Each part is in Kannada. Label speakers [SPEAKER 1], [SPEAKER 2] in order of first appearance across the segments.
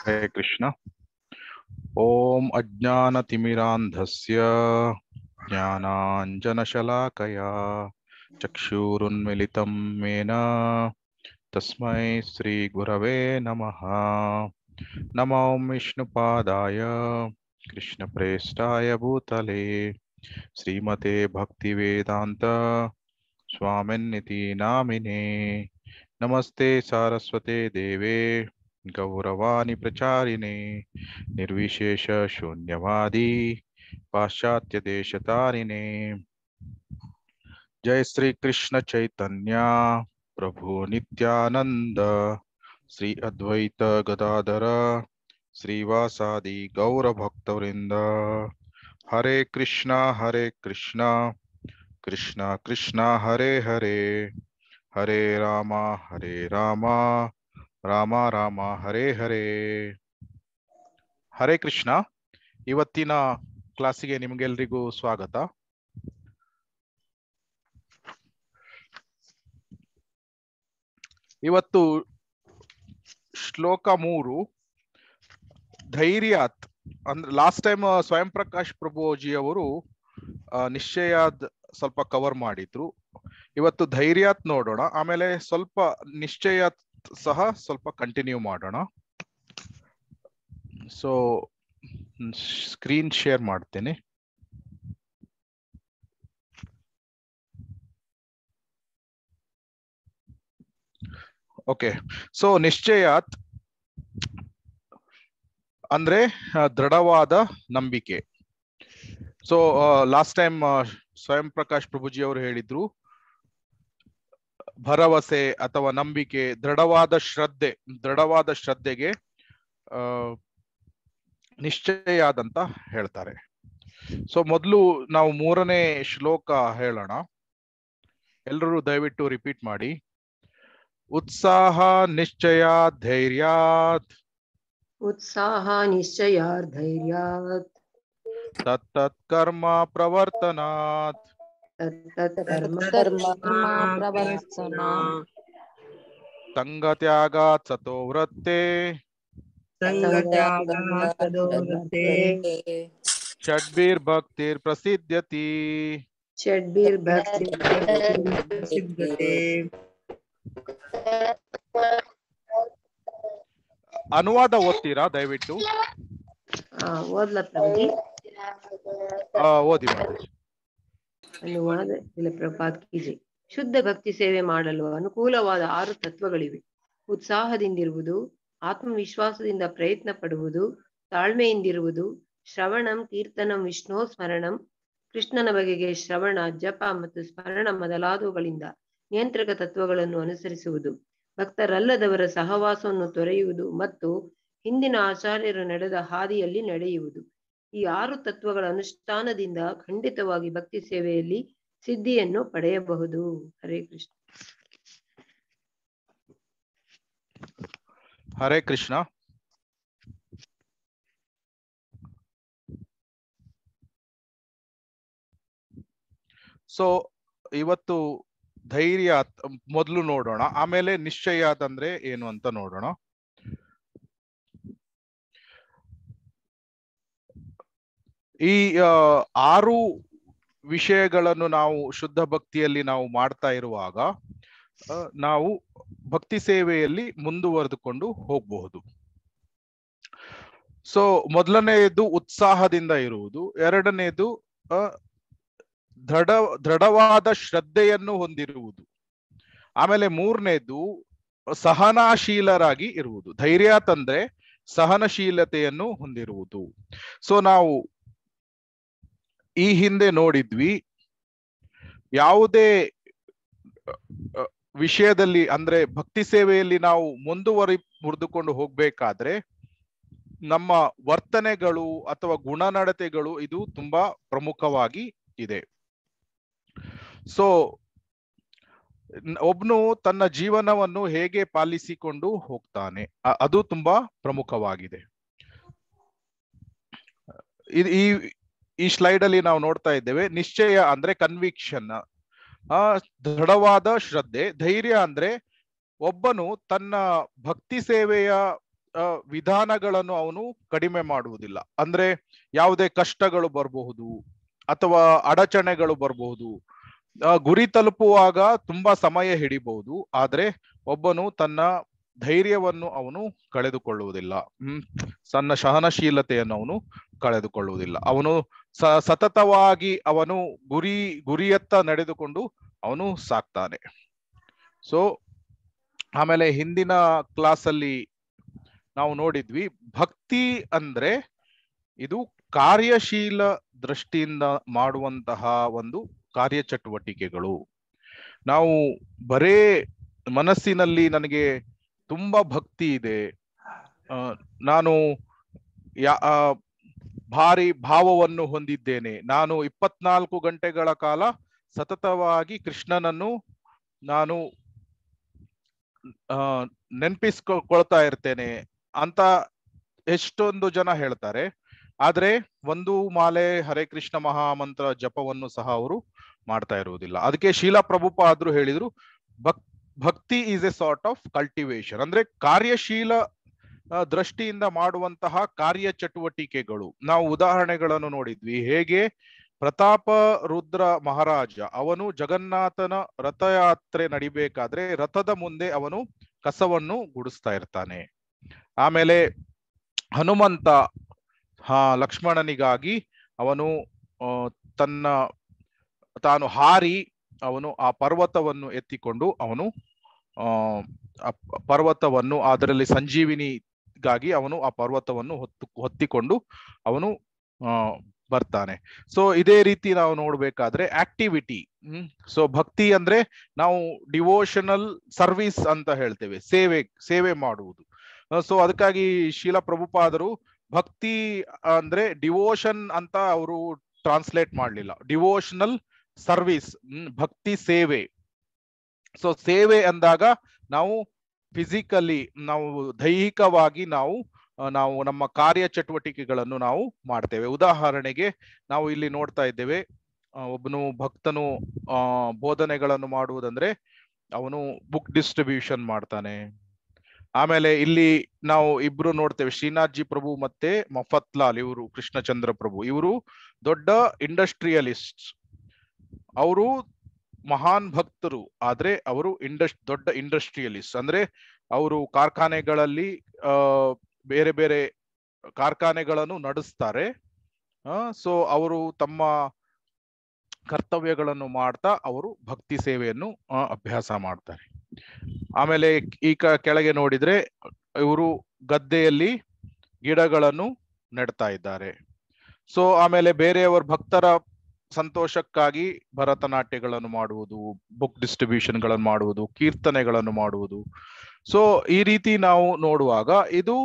[SPEAKER 1] हरे कृष्ण। ओम अज्ञानतिमिरान्धस्य ज्ञानाञ्जनशलाकया चक्षुरुन्मिलितं येन तस्मै श्रीगुरवे नमः। नमो विष्णुपादाय कृष्णप्रेष्ठाय भूतले श्रीमते भक्तिवेदान्त स्वामिन्निति नामिने। नमस्ते सारस्वते देवे गौरवाणी प्रचारिणे निर्विशेष शून्यवादी पाश्चात्य देशतारिणे। जय श्री कृष्ण चैतन्य प्रभु नित्यानंद श्री अद्वैत गदाधर श्रीवासादि गौर भक्तवृंद। हरे कृष्णा कृष्णा कृष्णा हरे हरे हरे रामा ರಾಮ ರಾಮ ಹರೇ ಹರೇ. ಹರೇ ಕೃಷ್ಣ. ಇವತ್ತಿನ ಕ್ಲಾಸಿಗೆ ನಿಮಗೆಲ್ರಿಗೂ ಸ್ವಾಗತ. ಇವತ್ತು ಶ್ಲೋಕ 3 ಧೈರ್ಯಾತ್ ಅಂದ್ರೆ ಲಾಸ್ಟ್ ಟೈಮ್ ಸ್ವಯಂ ಪ್ರಕಾಶ್ ಪ್ರಭುಜಿ ಅವರು ನಿಶ್ಚಯಾದ್ ಸ್ವಲ್ಪ ಕವರ್ ಮಾಡಿದ್ರು. ಇವತ್ತು ಧೈರ್ಯಾತ್ ನೋಡೋಣ, ಆಮೇಲೆ ಸ್ವಲ್ಪ ನಿಶ್ಚಯಾತ್ ಸಹ ಸ್ವಲ್ಪ ಕಂಟಿನ್ಯೂ ಮಾಡೋಣ. ಸೊ ಸ್ಕ್ರೀನ್ ಶೇರ್ ಮಾಡ್ತೇನೆ. ಓಕೆ. ಸೊ ನಿಶ್ಚಯಾತ್ ಅಂದ್ರೆ ದೃಢವಾದ ನಂಬಿಕೆ. ಸೊ ಲಾಸ್ಟ್ ಟೈಮ್ ಸ್ವಯಂ ಪ್ರಕಾಶ್ ಪ್ರಭುಜಿ ಅವರು ಹೇಳಿದ್ರು, ಭರವಸೆ ಅಥವಾ ನಂಬಿಕೆ, ದೃಢವಾದ ಶ್ರದ್ಧೆಗೆ ನಿಶ್ಚಯಾದ್ ಅಂತ ಹೇಳ್ತಾರೆ. ಸೊ ಮೊದಲು ನಾವು 3ನೇ ಶ್ಲೋಕ ಹೇಳೋಣ. ಎಲ್ಲರೂ ದಯವಿಟ್ಟು ರಿಪೀಟ್ ಮಾಡಿ. ಉತ್ಸಾಹ ನಿಶ್ಚಯ ಧೈರ್ಯಾತ್
[SPEAKER 2] उत्साह निश्चयार् धैर्यात्
[SPEAKER 1] ತತ್ತತ್ ಕರ್ಮ ಪ್ರವರ್ತನಾತ್
[SPEAKER 2] तत्कर्म
[SPEAKER 3] प्रवर्तनात्
[SPEAKER 1] ಸಂಗತ್ಯಾಗಾತ್ ಸತೋ ವೃತ್ತೆ ಷಡ್ಭಿರ್ಭಕ್ತಿರ್ ಪ್ರಸಿದ್ಧ್ಯತಿ.
[SPEAKER 2] षड्भिर्भक्ति
[SPEAKER 1] ಅನುವಾದ ಓದ್ತೀರಾ ದಯವಿಟ್ಟು?
[SPEAKER 2] ಓದ್ಲ ಪ್ರಭುಜಿ?
[SPEAKER 1] ಓದಿ ಮಾತಾಜಿ.
[SPEAKER 2] ಅನುವಾದ ಇಲ್ಲ ಪ್ರಪಾತ್ ಕೀಜಿ. ಶುದ್ಧ ಭಕ್ತಿ ಸೇವೆ ಮಾಡಲು ಅನುಕೂಲವಾದ 6 ತತ್ವಗಳಿವೆ. ಉತ್ಸಾಹದಿಂದಿರುವುದು, ಆತ್ಮವಿಶ್ವಾಸದಿಂದ ಪ್ರಯತ್ನ ಪಡುವುದು, ತಾಳ್ಮೆಯಿಂದಿರುವುದು, ಶ್ರವಣಂ ಕೀರ್ತನಂ ವಿಷ್ಣು ಸ್ಮರಣಂ, ಕೃಷ್ಣನ ಬಗೆಗೆ ಶ್ರವಣ ಜಪ ಮತ್ತು ಸ್ಮರಣ ಮೊದಲಾದವುಗಳಿಂದ ನಿಯಂತ್ರಕ ತತ್ವಗಳನ್ನು ಅನುಸರಿಸುವುದು, ಭಕ್ತರಲ್ಲದವರ ಸಹವಾಸವನ್ನು ತೊರೆಯುವುದು ಮತ್ತು ಹಿಂದಿನ ಆಚಾರ್ಯರು ನಡೆದ ಹಾದಿಯಲ್ಲಿ ನಡೆಯುವುದು. ಈ 6 ತತ್ವಗಳ ಅನುಷ್ಠಾನದಿಂದ ಖಂಡಿತವಾಗಿ ಭಕ್ತಿ ಸೇವೆಯಲ್ಲಿ ಸಿದ್ಧಿಯನ್ನು ಪಡೆಯಬಹುದು. ಹರೇ ಕೃಷ್ಣ.
[SPEAKER 1] ಹರೇ ಕೃಷ್ಣ. ಸೊ ಇವತ್ತು ಧೈರ್ಯ ಮೊದಲು ನೋಡೋಣ, ಆಮೇಲೆ ನಿಶ್ಚಯಾತ್ ಅಂದ್ರೆ ಏನು ಅಂತ ನೋಡೋಣ. ಈ 6 ವಿಷಯಗಳನ್ನು ನಾವು ಶುದ್ಧ ಭಕ್ತಿಯಲ್ಲಿ ನಾವು ಮಾಡ್ತಾ ಇರುವಾಗ ನಾವು ಭಕ್ತಿ ಸೇವೆಯಲ್ಲಿ ಮುಂದುವರೆದುಕೊಂಡು ಹೋಗಬಹುದು. ಸೊ ಮೊದಲನೆಯದು ಉತ್ಸಾಹದಿಂದ ಇರುವುದು, ಎರಡನೇದು ದೃಢವಾದ ಶ್ರದ್ಧೆಯನ್ನು ಹೊಂದಿರುವುದು, ಆಮೇಲೆ 3ನೇದು ಸಹನಾಶೀಲರಾಗಿ ಇರುವುದು. ಧೈರ್ಯಾತ್ ಅಂದ್ರೆ ಸಹನಶೀಲತೆಯನ್ನು ಹೊಂದಿರುವುದು. ಸೊ ನಾವು ಈ ಹಿಂದೆ ನೋಡಿದ್ವಿ, ಯಾವುದೇ ವಿಷಯದಲ್ಲಿ ಅಂದ್ರೆ ಭಕ್ತಿ ಸೇವೆಯಲ್ಲಿ ನಾವು ಮುಂದುವರೆದುಕೊಂಡು ಹೋಗ್ಬೇಕಾದ್ರೆ ನಮ್ಮ ವರ್ತನೆಗಳು ಅಥವಾ ಗುಣನಡತೆಗಳು ಇದು ತುಂಬಾ ಪ್ರಮುಖವಾಗಿ ಇದೆ. ಸೊ ಒಬ್ನು ತನ್ನ ಜೀವನವನ್ನು ಹೇಗೆ ಪಾಲಿಸಿಕೊಂಡು ಹೋಗ್ತಾನೆ ಅದು ತುಂಬಾ ಪ್ರಮುಖವಾಗಿದೆ. ಈ ಸ್ಲೈಡ್ ಅಲ್ಲಿ ನಾವು ನೋಡ್ತಾ ಇದ್ದೇವೆ. ನಿಶ್ಚಯ ಅಂದ್ರೆ ಕನ್ವಿಕ್ಷನ್, ದೃಢವಾದ ಶ್ರದ್ಧೆ. ಧೈರ್ಯ ಅಂದ್ರೆ ಒಬ್ಬನು ತನ್ನ ಭಕ್ತಿ ಸೇವೆಯ ವಿಧಾನಗಳನ್ನು ಅವನು ಕಡಿಮೆ ಮಾಡುವುದಿಲ್ಲ. ಅಂದ್ರೆ ಯಾವುದೇ ಕಷ್ಟಗಳು ಬರಬಹುದು ಅಥವಾ ಅಡಚಣೆಗಳು ಬರಬಹುದು, ಗುರಿ ತಲುಪುವಾಗ ತುಂಬಾ ಸಮಯ ಹಿಡಿಬಹುದು, ಆದ್ರೆ ಒಬ್ಬನು ತನ್ನ ಧೈರ್ಯವನ್ನು ಅವನು ಕಳೆದುಕೊಳ್ಳುವುದಿಲ್ಲ. ತನ್ನ ಸಹನಶೀಲತೆಯನ್ನು ಅವನು ಕಳೆದುಕೊಳ್ಳುವುದಿಲ್ಲ. ಅವನು ಸತತವಾಗಿ ಅವನು ಗುರಿಯತ್ತ ನಡೆದುಕೊಂಡು ಅವನು ಸಾಕ್ತಾನೆ. ಸೊ ಆಮೇಲೆ ಹಿಂದಿನ ಕ್ಲಾಸಲ್ಲಿ ನಾವು ನೋಡಿದ್ವಿ, ಭಕ್ತಿ ಅಂದ್ರೆ ಇದು ಕಾರ್ಯಶೀಲ ದೃಷ್ಟಿಯಿಂದ ಮಾಡುವಂತಹ ಒಂದು ಕಾರ್ಯಚಟುವಟಿಕೆಗಳು. ನಾವು ಬರೇ ಮನಸ್ಸಿನಲ್ಲಿ ನನಗೆ ತುಂಬಾ ಭಕ್ತಿ ಇದೆ, ನಾನು ಭಾರಿ ಭಾವವನ್ನು ಹೊಂದಿದ್ದೇನೆ, ನಾನು 24 ಗಂಟೆಗಳ ಕಾಲ ಸತತವಾಗಿ ಕೃಷ್ಣನನ್ನು ನಾನು ನೆನಪಿಸ್ಕೊಳ್ತಾ ಇರ್ತೇನೆ ಅಂತ ಎಷ್ಟೊಂದು ಜನ ಹೇಳ್ತಾರೆ. ಆದ್ರೆ ಒಂದು ಮಾಲೆ ಹರೇ ಕೃಷ್ಣ ಮಹಾಮಂತ್ರ ಜಪವನ್ನು ಸಹ ಅವರು ಮಾಡ್ತಾ ಇರುವುದಿಲ್ಲ. ಅದಕ್ಕೆ ಶೀಲಾ ಪ್ರಭುಪಾದರು ಹೇಳಿದ್ರು, ಭಕ್ತಿ is A sort of cultivation, ಅಂದ್ರೆ ಕಾರ್ಯಶೀಲ ದೃಷ್ಟಿಯಿಂದ ಮಾಡುವಂತಹ ಕಾರ್ಯ ಚಟುವಟಿಕೆಗಳು. ನಾವು ಉದಾಹರಣೆಗಳನ್ನು ನೋಡಿದ್ವಿ. ಹೇಗೆ ಪ್ರತಾಪ ರುದ್ರ ಮಹಾರಾಜ ಅವನು ಜಗನ್ನಾಥನ ರಥಯಾತ್ರೆ ನಡಿಬೇಕಾದ್ರೆ ರಥದ ಮುಂದೆ ಅವನು ಕಸವನ್ನು ಗುಡಿಸ್ತಾ ಇರ್ತಾನೆ. ಆಮೇಲೆ ಹನುಮಂತ ಲಕ್ಷ್ಮಣನಿಗಾಗಿ ಅವನು ತಾನು ಹಾರಿ ಅವನು ಆ ಪರ್ವತವನ್ನು ಎತ್ತಿಕೊಂಡು ಅವನು ಪರ್ವತವನ್ನು ಅದರಲ್ಲಿ ಸಂಜೀವಿನಿಗಾಗಿ ಅವನು ಆ ಪರ್ವತವನ್ನು ಹೊತ್ತಿಕೊಂಡು ಅವನು ಬರ್ತಾನೆ. ಸೊ ಇದೇ ರೀತಿ ನಾವು ನೋಡ್ಬೇಕಾದ್ರೆ ಆಕ್ಟಿವಿಟಿ. ಸೊ ಭಕ್ತಿ ಅಂದ್ರೆ ನಾವು ಡಿವೋಷನಲ್ ಸರ್ವಿಸ್ ಅಂತ ಹೇಳ್ತೇವೆ, ಸೇವೆ ಮಾಡುವುದು. ಸೊ ಅದಕ್ಕಾಗಿ ಶೀಲ ಪ್ರಭುಪಾದರು ಭಕ್ತಿ ಅಂದ್ರೆ ಡಿವೋಷನ್ ಅಂತ ಅವರು ಟ್ರಾನ್ಸ್ಲೇಟ್ ಮಾಡಲಿಲ್ಲ, ಡಿವೋಷನಲ್ ಸರ್ವಿಸ್, ಭಕ್ತಿ ಸೇವೆ. ಸೊ ಸೇವೆ ಅಂದಾಗ ನಾವು ಫಿಸಿಕಲಿ, ನಾವು ದೈಹಿಕವಾಗಿ ನಾವು ನಮ್ಮ ಕಾರ್ಯ ಚಟುವಟಿಕೆಗಳನ್ನು ನಾವು ಮಾಡ್ತೇವೆ. ಉದಾಹರಣೆಗೆ ನಾವು ಇಲ್ಲಿ ನೋಡ್ತಾ ಇದ್ದೇವೆ, ಒಬ್ಬನು ಭಕ್ತನು ಬೋಧನೆಗಳನ್ನು ಮಾಡುವುದಂದ್ರೆ ಅವನು ಬುಕ್ ಡಿಸ್ಟ್ರಿಬ್ಯೂಷನ್ ಮಾಡ್ತಾನೆ. ಆಮೇಲೆ ಇಲ್ಲಿ ನಾವು ಇಬ್ರು ನೋಡ್ತೇವೆ, ಶ್ರೀನಾಥ್ ಜಿ ಪ್ರಭು ಮತ್ತೆ ಮಫತ್ಲಾಲ್, ಇವರು ಕೃಷ್ಣಚಂದ್ರ ಪ್ರಭು, ಇವರು ದೊಡ್ಡ ಇಂಡಸ್ಟ್ರಿಯಲಿಸ್ಟ್. ಅವರು ಮಹಾನ್ ಭಕ್ತರು, ಆದ್ರೆ ಅವರು ದೊಡ್ಡ ಇಂಡಸ್ಟ್ರಿಯಲಿಸ್ಟ್. ಅಂದ್ರೆ ಅವರು ಕಾರ್ಖಾನೆಗಳಲ್ಲಿ ಬೇರೆ ಬೇರೆ ಕಾರ್ಖಾನೆಗಳನ್ನು ನಡೆಸ್ತಾರೆ. ಸೊ ಅವರು ತಮ್ಮ ಕರ್ತವ್ಯಗಳನ್ನು ಮಾಡ್ತಾ ಅವರು ಭಕ್ತಿ ಸೇವೆಯನ್ನು ಅಭ್ಯಾಸ ಮಾಡ್ತಾರೆ. ಆಮೇಲೆ ಈಗ ಕೆಳಗೆ ನೋಡಿದ್ರೆ ಇವರು ಗದ್ದೆಯಲ್ಲಿ ಗಿಡಗಳನ್ನು ನೆಡ್ತಾ ಇದ್ದಾರೆ. ಸೊ ಆಮೇಲೆ ಬೇರೆಯವರ ಭಕ್ತರ ಸಂತೋಷಕ್ಕಾಗಿ ಭರತನಾಟ್ಯಗಳನ್ನು ಮಾಡುವುದು, ಬುಕ್ ಡಿಸ್ಟ್ರಿಬ್ಯೂಷನ್ಗಳನ್ನು ಮಾಡುವುದು, ಕೀರ್ತನೆಗಳನ್ನು ಮಾಡುವುದು. ಸೊ ಈ ರೀತಿ ನಾವು ನೋಡುವಾಗ ಇದು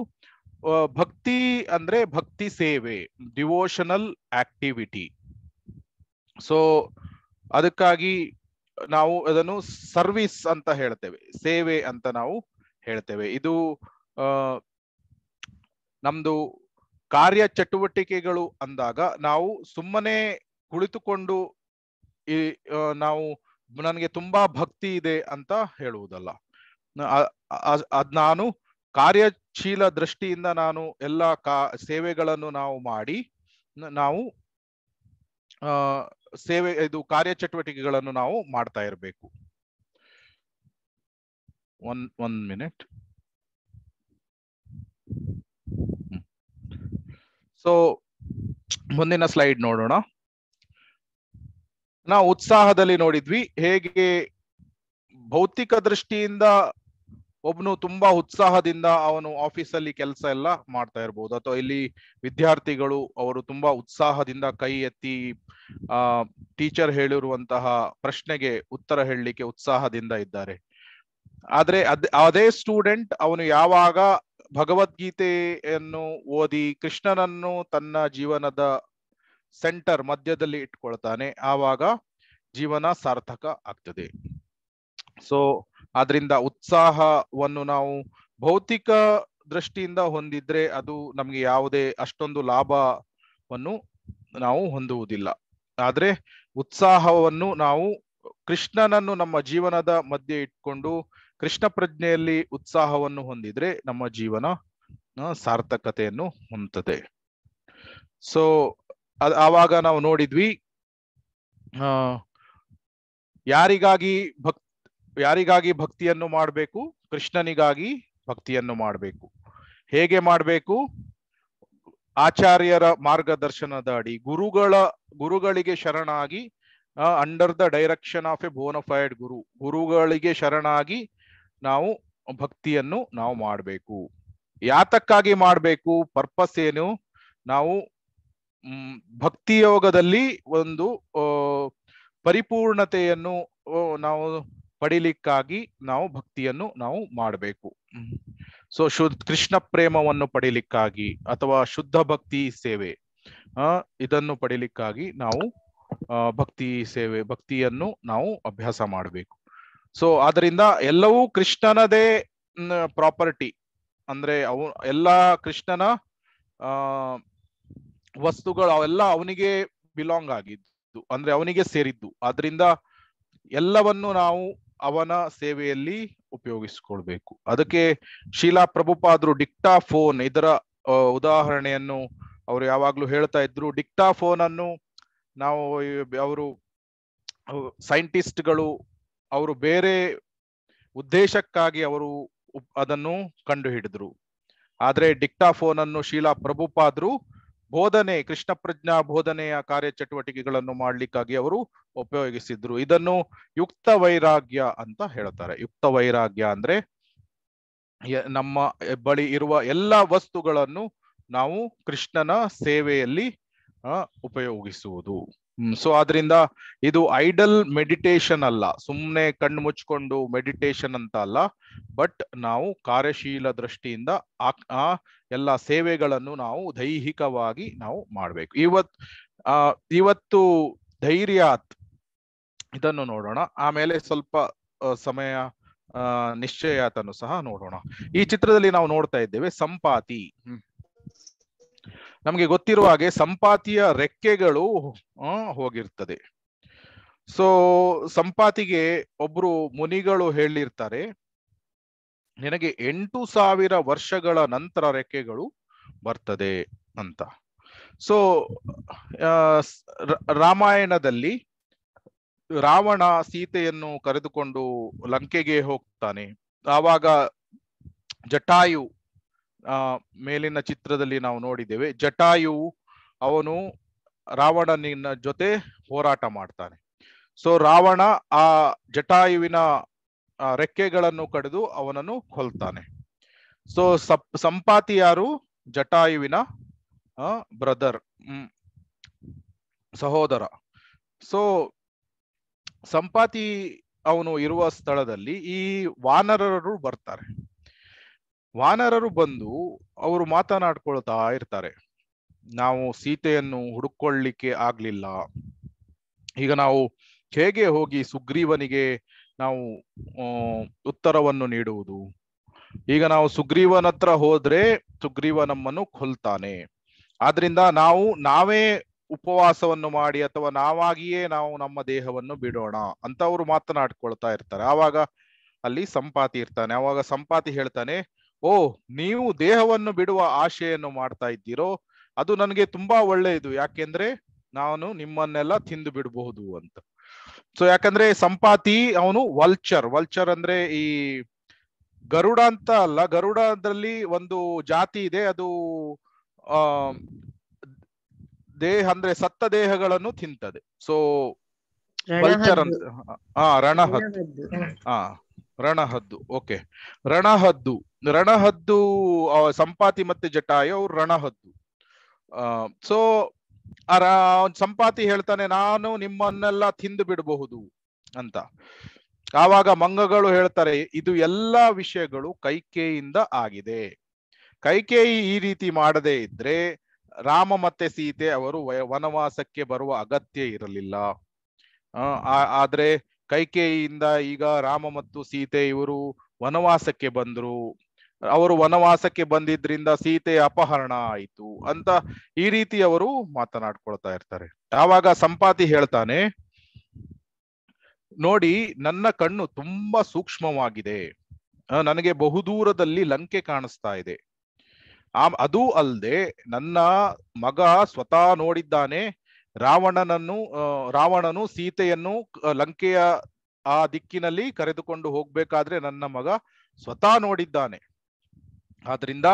[SPEAKER 1] ಭಕ್ತಿ ಅಂದ್ರೆ ಭಕ್ತಿ ಸೇವೆ, ಡಿವೋಷನಲ್ ಆಕ್ಟಿವಿಟಿ. ಸೊ ಅದಕ್ಕಾಗಿ ನಾವು ಅದನ್ನು ಸರ್ವಿಸ್ ಅಂತ ಹೇಳ್ತೇವೆ, ಸೇವೆ ಅಂತ ನಾವು ಹೇಳ್ತೇವೆ. ಇದು ನಮ್ದು ಕಾರ್ಯ ಚಟುವಟಿಕೆಗಳು ಅಂದಾಗ ನಾವು ಸುಮ್ಮನೆ ಕುಳಿತುಕೊಂಡು ನಾವು ನನಗೆ ತುಂಬಾ ಭಕ್ತಿ ಇದೆ ಅಂತ ಹೇಳುವುದಲ್ಲ. ಅದ್ ನಾನು ಕಾರ್ಯಶೀಲ ದೃಷ್ಟಿಯಿಂದ ನಾನು ಎಲ್ಲ ಸೇವೆಗಳನ್ನು ನಾವು ಮಾಡಿ ನಾವು ಇದು ಕಾರ್ಯಚಟುವಟಿಕೆಗಳನ್ನು ನಾವು ಮಾಡ್ತಾ ಇರಬೇಕು. One minute. ಸೊ ಮುಂದಿನ ಸ್ಲೈಡ್ ನೋಡೋಣ. ನಾವು ಉತ್ಸಾಹದಲ್ಲಿ ನೋಡಿದ್ವಿ ಹೇಗೆ ಭೌತಿಕ ದೃಷ್ಟಿಯಿಂದ ಒಬ್ಬನು ತುಂಬಾ ಉತ್ಸಾಹದಿಂದ ಅವನು ಆಫೀಸಲ್ಲಿ ಕೆಲಸ ಎಲ್ಲ ಮಾಡ್ತಾ ಇರ್ಬೋದು, ಅಥವಾ ಇಲ್ಲಿ ವಿದ್ಯಾರ್ಥಿಗಳು ಅವರು ತುಂಬಾ ಉತ್ಸಾಹದಿಂದ ಕೈ ಎತ್ತಿ ಟೀಚರ್ ಹೇಳಿರುವಂತಹ ಪ್ರಶ್ನೆಗೆ ಉತ್ತರ ಹೇಳಲಿಕ್ಕೆ ಉತ್ಸಾಹದಿಂದ ಇದ್ದಾರೆ. ಆದ್ರೆ ಅದೇ ಸ್ಟೂಡೆಂಟ್ ಅವನು ಯಾವಾಗ ಭಗವದ್ಗೀತೆಯನ್ನು ಓದಿ ಕೃಷ್ಣನನ್ನು ತನ್ನ ಜೀವನದ ಸೆಂಟರ್ ಮಧ್ಯದಲ್ಲಿ ಇಟ್ಕೊಳ್ತಾನೆ, ಆವಾಗ ಜೀವನ ಸಾರ್ಥಕ ಆಗ್ತದೆ. ಸೊ ಆದ್ರಿಂದ ಉತ್ಸಾಹವನ್ನು ನಾವು ಭೌತಿಕ ದೃಷ್ಟಿಯಿಂದ ಹೊಂದಿದ್ರೆ ಅದು ನಮ್ಗೆ ಯಾವುದೇ ಅಷ್ಟೊಂದು ಲಾಭವನ್ನು ನಾವು ಹೊಂದುವುದಿಲ್ಲ. ಆದ್ರೆ ಉತ್ಸಾಹವನ್ನು ನಾವು ಕೃಷ್ಣನನ್ನು ನಮ್ಮ ಜೀವನದ ಮಧ್ಯೆ ಇಟ್ಕೊಂಡು ಕೃಷ್ಣ ಪ್ರಜ್ಞೆಯಲ್ಲಿ ಉತ್ಸಾಹವನ್ನು ಹೊಂದಿದ್ರೆ ನಮ್ಮ ಜೀವನ ಸಾರ್ಥಕತೆಯನ್ನು ಹೊಂದುತ್ತದೆ. ಸೊ ಆವಾಗ ನಾವು ನೋಡಿದ್ವಿ ಯಾರಿಗಾಗಿ ಭಕ್ತಿಯನ್ನು ಮಾಡಬೇಕು? ಕೃಷ್ಣನಿಗಾಗಿ ಭಕ್ತಿಯನ್ನು ಮಾಡಬೇಕು. ಹೇಗೆ ಮಾಡಬೇಕು? ಆಚಾರ್ಯರ ಮಾರ್ಗದರ್ಶನದ ಅಡಿ ಗುರುಗಳಿಗೆ ಶರಣಾಗಿ, under the direction of a bonafide ಗುರುಗಳಿಗೆ ಶರಣಾಗಿ ನಾವು ಭಕ್ತಿಯನ್ನು ನಾವು ಮಾಡಬೇಕು. ಯಾತಕ್ಕಾಗಿ ಮಾಡಬೇಕು? ಪರ್ಪಸ್ ಏನು? ನಾವು ಭಕ್ತಿಯೋಗದಲ್ಲಿ ಒಂದು ಪರಿಪೂರ್ಣತೆಯನ್ನು ನಾವು ಪಡಿಲಿಕ್ಕಾಗಿ ನಾವು ಭಕ್ತಿಯನ್ನು ನಾವು ಮಾಡಬೇಕು. ಸೊ ಕೃಷ್ಣ ಪ್ರೇಮವನ್ನು ಪಡಿಲಿಕ್ಕಾಗಿ ಅಥವಾ ಶುದ್ಧ ಭಕ್ತಿ ಸೇವೆ ಇದನ್ನು ಪಡಿಲಿಕ್ಕಾಗಿ ನಾವು ಭಕ್ತಿಯನ್ನು ನಾವು ಅಭ್ಯಾಸ ಮಾಡಬೇಕು. ಸೊ ಆದ್ರಿಂದ ಎಲ್ಲವೂ ಕೃಷ್ಣನದೇ ಪ್ರಾಪರ್ಟಿ. ಅಂದ್ರೆ ಎಲ್ಲ ಕೃಷ್ಣನ ವಸ್ತುಗಳು ಅವೆಲ್ಲ ಅವನಿಗೆ ಬಿಲಾಂಗ್ ಆಗಿದ್ದು, ಅಂದ್ರೆ ಅವನಿಗೆ ಸೇರಿದ್ದು. ಆದ್ರಿಂದ ಎಲ್ಲವನ್ನು ನಾವು ಅವನ ಸೇವೆಯಲ್ಲಿ ಉಪಯೋಗಿಸಿಕೊಳ್ಬೇಕು. ಅದಕ್ಕೆ ಶೀಲಾ ಪ್ರಭುಪಾದರು ಡಿಕ್ಟಾಫೋನ್ ಇದರ ಉದಾಹರಣೆಯನ್ನು ಅವರು ಯಾವಾಗ್ಲೂ ಹೇಳ್ತಾ ಇದ್ರು. ಡಿಕ್ಟಾಫೋನ್ ಅನ್ನು ನಾವು ಅವರು ಸೈಂಟಿಸ್ಟ್ಗಳು ಅವರು ಬೇರೆ ಉದ್ದೇಶಕ್ಕಾಗಿ ಅವರು ಅದನ್ನು ಕಂಡು ಹಿಡಿದ್ರು. ಆದ್ರೆ ಡಿಕ್ಟಾಫೋನ್ ಅನ್ನು ಶೀಲಾ ಪ್ರಭುಪಾದರು ಕೃಷ್ಣ ಪ್ರಜ್ಞಾ ಬೋಧನೆಯ ಕಾರ್ಯಚಟುವಟಿಕೆಗಳನ್ನು ಮಾಡ್ಲಿಕ್ಕಾಗಿ ಅವರು ಉಪಯೋಗಿಸಿದ್ರು. ಇದನ್ನು ಯುಕ್ತ ವೈರಾಗ್ಯ ಅಂತ ಹೇಳ್ತಾರೆ. ಯುಕ್ತ ವೈರಾಗ್ಯ ಅಂದ್ರೆ ನಮ್ಮ ಬಳಿ ಇರುವ ಎಲ್ಲ ವಸ್ತುಗಳನ್ನು ನಾವು ಕೃಷ್ಣನ ಸೇವೆಯಲ್ಲಿ ಉಪಯೋಗಿಸುವುದು. ಸೊ ಆದ್ರಿಂದ ಇದು ಐಡಲ್ ಮೆಡಿಟೇಷನ್ ಅಲ್ಲ, ಸುಮ್ಮನೆ ಕಣ್ಣು ಮುಚ್ಕೊಂಡು ಮೆಡಿಟೇಷನ್ ಅಂತ ಅಲ್ಲ, ಬಟ್ ನಾವು ಕಾರ್ಯಶೀಲ ದೃಷ್ಟಿಯಿಂದ ಆ ಎಲ್ಲ ಸೇವೆಗಳನ್ನು ನಾವು ದೈಹಿಕವಾಗಿ ನಾವು ಮಾಡಬೇಕು. ಇವತ್ತು ಧೈರ್ಯಾತ್ ಇದನ್ನು ನೋಡೋಣ. ಆಮೇಲೆ ಸ್ವಲ್ಪ ಸಮಯ ನಿಶ್ಚಯಾತನ್ನು ಸಹ ನೋಡೋಣ. ಈ ಚಿತ್ರದಲ್ಲಿ ನಾವು ನೋಡ್ತಾ ಇದ್ದೇವೆ ಸಂಪಾತಿ. ನಮಗೆ ಗೊತ್ತಿರುವ ಹಾಗೆ ಸಂಪಾತಿಯ ರೆಕ್ಕೆಗಳು ಹೋಗಿರ್ತದೆ. ಸೊ ಸಂಪಾತಿಗೆ ಒಬ್ರು ಮುನಿಗಳು ಹೇಳಿರ್ತಾರೆ, ನಿನಗೆ 8,000 ವರ್ಷಗಳ ನಂತರ ರೆಕ್ಕೆಗಳು ಬರ್ತದೆ ಅಂತ. ಸೊ ರಾಮಾಯಣದಲ್ಲಿ ರಾವಣ ಸೀತೆಯನ್ನು ಕರೆದುಕೊಂಡು ಲಂಕೆಗೆ ಹೋಗ್ತಾನೆ. ಆವಾಗ ಜಟಾಯು ಮೇಲಿನ ಚಿತ್ರದಲ್ಲಿ ನಾವು ನೋಡಿದ್ದೇವೆ. ಜಟಾಯು ಅವನು ರಾವಣನ ಜೊತೆ ಹೋರಾಟ ಮಾಡ್ತಾನೆ. ಸೊ ರಾವಣ ಆ ಜಟಾಯುವಿನ ರೆಕ್ಕೆಗಳನ್ನು ಕಡಿದು ಅವನನ್ನು ಕೊಲ್ತಾನೆ. ಸೊ ಸಂಪಾತಿ ಯಾರು? ಜಟಾಯುವಿನ ಬ್ರದರ್, ಸಹೋದರ. ಸೊ ಸಂಪಾತಿ ಅವನು ಇರುವ ಸ್ಥಳದಲ್ಲಿ ಈ ವಾನರರು ಬರ್ತಾರೆ. ವಾನರರು ಬಂದು ಅವರು ಮಾತನಾಡ್ಕೊಳ್ತಾ ಇರ್ತಾರೆ, ನಾವು ಸೀತೆಯನ್ನು ಹುಡುಕೊಳ್ಳಿಕ್ಕೆ ಆಗ್ಲಿಲ್ಲ, ಈಗ ನಾವು ಹೇಗೆ ಹೋಗಿ ಸುಗ್ರೀವನಿಗೆ ನಾವು ಉತ್ತರವನ್ನು ನೀಡುವುದು? ಈಗ ನಾವು ಸುಗ್ರೀವನ ಹತ್ರ ಹೋದ್ರೆ ಸುಗ್ರೀವ ನಮ್ಮನ್ನು ಕೊಲ್ತಾನೆ. ಆದ್ರಿಂದ ನಾವೇ ಉಪವಾಸವನ್ನು ಮಾಡಿ ಅಥವಾ ನಾವಾಗಿಯೇ ನಾವು ನಮ್ಮ ದೇಹವನ್ನು ಬಿಡೋಣ ಅಂತ ಅವರು ಮಾತನಾಡ್ಕೊಳ್ತಾ ಇರ್ತಾರೆ. ಆವಾಗ ಅಲ್ಲಿ ಸಂಪಾತಿ ಇರ್ತಾನೆ. ಆವಾಗ ಸಂಪಾತಿ ಹೇಳ್ತಾನೆ, ಓ, ನೀವು ದೇಹವನ್ನು ಬಿಡುವ ಆಶೆಯನ್ನು ಮಾಡ್ತಾ ಇದ್ದೀರೋ, ಅದು ನನಗೆ ತುಂಬಾ ಒಳ್ಳೆಯದು. ಯಾಕೆಂದ್ರೆ ನಾನು ನಿಮ್ಮನ್ನೆಲ್ಲ ತಿಂದು ಬಿಡಬಹುದು ಅಂತ. ಸೊ ಯಾಕಂದ್ರೆ ಸಂಪಾತಿ ಅವನು ವಲ್ಚರ್ ಅಂದ್ರೆ ಈ ಗರುಡ ಅಂತ ಅಲ್ಲ, ಗರುಡದಲ್ಲಿ ಒಂದು ಜಾತಿ ಇದೆ, ಅದು ಅಂದ್ರೆ ಸತ್ತ ದೇಹಗಳನ್ನು ತಿಂತದೆ. ಸೊ ವಲ್ಚರ್ ಅಂತ ರಣಹದ್ದು. ಓಕೆ, ರಣಹದ್ದು ಸಂಪಾತಿ ಮತ್ತೆ ಜಟಾಯು ಅವ್ರು ರಣಹದ್ದು. ಸೊ ಸಂಪಾತಿ ಹೇಳ್ತಾನೆ, ನಾನು ನಿಮ್ಮನ್ನೆಲ್ಲ ತಿಂದು ಬಿಡಬಹುದು ಅಂತ. ಆವಾಗ ಮಂಗಗಳು ಹೇಳ್ತಾರೆ, ಇದು ಎಲ್ಲಾ ವಿಷಯಗಳು ಕೈಕೇಯಿಯಿಂದ ಆಗಿದೆ. ಕೈಕೇಯಿ ಈ ರೀತಿ ಮಾಡದೇ ಇದ್ರೆ ರಾಮ ಮತ್ತೆ ಸೀತೆ ಅವರು ವನವಾಸಕ್ಕೆ ಬರುವ ಅಗತ್ಯ ಇರಲಿಲ್ಲ. ಆದ್ರೆ ಕೈಕೇಯಿಯಿಂದ ಈಗ ರಾಮ ಮತ್ತು ಸೀತೆ ಇವರು ವನವಾಸಕ್ಕೆ ಬಂದ್ರು. ಅವರು ವನವಾಸಕ್ಕೆ ಬಂದಿದ್ರಿಂದ ಸೀತೆಯ ಅಪಹರಣ ಆಯಿತು ಅಂತ ಈ ರೀತಿ ಅವರು ಮಾತನಾಡ್ಕೊಳ್ತಾ ಇರ್ತಾರೆ. ಆವಾಗ ಸಂಪಾತಿ ಹೇಳ್ತಾನೆ, ನೋಡಿ, ನನ್ನ ಕಣ್ಣು ತುಂಬಾ ಸೂಕ್ಷ್ಮವಾಗಿದೆ, ನನಗೆ ಬಹುದೂರದಲ್ಲಿ ಲಂಕೆ ಕಾಣಿಸ್ತಾ ಇದೆ. ಅದೂ ಅಲ್ಲದೆ ನನ್ನ ಮಗ ಸ್ವತಃ ನೋಡಿದ್ದಾನೆ, ರಾವಣನು ಸೀತೆಯನ್ನು ಲಂಕೆಯ ಆ ದಿಕ್ಕಿನಲ್ಲಿ ಕರೆದುಕೊಂಡು ಹೋಗ್ಬೇಕಾದ್ರೆ ನನ್ನ ಮಗ ಸ್ವತಃ ನೋಡಿದ್ದಾನೆ. ಆದ್ರಿಂದ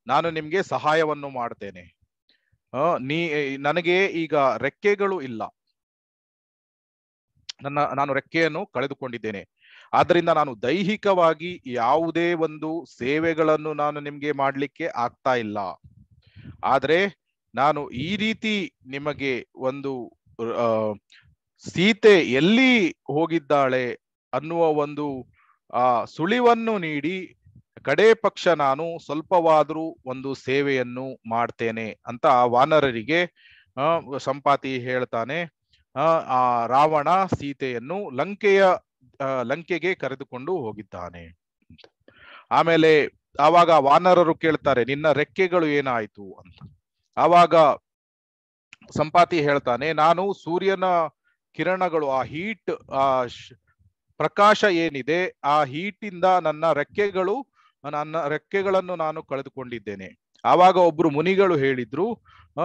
[SPEAKER 1] ನಾನು ನಿಮ್ಗೆ ಸಹಾಯವನ್ನು ಮಾಡ್ತೇನೆ. ನನಗೆ ಈಗ ರೆಕ್ಕೆಗಳು ಇಲ್ಲ, ನಾನು ರೆಕ್ಕೆಯನ್ನು ಕಳೆದುಕೊಂಡಿದ್ದೇನೆ. ಆದ್ರಿಂದ ನಾನು ದೈಹಿಕವಾಗಿ ಯಾವುದೇ ಒಂದು ಸೇವೆಗಳನ್ನು ನಾನು ನಿಮ್ಗೆ ಮಾಡ್ಲಿಕ್ಕೆ ಆಗ್ತಾ ಇಲ್ಲ. ಆದ್ರೆ ನಾನು ಈ ರೀತಿ ನಿಮಗೆ ಒಂದು ಸೀತೆ ಎಲ್ಲಿ ಹೋಗಿದ್ದಾಳೆ ಅನ್ನುವ ಒಂದು ಸುಳಿವನ್ನು ನೀಡಿ ಕಡೇ ಪಕ್ಷ ನಾನು ಸ್ವಲ್ಪವಾದ್ರೂ ಒಂದು ಸೇವೆಯನ್ನು ಮಾಡ್ತೇನೆ ಅಂತ ವಾನರರಿಗೆ ಸಂಪಾತಿ ಹೇಳ್ತಾನೆ. ಆ ರಾವಣ ಸೀತೆಯನ್ನು ಲಂಕೆಗೆ ಕರೆದುಕೊಂಡು ಹೋಗಿದ್ದಾನೆ. ಆಮೇಲೆ ಆವಾಗ ವಾನರರು ಕೇಳ್ತಾರೆ, ನಿನ್ನ ರೆಕ್ಕೆಗಳು ಏನಾಯ್ತು ಅಂತ. ಆವಾಗ ಸಂಪಾತಿ ಹೇಳ್ತಾನೆ, ನಾನು ಸೂರ್ಯನ ಕಿರಣಗಳು, ಆ ಹೀಟ್, ಪ್ರಕಾಶ ಏನಿದೆ, ಆ ಹೀಟಿಂದ ನನ್ನ ರೆಕ್ಕೆಗಳನ್ನು ನಾನು ಕಳೆದುಕೊಂಡಿದ್ದೇನೆ. ಆವಾಗ ಒಬ್ರು ಮುನಿಗಳು ಹೇಳಿದ್ರು,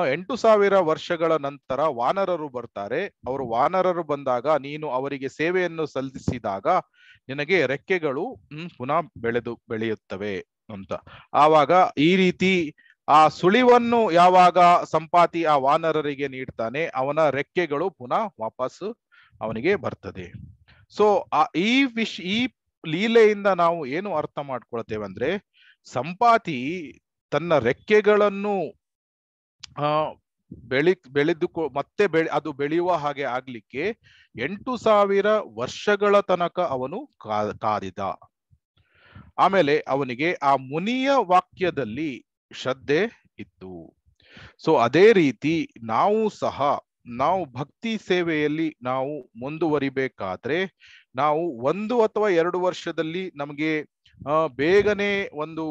[SPEAKER 1] 8,000 ವರ್ಷಗಳ ನಂತರ ವಾನರರು ಬರ್ತಾರೆ. ಅವರು ವಾನರರು ಬಂದಾಗ ನೀನು ಅವರಿಗೆ ಸೇವೆಯನ್ನು ಸಲ್ಲಿಸಿದಾಗ ನಿನಗೆ ರೆಕ್ಕೆಗಳು ಪುನಃ ಬೆಳೆಯುತ್ತವೆ ಅಂತ. ಆವಾಗ ಈ ರೀತಿ ಆ ಸುಳಿವನ್ನು ಯಾವಾಗ ಸಂಪಾತಿ ಆ ವಾನರರಿಗೆ ನೀಡ್ತಾನೆ, ಅವನ ರೆಕ್ಕೆಗಳು ಪುನಃ ವಾಪಸ್ ಅವನಿಗೆ ಬರ್ತದೆ. ಸೊ ಈ ಲೀಲೆಯಿಂದ ನಾವು ಏನು ಅರ್ಥ ಮಾಡ್ಕೊಳ್ತೇವೆ ಅಂದ್ರೆ, ಸಂಪಾತಿ ತನ್ನ ರೆಕ್ಕೆಗಳನ್ನು ಮತ್ತೆ ಅದು ಬೆಳೆಯುವ ಹಾಗೆ ಆಗ್ಲಿಕ್ಕೆ 8,000 ವರ್ಷಗಳ ತನಕ ಅವನು ಕಾದಿದ. ಆಮೇಲೆ ಅವನಿಗೆ ಆ ಮುನಿಯ ವಾಕ್ಯದಲ್ಲಿ ಶ್ರದ್ಧೆ ಇತ್ತು. ಸೊ ಅದೇ ರೀತಿ ನಾವು ಭಕ್ತಿ ಸೇವೆಯಲ್ಲಿ ನಾವು ಮುಂದುವರಿಬೇಕಾದ್ರೆ ನಾವು 1 ಅಥವಾ 2 ವರ್ಷದಲ್ಲಿ ನಮಗೆ ಬೇಗನೆ ಒಂದು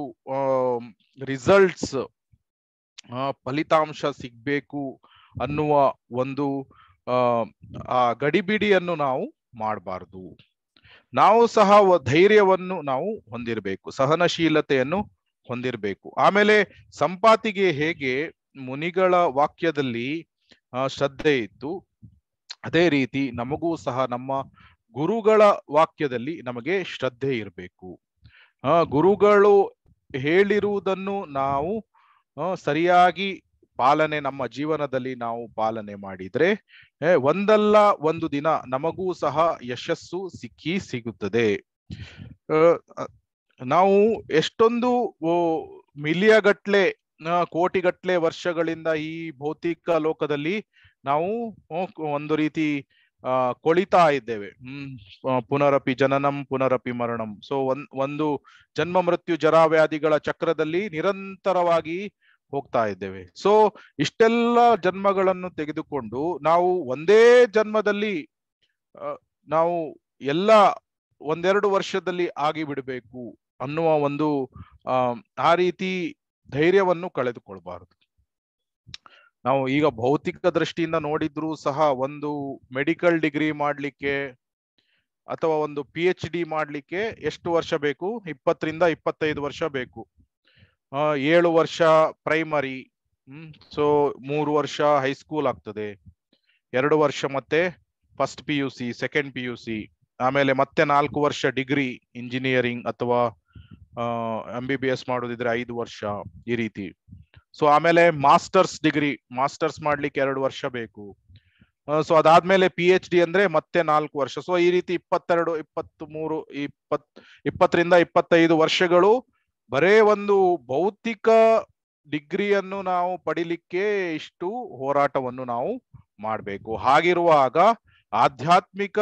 [SPEAKER 1] ರಿಸಲ್ಟ್ಸ್, ಫಲಿತಾಂಶ ಸಿಗ್ಬೇಕು ಅನ್ನುವ ಒಂದು ಗಡಿಬಿಡಿಯನ್ನು ನಾವು ಮಾಡಬಾರ್ದು. ನಾವು ಸಹ ಧೈರ್ಯವನ್ನು ನಾವು ಹೊಂದಿರಬೇಕು, ಸಹನಶೀಲತೆಯನ್ನು ಹೊಂದಿರಬೇಕು. ಆಮೇಲೆ ಸಂಪಾತಿಗೆ ಹೇಗೆ ಮುನಿಗಳ ವಾಕ್ಯದಲ್ಲಿ ಶ್ರದ್ಧೆ ಇತ್ತು, ಅದೇ ರೀತಿ ನಮಗೂ ಸಹ ನಮ್ಮ ಗುರುಗಳ ವಾಕ್ಯದಲ್ಲಿ ನಮಗೆ ಶ್ರದ್ಧೆ ಇರಬೇಕು. ಗುರುಗಳು ಹೇಳಿರುವುದನ್ನು ನಾವು ಸರಿಯಾಗಿ ನಮ್ಮ ಜೀವನದಲ್ಲಿ ನಾವು ಪಾಲನೆ ಮಾಡಿದ್ರೆ ಒಂದಲ್ಲ ಒಂದು ದಿನ ನಮಗೂ ಸಹ ಯಶಸ್ಸು ಸಿಗುತ್ತದೆ. ನಾವು ಎಷ್ಟೊಂದು ಮಿಲಿಯಗಟ್ಲೆ, ಕೋಟಿಗಟ್ಲೆ ವರ್ಷಗಳಿಂದ ಈ ಭೌತಿಕ ಲೋಕದಲ್ಲಿ ನಾವು ಒಂದು ರೀತಿ ಕೊಳಿತಾ ಇದ್ದೇವೆ. ಪುನರಪಿ ಜನನಂ ಪುನರಪಿ ಮರಣಂ. ಸೊ ಒಂದು ಜನ್ಮ ಮೃತ್ಯು ಜರಾವ್ಯಾಧಿಗಳ ಚಕ್ರದಲ್ಲಿ ನಿರಂತರವಾಗಿ ಹೋಗ್ತಾ ಇದ್ದೇವೆ. ಸೊ ಇಷ್ಟೆಲ್ಲ ಜನ್ಮಗಳನ್ನು ತೆಗೆದುಕೊಂಡು ನಾವು ಒಂದೇ ಜನ್ಮದಲ್ಲಿ ನಾವು ಎಲ್ಲ 1-2 ವರ್ಷದಲ್ಲಿ ಆಗಿ ಬಿಡಬೇಕು ಅನ್ನುವ ಒಂದು ಆ ರೀತಿ ಧೈರ್ಯವನ್ನು ಕಳೆದುಕೊಳ್ಬಾರದು. ನಾವು ಈಗ ಭೌತಿಕ ದೃಷ್ಟಿಯಿಂದ ನೋಡಿದ್ರು ಸಹ ಒಂದು ಮೆಡಿಕಲ್ ಡಿಗ್ರಿ ಮಾಡ್ಲಿಕ್ಕೆ ಅಥವಾ ಒಂದು PhD ಮಾಡ್ಲಿಕ್ಕೆ ಎಷ್ಟು ವರ್ಷ ಬೇಕು? 20ರಿಂದ 25 ವರ್ಷ ಬೇಕು. 7 ವರ್ಷ ಪ್ರೈಮರಿ, ಸೊ 3 ವರ್ಷ ಹೈಸ್ಕೂಲ್ ಆಗ್ತದೆ, 2 ವರ್ಷ ಮತ್ತೆ ಫಸ್ಟ್ PUC, ಸೆಕೆಂಡ್ PUC, ಆಮೇಲೆ ಮತ್ತೆ 4 ವರ್ಷ ಡಿಗ್ರಿ ಇಂಜಿನಿಯರಿಂಗ್ ಅಥವಾ MBBS ಮಾಡೋದಿದ್ರೆ 5 ವರ್ಷ, ಈ ರೀತಿ. ಸೊ ಆಮೇಲೆ ಮಾಸ್ಟರ್ಸ್ ಮಾಡ್ಲಿಕ್ಕೆ 2 ವರ್ಷ ಬೇಕು. ಸೊ ಅದಾದ್ಮೇಲೆ PhD ಅಂದ್ರೆ ಮತ್ತೆ 4 ವರ್ಷ. ಸೊ ಈ ರೀತಿ 22, 23, 20ರಿಂದ 25 ವರ್ಷಗಳು ಬರೇ ಒಂದು ಭೌತಿಕ ಡಿಗ್ರಿಯನ್ನು ನಾವು ಪಡಿಲಿಕ್ಕೆ ಇಷ್ಟು ಹೋರಾಟವನ್ನು ನಾವು ಮಾಡಬೇಕು. ಹಾಗಿರುವಾಗ ಆಧ್ಯಾತ್ಮಿಕ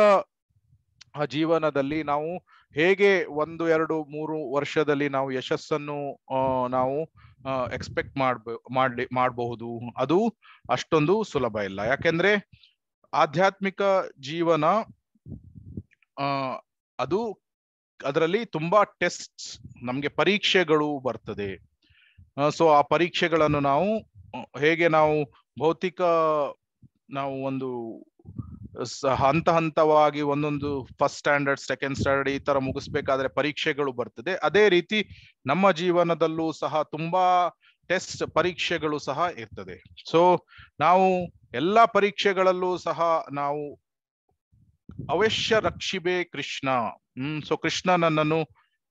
[SPEAKER 1] ಜೀವನದಲ್ಲಿ ನಾವು ಹೇಗೆ 1, 2, 3 ವರ್ಷದಲ್ಲಿ ನಾವು ಯಶಸ್ಸನ್ನು ನಾವು ಎಕ್ಸ್ಪೆಕ್ಟ್ ಮಾಡಬಹುದು? ಅದು ಅಷ್ಟೊಂದು ಸುಲಭ ಇಲ್ಲ. ಯಾಕೆಂದ್ರೆ ಆಧ್ಯಾತ್ಮಿಕ ಜೀವನ ಅದರಲ್ಲಿ ತುಂಬಾ ಟೆಸ್ಟ್, ನಮ್ಗೆ ಪರೀಕ್ಷೆಗಳು ಬರ್ತದೆ. ಸೊ ಆ ಪರೀಕ್ಷೆಗಳನ್ನು ನಾವು ಹೇಗೆ ನಾವು ಭೌತಿಕ ನಾವು ಒಂದು ಹಂತವಾಗಿ ಒಂದೊಂದು ಫಸ್ಟ್ ಸ್ಟ್ಯಾಂಡರ್ಡ್, ಸೆಕೆಂಡ್ ಸ್ಟ್ಯಾಂಡರ್ಡ್ ಈ ತರ ಮುಗಿಸ್ಬೇಕಾದ್ರೆ ಪರೀಕ್ಷೆಗಳು ಬರ್ತದೆ. ಅದೇ ರೀತಿ ನಮ್ಮ ಜೀವನದಲ್ಲೂ ಸಹ ತುಂಬಾ ಟೆಸ್ಟ್ ಪರೀಕ್ಷೆಗಳು ಸಹ ಇರ್ತದೆ. ಸೊ ನಾವು ಎಲ್ಲಾ ಪರೀಕ್ಷೆಗಳಲ್ಲೂ ಸಹ ನಾವು ಅವಶ್ಯ ರಕ್ಷಿಬೆ ಕೃಷ್ಣ, ಸೊ ಕೃಷ್ಣ ನನ್ನನ್ನು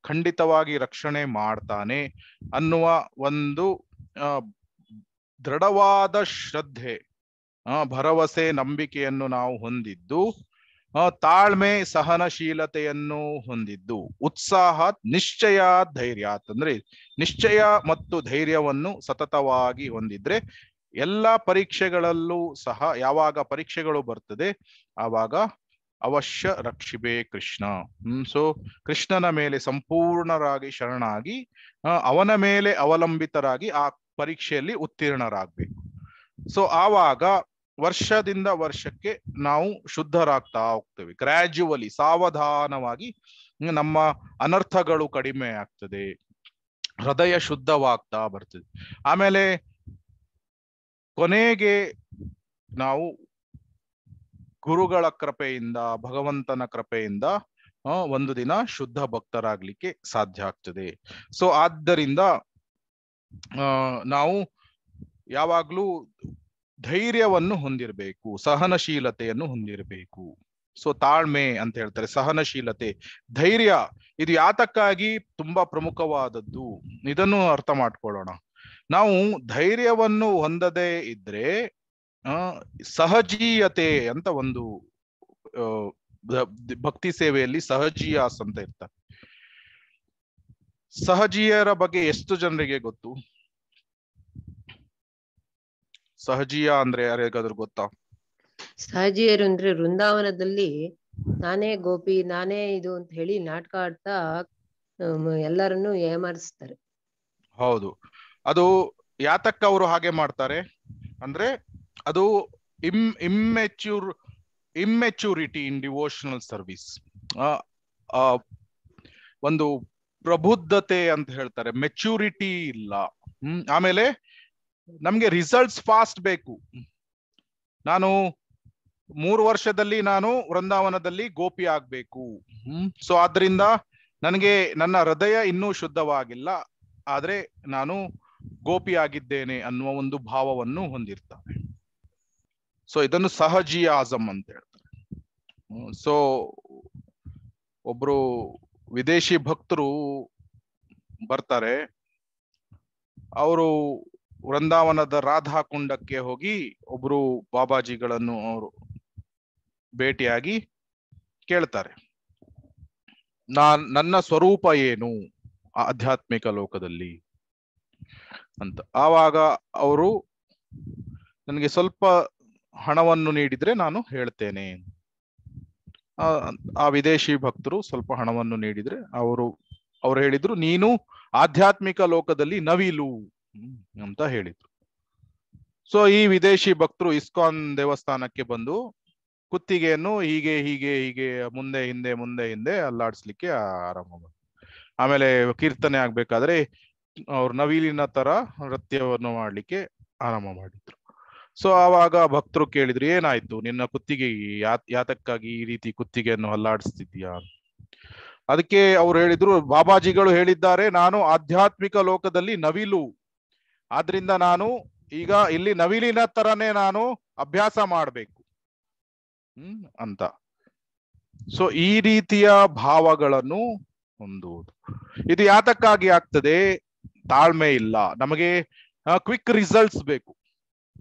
[SPEAKER 1] ಖಂಡಿತವಾಗಿ ರಕ್ಷಣೆ ಮಾಡ್ತಾನೆ ಅನ್ನುವ ಒಂದು ದೃಢವಾದ ಶ್ರದ್ಧೆ, ಭರವಸೆ, ನಂಬಿಕೆಯನ್ನು ನಾವು ಹೊಂದಿದ್ದು, ತಾಳ್ಮೆ ಸಹನಶೀಲತೆಯನ್ನು ಹೊಂದಿದ್ದು, ಉತ್ಸಾಹ ನಿಶ್ಚಯ ಧೈರ್ಯ ಅಂದ್ರೆ ನಿಶ್ಚಯ ಮತ್ತು ಧೈರ್ಯವನ್ನು ಸತತವಾಗಿ ಹೊಂದಿದ್ರೆ ಎಲ್ಲ ಪರೀಕ್ಷೆಗಳಲ್ಲೂ ಸಹ ಯಾವಾಗ ಪರೀಕ್ಷೆಗಳು ಬರ್ತದೆ ಆವಾಗ ಅವಶ್ಯ ರಕ್ಷಿಬೆ ಕೃಷ್ಣ. ಸೊ ಕೃಷ್ಣನ ಮೇಲೆ ಸಂಪೂರ್ಣರಾಗಿ ಶರಣಾಗಿ ಅವನ ಮೇಲೆ ಅವಲಂಬಿತರಾಗಿ ಆ ಪರೀಕ್ಷೆಯಲ್ಲಿ ಉತ್ತೀರ್ಣರಾಗಬೇಕು. ಸೊ ಆವಾಗ ವರ್ಷದಿಂದ ವರ್ಷಕ್ಕೆ ನಾವು ಶುದ್ಧರಾಗ್ತಾ ಹೋಗ್ತೇವೆ. ಗ್ರ್ಯಾಜುವಲಿ, ಸಾವಧಾನವಾಗಿ ನಮ್ಮ ಅನರ್ಥಗಳು ಕಡಿಮೆ ಆಗ್ತದೆ, ಹೃದಯ ಶುದ್ಧವಾಗ್ತಾ ಬರ್ತದೆ. ಆಮೇಲೆ ಕೊನೆಗೆ ನಾವು ಗುರುಗಳ ಕೃಪೆಯಿಂದ, ಭಗವಂತನ ಕೃಪೆಯಿಂದ ಒಂದು ದಿನ ಶುದ್ಧ ಭಕ್ತರಾಗ್ಲಿಕ್ಕೆ ಸಾಧ್ಯ ಆಗ್ತದೆ. ಸೊ ಆದ್ದರಿಂದ ನಾವು ಯಾವಾಗ್ಲೂ ಧೈರ್ಯವನ್ನು ಹೊಂದಿರಬೇಕು, ಸಹನಶೀಲತೆಯನ್ನು ಹೊಂದಿರಬೇಕು. ಸೊ ತಾಳ್ಮೆ ಅಂತ ಹೇಳ್ತಾರೆ, ಸಹನಶೀಲತೆ, ಧೈರ್ಯ, ಇದು ಯಾತಕ್ಕಾಗಿ ತುಂಬಾ ಪ್ರಮುಖವಾದದ್ದು, ಇದನ್ನು ಅರ್ಥ ಮಾಡ್ಕೊಳ್ಳೋಣ. ನಾವು ಧೈರ್ಯವನ್ನು ಹೊಂದದೇ ಇದ್ರೆ ಸಹಜೀಯತೆ ಅಂತ ಒಂದು ಭಕ್ತಿ ಸೇವೆಯಲ್ಲಿ ಸಹಜೀಯಾಸ್ ಅಂತ ಇರ್ತಾರೆ. ಸಹಜೀಯರ ಬಗ್ಗೆ ಎಷ್ಟು ಜನರಿಗೆ ಗೊತ್ತು? ಸಹಜೀಯ ಅಂದ್ರೆ ಯಾರಿಗಾದ್ರೂ ಗೊತ್ತಾ?
[SPEAKER 2] ಸಹಜೀಯರು ಅಂದ್ರೆ ವೃಂದಾವನದಲ್ಲಿ ನಾನೇ ಗೋಪಿ, ನಾನೇ ಇದು ಅಂತ ಹೇಳಿ ನಾಟಕ ಆಡ್ತಾ ಎಲ್ಲರನ್ನು ಏಮಾರಿಸ್ತಾರೆ.
[SPEAKER 1] ಹೌದು, ಅದು ಯಾತಕ್ಕ ಅವರು ಹಾಗೆ ಮಾಡ್ತಾರೆ ಅಂದ್ರೆ ಅದು ಇಮ್ಮೆಚ್ಯೂರಿಟಿ ಇನ್ ಡಿವೋಷನಲ್ ಸರ್ವಿಸ್, ಒಂದು ಪ್ರಬುದ್ಧತೆ ಅಂತ ಹೇಳ್ತಾರೆ, ಮೆಚ್ಯೂರಿಟಿ ಇಲ್ಲ. ಆಮೇಲೆ ನಮ್ಗೆ ರಿಸಲ್ಟ್ಸ್ ಫಾಸ್ಟ್ ಬೇಕು. ನಾನು 3 ವರ್ಷದಲ್ಲಿ ನಾನು ವೃಂದಾವನದಲ್ಲಿ ಗೋಪಿ ಆಗ್ಬೇಕು. ಸೊ ಆದ್ರಿಂದ ನನಗೆ ನನ್ನ ಹೃದಯ ಇನ್ನೂ ಶುದ್ಧವಾಗಿಲ್ಲ, ಆದ್ರೆ ನಾನು ಗೋಪಿ ಆಗಿದ್ದೇನೆ ಅನ್ನುವ ಒಂದು ಭಾವವನ್ನು ಹೊಂದಿರ್ತಾರೆ. ಸೊ ಇದನ್ನು ಸಹಜಿಯಾಸಮ್ ಅಂತ ಹೇಳ್ತಾರೆ. ಸೊ ಒಬ್ರು ವಿದೇಶಿ ಭಕ್ತರು ಬರ್ತಾರೆ, ಅವರು ವೃಂದಾವನದ ರಾಧಾ ಕುಂಡಕ್ಕೆ ಹೋಗಿ ಒಬ್ರು ಬಾಬಾಜಿಗಳನ್ನು ಅವರು ಭೇಟಿಯಾಗಿ ಕೇಳ್ತಾರೆ, ನನ್ನ ಸ್ವರೂಪ ಏನು ಆಧ್ಯಾತ್ಮಿಕ ಲೋಕದಲ್ಲಿ ಅಂತ. ಆವಾಗ ಅವರು ನನಗೆ ಸ್ವಲ್ಪ ಹಣವನ್ನು ನೀಡಿದ್ರೆ ನಾನು ಹೇಳ್ತೇನೆ. ಆ ವಿದೇಶಿ ಭಕ್ತರು ಸ್ವಲ್ಪ ಹಣವನ್ನು ನೀಡಿದ್ರೆ ಅವರು ಹೇಳಿದ್ರು, ನೀನು ಆಧ್ಯಾತ್ಮಿಕ ಲೋಕದಲ್ಲಿ ನವಿಲು ಅಂತ ಹೇಳಿದ್ರು. ಸೊ ಈ ವಿದೇಶಿ ಭಕ್ತರು ಇಸ್ಕಾನ್ ದೇವಸ್ಥಾನಕ್ಕೆ ಬಂದು ಕುತ್ತಿಗೆಯನ್ನು ಹೀಗೆ ಹೀಗೆ ಹೀಗೆ ಮುಂದೆ ಹಿಂದೆ ಅಲ್ಲಾಡಿಸ್ಲಿಕ್ಕೆ ಆರಂಭ ಮಾಡಿದ್ರು. ಆಮೇಲೆ ಕೀರ್ತನೆ ಆಗ್ಬೇಕಾದ್ರೆ ಅವ್ರು ನವಿಲಿನ ತರ ನೃತ್ಯವನ್ನು ಮಾಡ್ಲಿಕ್ಕೆ ಆರಂಭ ಮಾಡಿದ್ರು. ಸೊ ಆವಾಗ ಭಕ್ತರು ಕೇಳಿದ್ರು, ಏನಾಯ್ತು ನಿನ್ನ ಕುತ್ತಿಗೆ, ಯಾತಕ್ಕಾಗಿ ಈ ರೀತಿ ಕುತ್ತಿಗೆಯನ್ನು ಅಲ್ಲಾಡಿಸ್ತಿದ್ಯಾ? ಅದಕ್ಕೆ ಅವ್ರು ಹೇಳಿದ್ರು, ಬಾಬಾಜಿಗಳು ಹೇಳಿದ್ದಾರೆ ನಾನು ಆಧ್ಯಾತ್ಮಿಕ ಲೋಕದಲ್ಲಿ ನವಿಲು, ಆದ್ರಿಂದ ನಾನು ಈಗ ಇಲ್ಲಿ ನವಿಲಿನ ತರನೇ ನಾನು ಅಭ್ಯಾಸ ಮಾಡ್ಬೇಕು ಅಂತ. ಸೊ ಈ ರೀತಿಯ ಭಾವಗಳನ್ನು ಹೊಂದುವುದು, ಇದು ಯಾತಕ್ಕಾಗಿ ಆಗ್ತದೆ? ತಾಳ್ಮೆ ಇಲ್ಲ, ನಮಗೆ ಕ್ವಿಕ್ ರಿಸಲ್ಟ್ಸ್ ಬೇಕು,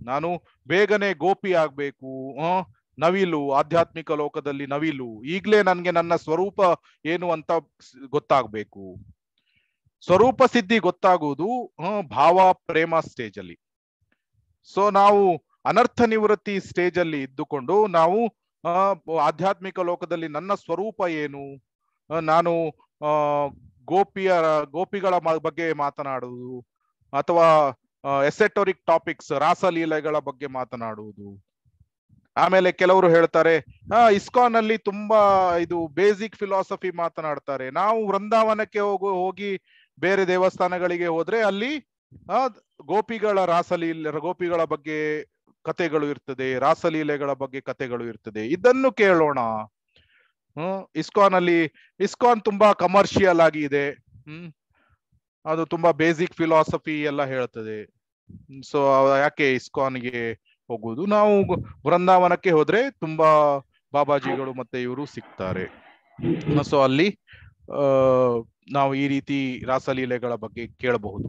[SPEAKER 1] ನಾನು ಬೇಗನೆ ಗೋಪಿ ಆಗ್ಬೇಕು, ನವಿಲು, ಆಧ್ಯಾತ್ಮಿಕ ಲೋಕದಲ್ಲಿ ನವಿಲು, ಈಗ್ಲೇ ನನ್ಗೆ ನನ್ನ ಸ್ವರೂಪ ಏನು ಅಂತ ಗೊತ್ತಾಗ್ಬೇಕು. ಸ್ವರೂಪ ಸಿದ್ಧಿ ಗೊತ್ತಾಗುವುದು ಭಾವ ಪ್ರೇಮ ಸ್ಟೇಜ್ ಅಲ್ಲಿ. ಸೊ ನಾವು ಅನರ್ಥ ನಿವೃತ್ತಿ ಸ್ಟೇಜ್ ಅಲ್ಲಿ ಇದ್ದುಕೊಂಡು ನಾವು ಆಧ್ಯಾತ್ಮಿಕ ಲೋಕದಲ್ಲಿ ನನ್ನ ಸ್ವರೂಪ ಏನು, ನಾನು ಗೋಪಿಗಳ ಬಗ್ಗೆ ಮಾತನಾಡುವುದು, ಅಥವಾ ಎಸೆಟೋರಿಕ್ ಟಾಪಿಕ್ಸ್, ರಾಸಲೀಲೆಗಳ ಬಗ್ಗೆ ಮಾತನಾಡುವುದು. ಆಮೇಲೆ ಕೆಲವರು ಹೇಳ್ತಾರೆ, ಇಸ್ಕಾನ್ ಅಲ್ಲಿ ತುಂಬಾ ಇದು ಬೇಸಿಕ್ ಫಿಲಾಸಫಿ ಮಾತನಾಡ್ತಾರೆ, ನಾವು ವೃಂದಾವನಕ್ಕೆ ಹೋಗಿ ಬೇರೆ ದೇವಸ್ಥಾನಗಳಿಗೆ ಹೋದ್ರೆ ಅಲ್ಲಿ ಗೋಪಿಗಳ ಗೋಪಿಗಳ ಬಗ್ಗೆ ಕಥೆಗಳು ಇರ್ತದೆ, ರಾಸಲೀಲೆಗಳ ಬಗ್ಗೆ ಕಥೆಗಳು ಇರ್ತದೆ, ಇದನ್ನು ಕೇಳೋಣ. ಇಸ್ಕಾನ್ ತುಂಬಾ ಕಮರ್ಷಿಯಲ್ ಆಗಿ ಇದೆ, ಅದು ತುಂಬಾ ಬೇಸಿಕ್ ಫಿಲಾಸಫಿ ಎಲ್ಲ ಹೇಳ್ತದೆ. ಸೊ ಯಾಕೆ ಇಸ್ಕಾನ್ಗೆ ಹೋಗುವುದು, ನಾವು ವೃಂದಾವನಕ್ಕೆ ಹೋದ್ರೆ ತುಂಬಾ ಬಾಬಾಜಿಗಳು ಮತ್ತೆ ಇವರು ಸಿಗ್ತಾರೆ. ಸೊ ಅಲ್ಲಿ ನಾವು ಈ ರೀತಿ ರಾಸಲೀಲೆಗಳ ಬಗ್ಗೆ ಕೇಳಬಹುದು.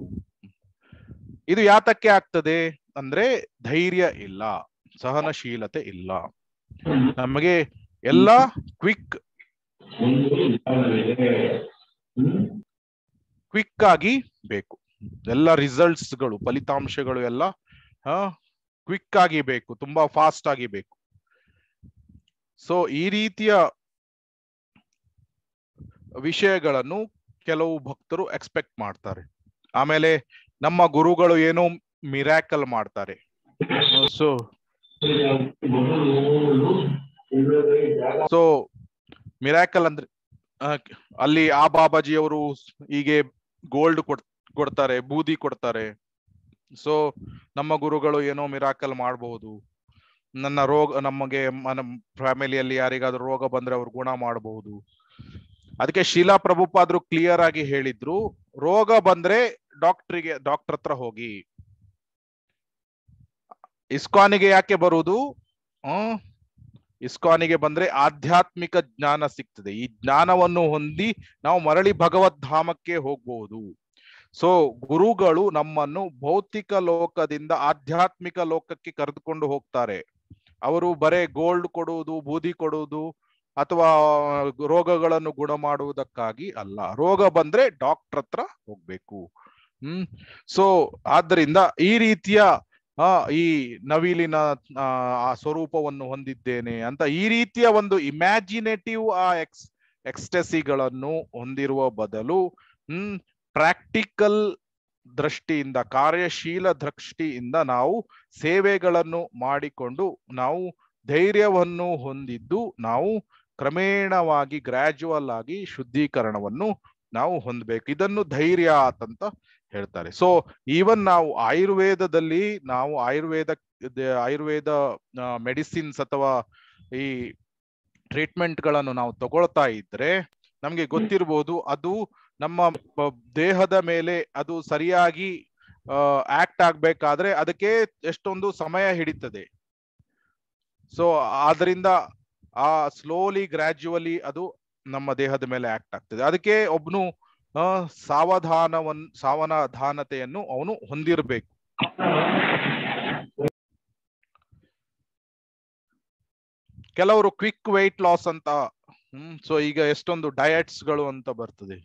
[SPEAKER 1] ಇದು ಯಾತಕ್ಕೆ ಆಗ್ತದೆ ಅಂದ್ರೆ ಧೈರ್ಯ ಇಲ್ಲ, ಸಹನಶೀಲತೆ ಇಲ್ಲ. ನಮಗೆ ಎಲ್ಲ ಕ್ವಿಕ್ ಆಗಿ ಬೇಕು, ಎಲ್ಲ ರಿಸಲ್ಟ್ಸ್ಗಳು, ಫಲಿತಾಂಶಗಳು ಎಲ್ಲ ಕ್ವಿಕ್ ಆಗಿ ಬೇಕು, ತುಂಬಾ ಫಾಸ್ಟ್ ಆಗಿ ಬೇಕು. ಸೊ ಈ ರೀತಿಯ ವಿಷಯಗಳನ್ನು ಕೆಲವು ಭಕ್ತರು ಎಕ್ಸ್ಪೆಕ್ಟ್ ಮಾಡ್ತಾರೆ. ಆಮೇಲೆ ನಮ್ಮ ಗುರುಗಳು ಏನೋ ಮಿರಾಕಲ್ ಮಾಡ್ತಾರೆ. ಸೊ ಮಿರಾಕಲ್ ಅಂದ್ರೆ ಅಲ್ಲಿ ಆ ಬಾಬಾಜಿಯವರು ಹೀಗೆ ಗೋಲ್ಡ್ ಕೊಡ್ತಾರೆ, ಬೂದಿ ಕೊಡ್ತಾರೆ. ಸೊ ನಮ್ಮ ಗುರುಗಳು ಏನೋ ಮಿರಾಕಲ್ ಮಾಡಬಹುದು, ನನ್ನ ರೋಗ, ನಮಗೆ ಫ್ಯಾಮಿಲಿಯಲ್ಲಿ ಯಾರಿಗಾದ್ರೂ ರೋಗ ಬಂದ್ರೆ ಅವ್ರು ಗುಣ ಮಾಡಬಹುದು. ಅದಕ್ಕೆ ಶೀಲಾ ಪ್ರಭುಪಾದರು ಕ್ಲಿಯರ್ ಆಗಿ ಹೇಳಿದ್ರು, ರೋಗ ಬಂದ್ರೆ ಡಾಕ್ಟರ್ ಹತ್ರ ಹೋಗಿ. ಇಸ್ಕಾನಿಗೆ ಯಾಕೆ ಬರುವುದು? ಇಸ್ಕಾನಿಗೆ ಬಂದ್ರೆ ಆಧ್ಯಾತ್ಮಿಕ ಜ್ಞಾನ ಸಿಗ್ತದೆ. ಈ ಜ್ಞಾನವನ್ನು ಹೊಂದಿ ನಾವು ಮರಳಿ ಭಗವದ್ ಧಾಮಕ್ಕೆ ಹೋಗ್ಬಹುದು. ಸೊ ಗುರುಗಳು ನಮ್ಮನ್ನು ಭೌತಿಕ ಲೋಕದಿಂದ ಆಧ್ಯಾತ್ಮಿಕ ಲೋಕಕ್ಕೆ ಕರೆದುಕೊಂಡು ಹೋಗ್ತಾರೆ. ಅವರು ಬರೇ ಗೋಲ್ಡ್ ಕೊಡುವುದು, ಬೂದಿ ಕೊಡುವುದು ಅಥವಾ ರೋಗಗಳನ್ನು ಗುಣ ಮಾಡುವುದಕ್ಕಾಗಿ ಅಲ್ಲ. ರೋಗ ಬಂದ್ರೆ ಡಾಕ್ಟರ್ ಹತ್ರ ಹೋಗ್ಬೇಕು. ಸೊ ಆದ್ದರಿಂದ ಈ ರೀತಿಯ ಈ ನವಿಲಿನ ಆ ಸ್ವರೂಪವನ್ನು ಹೊಂದಿದ್ದೇನೆ ಅಂತ ಈ ರೀತಿಯ ಒಂದು ಇಮ್ಯಾಜಿನೇಟಿವ್ ಎಕ್ಸ್ಟೆಸಿಗಳನ್ನು ಹೊಂದಿರುವ ಬದಲು ಪ್ರಾಕ್ಟಿಕಲ್ ದೃಷ್ಟಿಯಿಂದ, ಕಾರ್ಯಶೀಲ ದೃಷ್ಟಿಯಿಂದ ನಾವು ಸೇವೆಗಳನ್ನು ಮಾಡಿಕೊಂಡು ನಾವು ಧೈರ್ಯವನ್ನು ಹೊಂದಿದ್ದು ನಾವು ಕ್ರಮೇಣವಾಗಿ ಗ್ರಾಜುವಲ್ ಆಗಿ ಶುದ್ಧೀಕರಣವನ್ನು ನಾವು ಹೊಂದಬೇಕು. ಇದನ್ನು ಧೈರ್ಯ ಅಂತ ಹೇಳ್ತಾರೆ. ಸೊ ಈವನ್ ನಾವು ಆಯುರ್ವೇದದಲ್ಲಿ ನಾವು ಆಯುರ್ವೇದ ಮೆಡಿಸಿನ್ಸ್ ಅಥವಾ ಈ ಟ್ರೀಟ್ಮೆಂಟ್ ಗಳನ್ನು ನಾವು ತಗೊಳ್ತಾ ಇದ್ರೆ ನಮ್ಗೆ ಗೊತ್ತಿರ್ಬೋದು, ಅದು ನಮ್ಮ ದೇಹದ ಮೇಲೆ ಅದು ಸರಿಯಾಗಿ ಆಕ್ಟ್ ಆಗ್ಬೇಕಾದ್ರೆ ಅದಕ್ಕೆ ಎಷ್ಟೊಂದು ಸಮಯ ಹಿಡಿತದೆ. ಸೊ ಆದ್ರಿಂದ ಆ ಸ್ಲೋಲಿ ಗ್ರಾಜುವಲಿ ಅದು ನಮ್ಮ ದೇಹದ ಮೇಲೆ ಆಕ್ಟ್ ಆಗ್ತದೆ. ಅದಕ್ಕೆ ಒಬ್ನು ಸಾವಧಾನತೆಯನ್ನು ಅವನು ಹೊಂದಿರಬೇಕು. ಕೆಲವರು ಕ್ವಿಕ್ ವೆಯ್ಟ್ ಲಾಸ್ ಅಂತ, ಸೊ ಈಗ ಎಷ್ಟೊಂದು ಡಯಟ್ಸ್ ಗಳು ಅಂತ ಬರ್ತದೆ.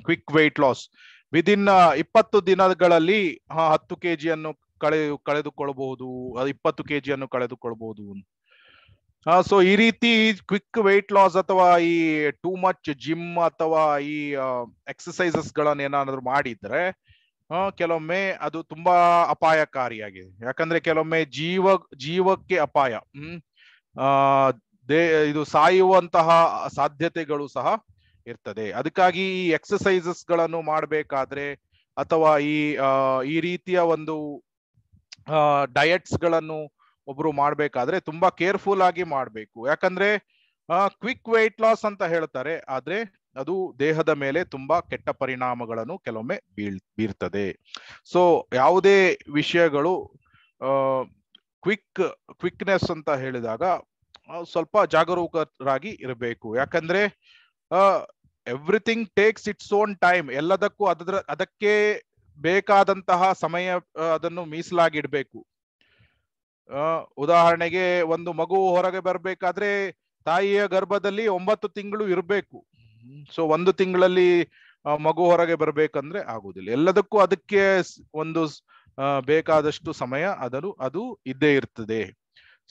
[SPEAKER 1] ಕ್ವಿಕ್ ವೆಯ್ಟ್ ಲಾಸ್ ವಿದಿನ್ 20 ದಿನಗಳಲ್ಲಿ 10 kg ಕಳೆದುಕೊಳ್ಳಬಹುದು, 20 kg ಕಳೆದುಕೊಳ್ಬಹುದು. ಸೊ ಈ ರೀತಿ ಕ್ವಿಕ್ ವೆಯ್ಟ್ ಲಾಸ್ ಅಥವಾ ಈ ಟೂ ಮಚ್ ಜಿಮ್ ಅಥವಾ ಈ ಎಕ್ಸಸೈಸಸ್ ಗಳನ್ನ ಏನಾದ್ರು ಮಾಡಿದ್ರೆ ಕೆಲವೊಮ್ಮೆ ಅದು ತುಂಬಾ ಅಪಾಯಕಾರಿಯಾಗಿದೆ. ಯಾಕಂದ್ರೆ ಕೆಲವೊಮ್ಮೆ ಜೀವಕ್ಕೆ ಅಪಾಯ, ಇದು ಸಾಯುವಂತಹ ಸಾಧ್ಯತೆಗಳು ಸಹ ಇರ್ತದೆ. ಅದಕ್ಕಾಗಿ ಈ ಎಕ್ಸಸೈಸಸ್ ಗಳನ್ನು ಮಾಡಬೇಕಾದ್ರೆ ಅಥವಾ ಈ ರೀತಿಯ ಒಂದು ಡಯಟ್ಸ್ ಗಳನ್ನು ಒಬ್ರು ಮಾಡ್ಬೇಕಾದ್ರೆ ತುಂಬಾ ಕೇರ್ಫುಲ್ ಆಗಿ ಮಾಡ್ಬೇಕು. ಯಾಕಂದ್ರೆ ಕ್ವಿಕ್ ವೆಯ್ಟ್ ಲಾಸ್ ಅಂತ ಹೇಳ್ತಾರೆ, ಆದ್ರೆ ಅದು ದೇಹದ ಮೇಲೆ ತುಂಬಾ ಕೆಟ್ಟ ಪರಿಣಾಮಗಳನ್ನು ಕೆಲವೊಮ್ಮೆ ಬೀರ್ತದೆ. ಸೊ ಯಾವುದೇ ವಿಷಯಗಳು ಕ್ವಿಕ್ನೆಸ್ ಅಂತ ಹೇಳಿದಾಗ ಸ್ವಲ್ಪ ಜಾಗರೂಕರಾಗಿ ಇರಬೇಕು. ಯಾಕಂದ್ರೆ everything takes its own time. ಎಲ್ಲದಕ್ಕೂ ಅದಕ್ಕೆ ಬೇಕಾದಂತಹ ಸಮಯ ಅದನ್ನು ಮೀಸಲಾಗಿಡ್ಬೇಕು. ಉದಾಹರಣೆಗೆ ಒಂದು ಮಗು ಹೊರಗೆ ಬರ್ಬೇಕಾದ್ರೆ ತಾಯಿಯ ಗರ್ಭದಲ್ಲಿ 9 ತಿಂಗಳು ಇರಬೇಕು. ಸೊ 1 ತಿಂಗಳಲ್ಲಿ ಮಗು ಹೊರಗೆ ಬರ್ಬೇಕಂದ್ರೆ ಆಗುದಿಲ್ಲ. ಎಲ್ಲದಕ್ಕೂ ಅದಕ್ಕೆ ಒಂದು ಬೇಕಾದಷ್ಟು ಸಮಯ ಅದು ಇದ್ದೇ ಇರ್ತದೆ.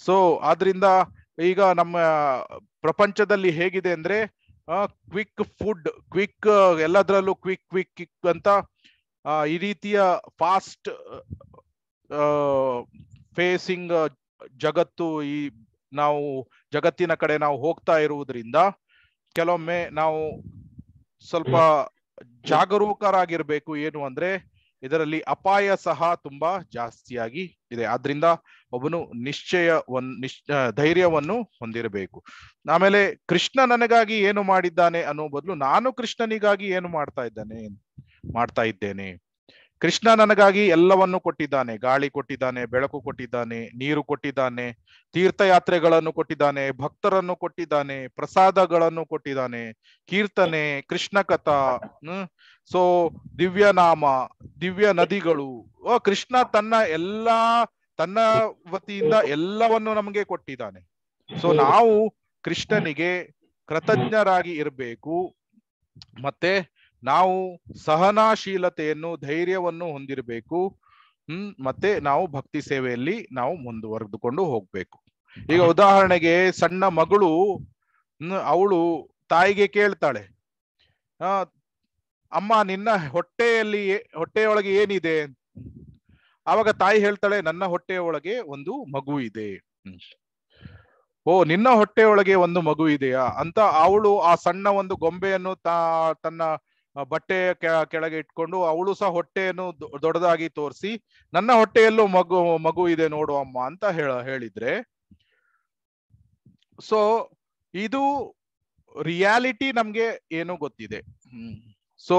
[SPEAKER 1] ಸೊ ಆದ್ರಿಂದ ಈಗ ನಮ್ಮ ಪ್ರಪಂಚದಲ್ಲಿ ಹೇಗಿದೆ ಅಂದ್ರೆ ಕ್ವಿಕ್ ಫುಡ್, ಕ್ವಿಕ್ ಎಲ್ಲದರಲ್ಲೂ ಕ್ವಿಕ್ ಅಂತ ಈ ರೀತಿಯ ಫಾಸ್ಟ್ ಫೇಸಿಂಗ್ ಜಗತ್ತು, ಈ ನಾವು ಜಗತ್ತಿನ ಕಡೆ ನಾವು ಹೋಗ್ತಾ ಇರುವುದರಿಂದ ಕೆಲವೊಮ್ಮೆ ನಾವು ಸ್ವಲ್ಪ ಜಾಗರೂಕರಾಗಿರ್ಬೇಕು. ಏನು ಅಂದ್ರೆ ಇದರಲ್ಲಿ ಅಪಾಯ ಸಹ ತುಂಬಾ ಜಾಸ್ತಿಯಾಗಿ ಇದೆ. ಆದ್ರಿಂದ ಒಬ್ಬನು ಧೈರ್ಯವನ್ನು ಹೊಂದಿರಬೇಕು. ಆಮೇಲೆ ಕೃಷ್ಣ ನನಗಾಗಿ ಏನು ಮಾಡಿದ್ದಾನೆ ಅನ್ನೋ ಬದಲು ನಾನು ಕೃಷ್ಣನಿಗಾಗಿ ಏನು ಮಾಡ್ತಾ ಇದ್ದಾನೆ. ಮಾಡ್ತಾ ಇದ್ದೇನೆ. ಕೃಷ್ಣ ನನಗಾಗಿ ಎಲ್ಲವನ್ನು ಕೊಟ್ಟಿದ್ದಾನೆ. ಗಾಳಿ ಕೊಟ್ಟಿದ್ದಾನೆ, ಬೆಳಕು ಕೊಟ್ಟಿದ್ದಾನೆ, ನೀರು ಕೊಟ್ಟಿದ್ದಾನೆ, ತೀರ್ಥಯಾತ್ರೆಗಳನ್ನು ಕೊಟ್ಟಿದ್ದಾನೆ, ಭಕ್ತರನ್ನು ಕೊಟ್ಟಿದ್ದಾನೆ, ಪ್ರಸಾದಗಳನ್ನು ಕೊಟ್ಟಿದ್ದಾನೆ, ಕೀರ್ತನೆ, ಕೃಷ್ಣ ಕಥಾ, ಸೊ ದಿವ್ಯ ನಾಮ, ದಿವ್ಯ ನದಿಗಳು. ಕೃಷ್ಣ ತನ್ನ ವತಿಯಿಂದ ಎಲ್ಲವನ್ನು ನಮಗೆ ಕೊಟ್ಟಿದ್ದಾನೆ. ಸೊ ನಾವು ಕೃಷ್ಣನಿಗೆ ಕೃತಜ್ಞರಾಗಿ ಇರಬೇಕು. ಮತ್ತೆ ನಾವು ಸಹನಾಶೀಲತೆಯನ್ನು, ಧೈರ್ಯವನ್ನು ಹೊಂದಿರಬೇಕು. ಮತ್ತೆ ನಾವು ಭಕ್ತಿ ಸೇವೆಯಲ್ಲಿ ನಾವು ಮುಂದುವರೆದುಕೊಂಡು ಹೋಗ್ಬೇಕು. ಈಗ ಉದಾಹರಣೆಗೆ ಸಣ್ಣ ಮಗಳು ಅವಳು ತಾಯಿಗೆ ಕೇಳ್ತಾಳೆ, ಅಮ್ಮ ನಿನ್ನ ಹೊಟ್ಟೆಯೊಳಗೆ ಏನಿದೆ? ಆವಾಗ ತಾಯಿ ಹೇಳ್ತಾಳೆ, ನನ್ನ ಹೊಟ್ಟೆಯೊಳಗೆ ಒಂದು ಮಗು ಇದೆ. ಓ, ನಿನ್ನ ಹೊಟ್ಟೆಯೊಳಗೆ ಒಂದು ಮಗು ಇದೆಯಾ ಅಂತ ಅವಳು ಆ ಸಣ್ಣ ಒಂದು ಗೊಂಬೆಯನ್ನು ತನ್ನ ಬಟ್ಟೆಯ ಕೆಳಗೆ ಇಟ್ಕೊಂಡು ಅವಳು ಸಹ ಹೊಟ್ಟೆಯನ್ನು ದೊಡ್ಡದಾಗಿ ತೋರಿಸಿ, ನನ್ನ ಹೊಟ್ಟೆಯಲ್ಲೂ ಮಗು ಇದೆ ನೋಡು ಅಮ್ಮ ಅಂತ ಹೇಳಿದ್ರೆ, ಸೊ ಇದು ರಿಯಾಲಿಟಿ ನಮ್ಗೆ ಏನೋ ಗೊತ್ತಿದೆ. ಸೊ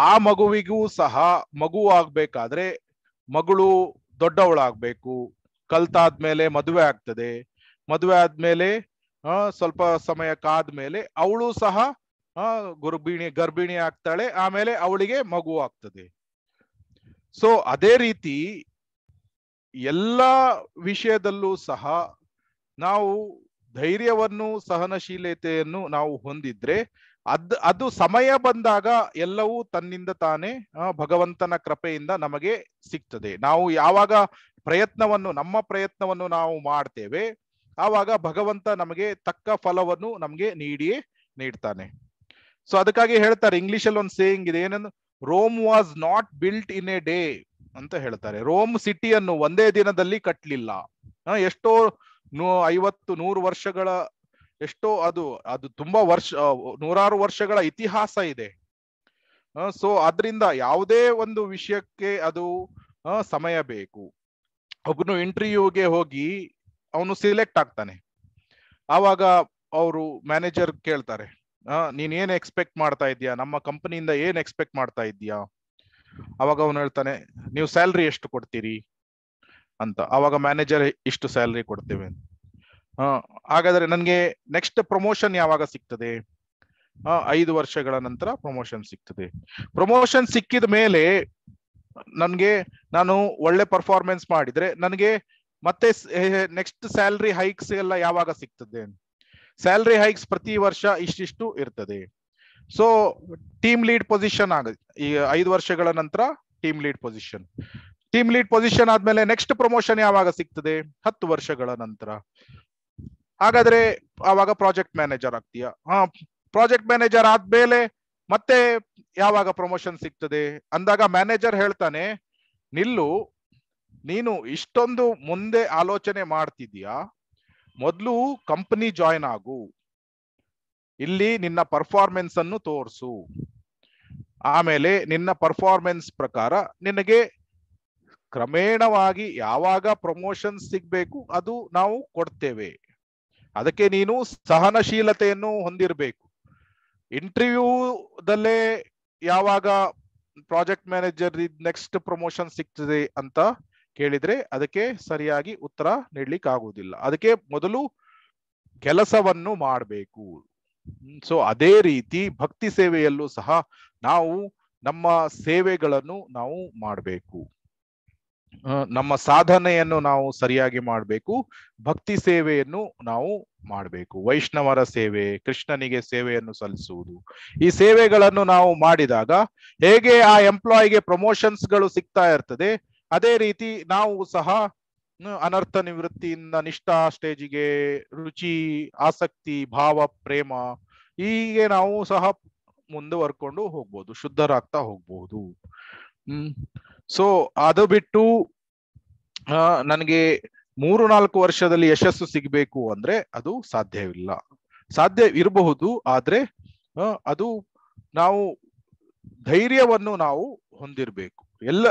[SPEAKER 1] ಆ ಮಗುವಿಗೂ ಸಹ ಮಗು ಆಗ್ಬೇಕಾದ್ರೆ ಮಗಳು ದೊಡ್ಡವಳಾಗ್ಬೇಕು. ಕಲ್ತಾದ್ಮೇಲೆ ಮದುವೆ ಆಗ್ತದೆ. ಮದುವೆ ಆದ್ಮೇಲೆ ಸ್ವಲ್ಪ ಸಮಯ ಕಾದ್ಮೇಲೆ ಅವಳು ಸಹ ಗರ್ಭಿಣಿ ಆಗ್ತಾಳೆ. ಆಮೇಲೆ ಅವಳಿಗೆ ಮಗು ಆಗ್ತದೆ. ಸೊ ಅದೇ ರೀತಿ ಎಲ್ಲ ವಿಷಯದಲ್ಲೂ ಸಹ ನಾವು ಧೈರ್ಯವನ್ನು, ಸಹನಶೀಲತೆಯನ್ನು ನಾವು ಹೊಂದಿದ್ರೆ ಅದು ಸಮಯ ಬಂದಾಗ ಎಲ್ಲವೂ ತನ್ನಿಂದ ತಾನೇ ಭಗವಂತನ ಕೃಪೆಯಿಂದ ನಮಗೆ ಸಿಗ್ತದೆ. ನಾವು ಯಾವಾಗ ನಮ್ಮ ಪ್ರಯತ್ನವನ್ನು ನಾವು ಮಾಡ್ತೇವೆ, ಆವಾಗ ಭಗವಂತ ನಮಗೆ ತಕ್ಕ ಫಲವನ್ನು ನಮಗೆ ನೀಡ್ತಾನೆ. ಸೊ ಅದಕ್ಕಾಗಿ ಹೇಳ್ತಾರೆ, ಇಂಗ್ಲಿಷ್ ಅಲ್ಲಿ ಒಂದು ಸೇಯಿಂಗ್ ಇದೆ, ಏನಂದ್ರೆ Rome was not built in a day ಅಂತ ಹೇಳ್ತಾರೆ. ರೋಮ್ ಸಿಟಿಯನ್ನು ಒಂದೇ ದಿನದಲ್ಲಿ ಕಟ್ಟಲಿಲ್ಲ. ಎಷ್ಟೋ 50-100 ವರ್ಷಗಳ ಎಷ್ಟೋ ಅದು ತುಂಬಾ ನೂರಾರು ವರ್ಷಗಳ ಇತಿಹಾಸ ಇದೆ. ಸೊ ಅದರಿಂದ ಯಾವುದೇ ಒಂದು ವಿಷಯಕ್ಕೆ ಅದು ಸಮಯ ಬೇಕು. ಒಬ್ಬನು ಇಂಟರ್ವ್ಯೂಗೆ ಹೋಗಿ ಅವನು ಸಿಲೆಕ್ಟ್ ಆಗ್ತಾನೆ. ಆವಾಗ ಅವರು ಮ್ಯಾನೇಜರ್ ಕೇಳ್ತಾರೆ, ನೀನ್ ಏನ್ ಎಕ್ಸ್ಪೆಕ್ಟ್ ಮಾಡ್ತಾ ಇದ್ಯಾ, ನಮ್ಮ ಕಂಪನಿಯಿಂದ ಏನ್ ಎಕ್ಸ್ಪೆಕ್ಟ್ ಮಾಡ್ತಾ ಇದ್ಯಾ? ಅವಾಗ ಅವನು ಹೇಳ್ತಾನೆ, ನೀವು ಸ್ಯಾಲ್ರಿ ಎಷ್ಟು ಕೊಡ್ತೀರಿ ಅಂತ. ಅವಾಗ ಮ್ಯಾನೇಜರ್ ಇಷ್ಟು ಸ್ಯಾಲ್ರಿ ಕೊಡ್ತೇವೆ. ಹಾಗಾದ್ರೆ ನನ್ಗೆ ನೆಕ್ಸ್ಟ್ ಪ್ರಮೋಷನ್ ಯಾವಾಗ ಸಿಗ್ತದೆ? 5 ವರ್ಷಗಳ ನಂತರ ಪ್ರಮೋಷನ್ ಸಿಗ್ತದೆ. ಪ್ರಮೋಷನ್ ಸಿಕ್ಕಿದ ಮೇಲೆ ನಾನು ಒಳ್ಳೆ ಪರ್ಫಾರ್ಮೆನ್ಸ್ ಮಾಡಿದ್ರೆ ನನಗೆ ಮತ್ತೆ ನೆಕ್ಸ್ಟ್ ಸ್ಯಾಲ್ರಿ ಹೈಕ್ಸ್ ಎಲ್ಲ ಯಾವಾಗ ಸಿಗ್ತದೆ? ಸ್ಯಾಲ್ರಿ ಹೈಕ್ಸ್ ಪ್ರತಿ ವರ್ಷ ಇಷ್ಟಿಷ್ಟು ಇರ್ತದೆ. ಸೊ ಟೀಮ್ ಲೀಡ್ ಪೊಸಿಷನ್ ಈ 5 ವರ್ಷಗಳ ನಂತರ ಟೀಮ್ ಲೀಡ್ ಪೊಸಿಷನ್ ಆದ್ಮೇಲೆ ನೆಕ್ಸ್ಟ್ ಪ್ರಮೋಷನ್ ಯಾವಾಗ ಸಿಗ್ತದೆ? 10 ವರ್ಷಗಳ ನಂತರ. ಹಾಗಾದ್ರೆ ಆವಾಗ ಪ್ರಾಜೆಕ್ಟ್ ಮ್ಯಾನೇಜರ್ ಆಗ್ತೀಯಾ? ಪ್ರಾಜೆಕ್ಟ್ ಮ್ಯಾನೇಜರ್ ಆದ್ಮೇಲೆ ಮತ್ತೆ ಯಾವಾಗ ಪ್ರಮೋಷನ್ ಸಿಗ್ತದೆ ಅಂದಾಗ ಮ್ಯಾನೇಜರ್ ಹೇಳ್ತಾನೆ, ನಿಲ್ಲು, ನೀನು ಇಷ್ಟೊಂದು ಮುಂದೆ ಆಲೋಚನೆ ಮಾಡ್ತಿದ್ಯಾ, ಮೊದಲು ಕಂಪನಿ ಜಾಯಿನ್ ಆಗು, ಇಲ್ಲಿ ನಿನ್ನ ಪರ್ಫಾರ್ಮೆನ್ಸ್ ಅನ್ನು ತೋರಿಸು, ಆಮೇಲೆ ನಿನ್ನ ಪರ್ಫಾರ್ಮೆನ್ಸ್ ಪ್ರಕಾರ ನಿನಗೆ ಕ್ರಮೇಣವಾಗಿ ಯಾವಾಗ ಪ್ರಮೋಷನ್ ಸಿಗ್ಬೇಕು ಅದು ನಾವು ಕೊಡ್ತೇವೆ. ಅದಕ್ಕೆ ನೀನು ಸಹನಶೀಲತೆಯನ್ನು ಹೊಂದಿರಬೇಕು. ಇಂಟರ್ವ್ಯೂದಲ್ಲೇ ಯಾವಾಗ ಪ್ರಾಜೆಕ್ಟ್ ಮ್ಯಾನೇಜರ್ ನೆಕ್ಸ್ಟ್ ಪ್ರಮೋಷನ್ ಸಿಗ್ತದೆ ಅಂತ ಕೇಳಿದ್ರೆ ಅದಕ್ಕೆ ಸರಿಯಾಗಿ ಉತ್ತರ ನೀಡ್ಲಿಕ್ಕೆ ಆಗುವುದಿಲ್ಲ. ಅದಕ್ಕೆ ಮೊದಲು ಕೆಲಸವನ್ನು ಮಾಡಬೇಕು. ಸೊ ಅದೇ ರೀತಿ ಭಕ್ತಿ ಸೇವೆಯಲ್ಲೂ ಸಹ ನಾವು ನಮ್ಮ ಸೇವೆಗಳನ್ನು ನಾವು ಮಾಡಬೇಕು. ನಮ್ಮ ಸಾಧನೆಯನ್ನು ನಾವು ಸರಿಯಾಗಿ ಮಾಡಬೇಕು. ಭಕ್ತಿ ಸೇವೆಯನ್ನು ನಾವು ಮಾಡಬೇಕು. ವೈಷ್ಣವರ ಸೇವೆ, ಕೃಷ್ಣನಿಗೆ ಸೇವೆಯನ್ನು ಸಲ್ಲಿಸುವುದು, ಈ ಸೇವೆಗಳನ್ನು ನಾವು ಮಾಡಿದಾಗ ಹೇಗೆ ಆ ಎಂಪ್ಲಾಯಿಗೆ ಪ್ರಮೋಷನ್ಸ್ಗಳು ಸಿಗ್ತಾ ಇರ್ತದೆ, ಅದೇ ರೀತಿ ನಾವು ಸಹ ಅನರ್ಥ ನಿವೃತ್ತಿಯಿಂದ ನಿಷ್ಠಾ ಸ್ಟೇಜಿಗೆ, ರುಚಿ, ಆಸಕ್ತಿ, ಭಾವ, ಪ್ರೇಮ, ಹೀಗೆ ನಾವು ಸಹ ಮುಂದುವರ್ಕೊಂಡು ಹೋಗ್ಬೋದು, ಶುದ್ಧರಾಗ್ತಾ ಹೋಗ್ಬಹುದು. ಸೊ ಅದು ಬಿಟ್ಟು ನನಗೆ 3-4 ವರ್ಷದಲ್ಲಿ ಯಶಸ್ಸು ಸಿಗಬೇಕು ಅಂದ್ರೆ ಅದು ಸಾಧ್ಯವಿಲ್ಲ. ಸಾಧ್ಯ ಇರಬಹುದು, ಆದ್ರೆ ಅದು ನಾವು ಧೈರ್ಯವನ್ನು ನಾವು ಹೊಂದಿರಬೇಕು.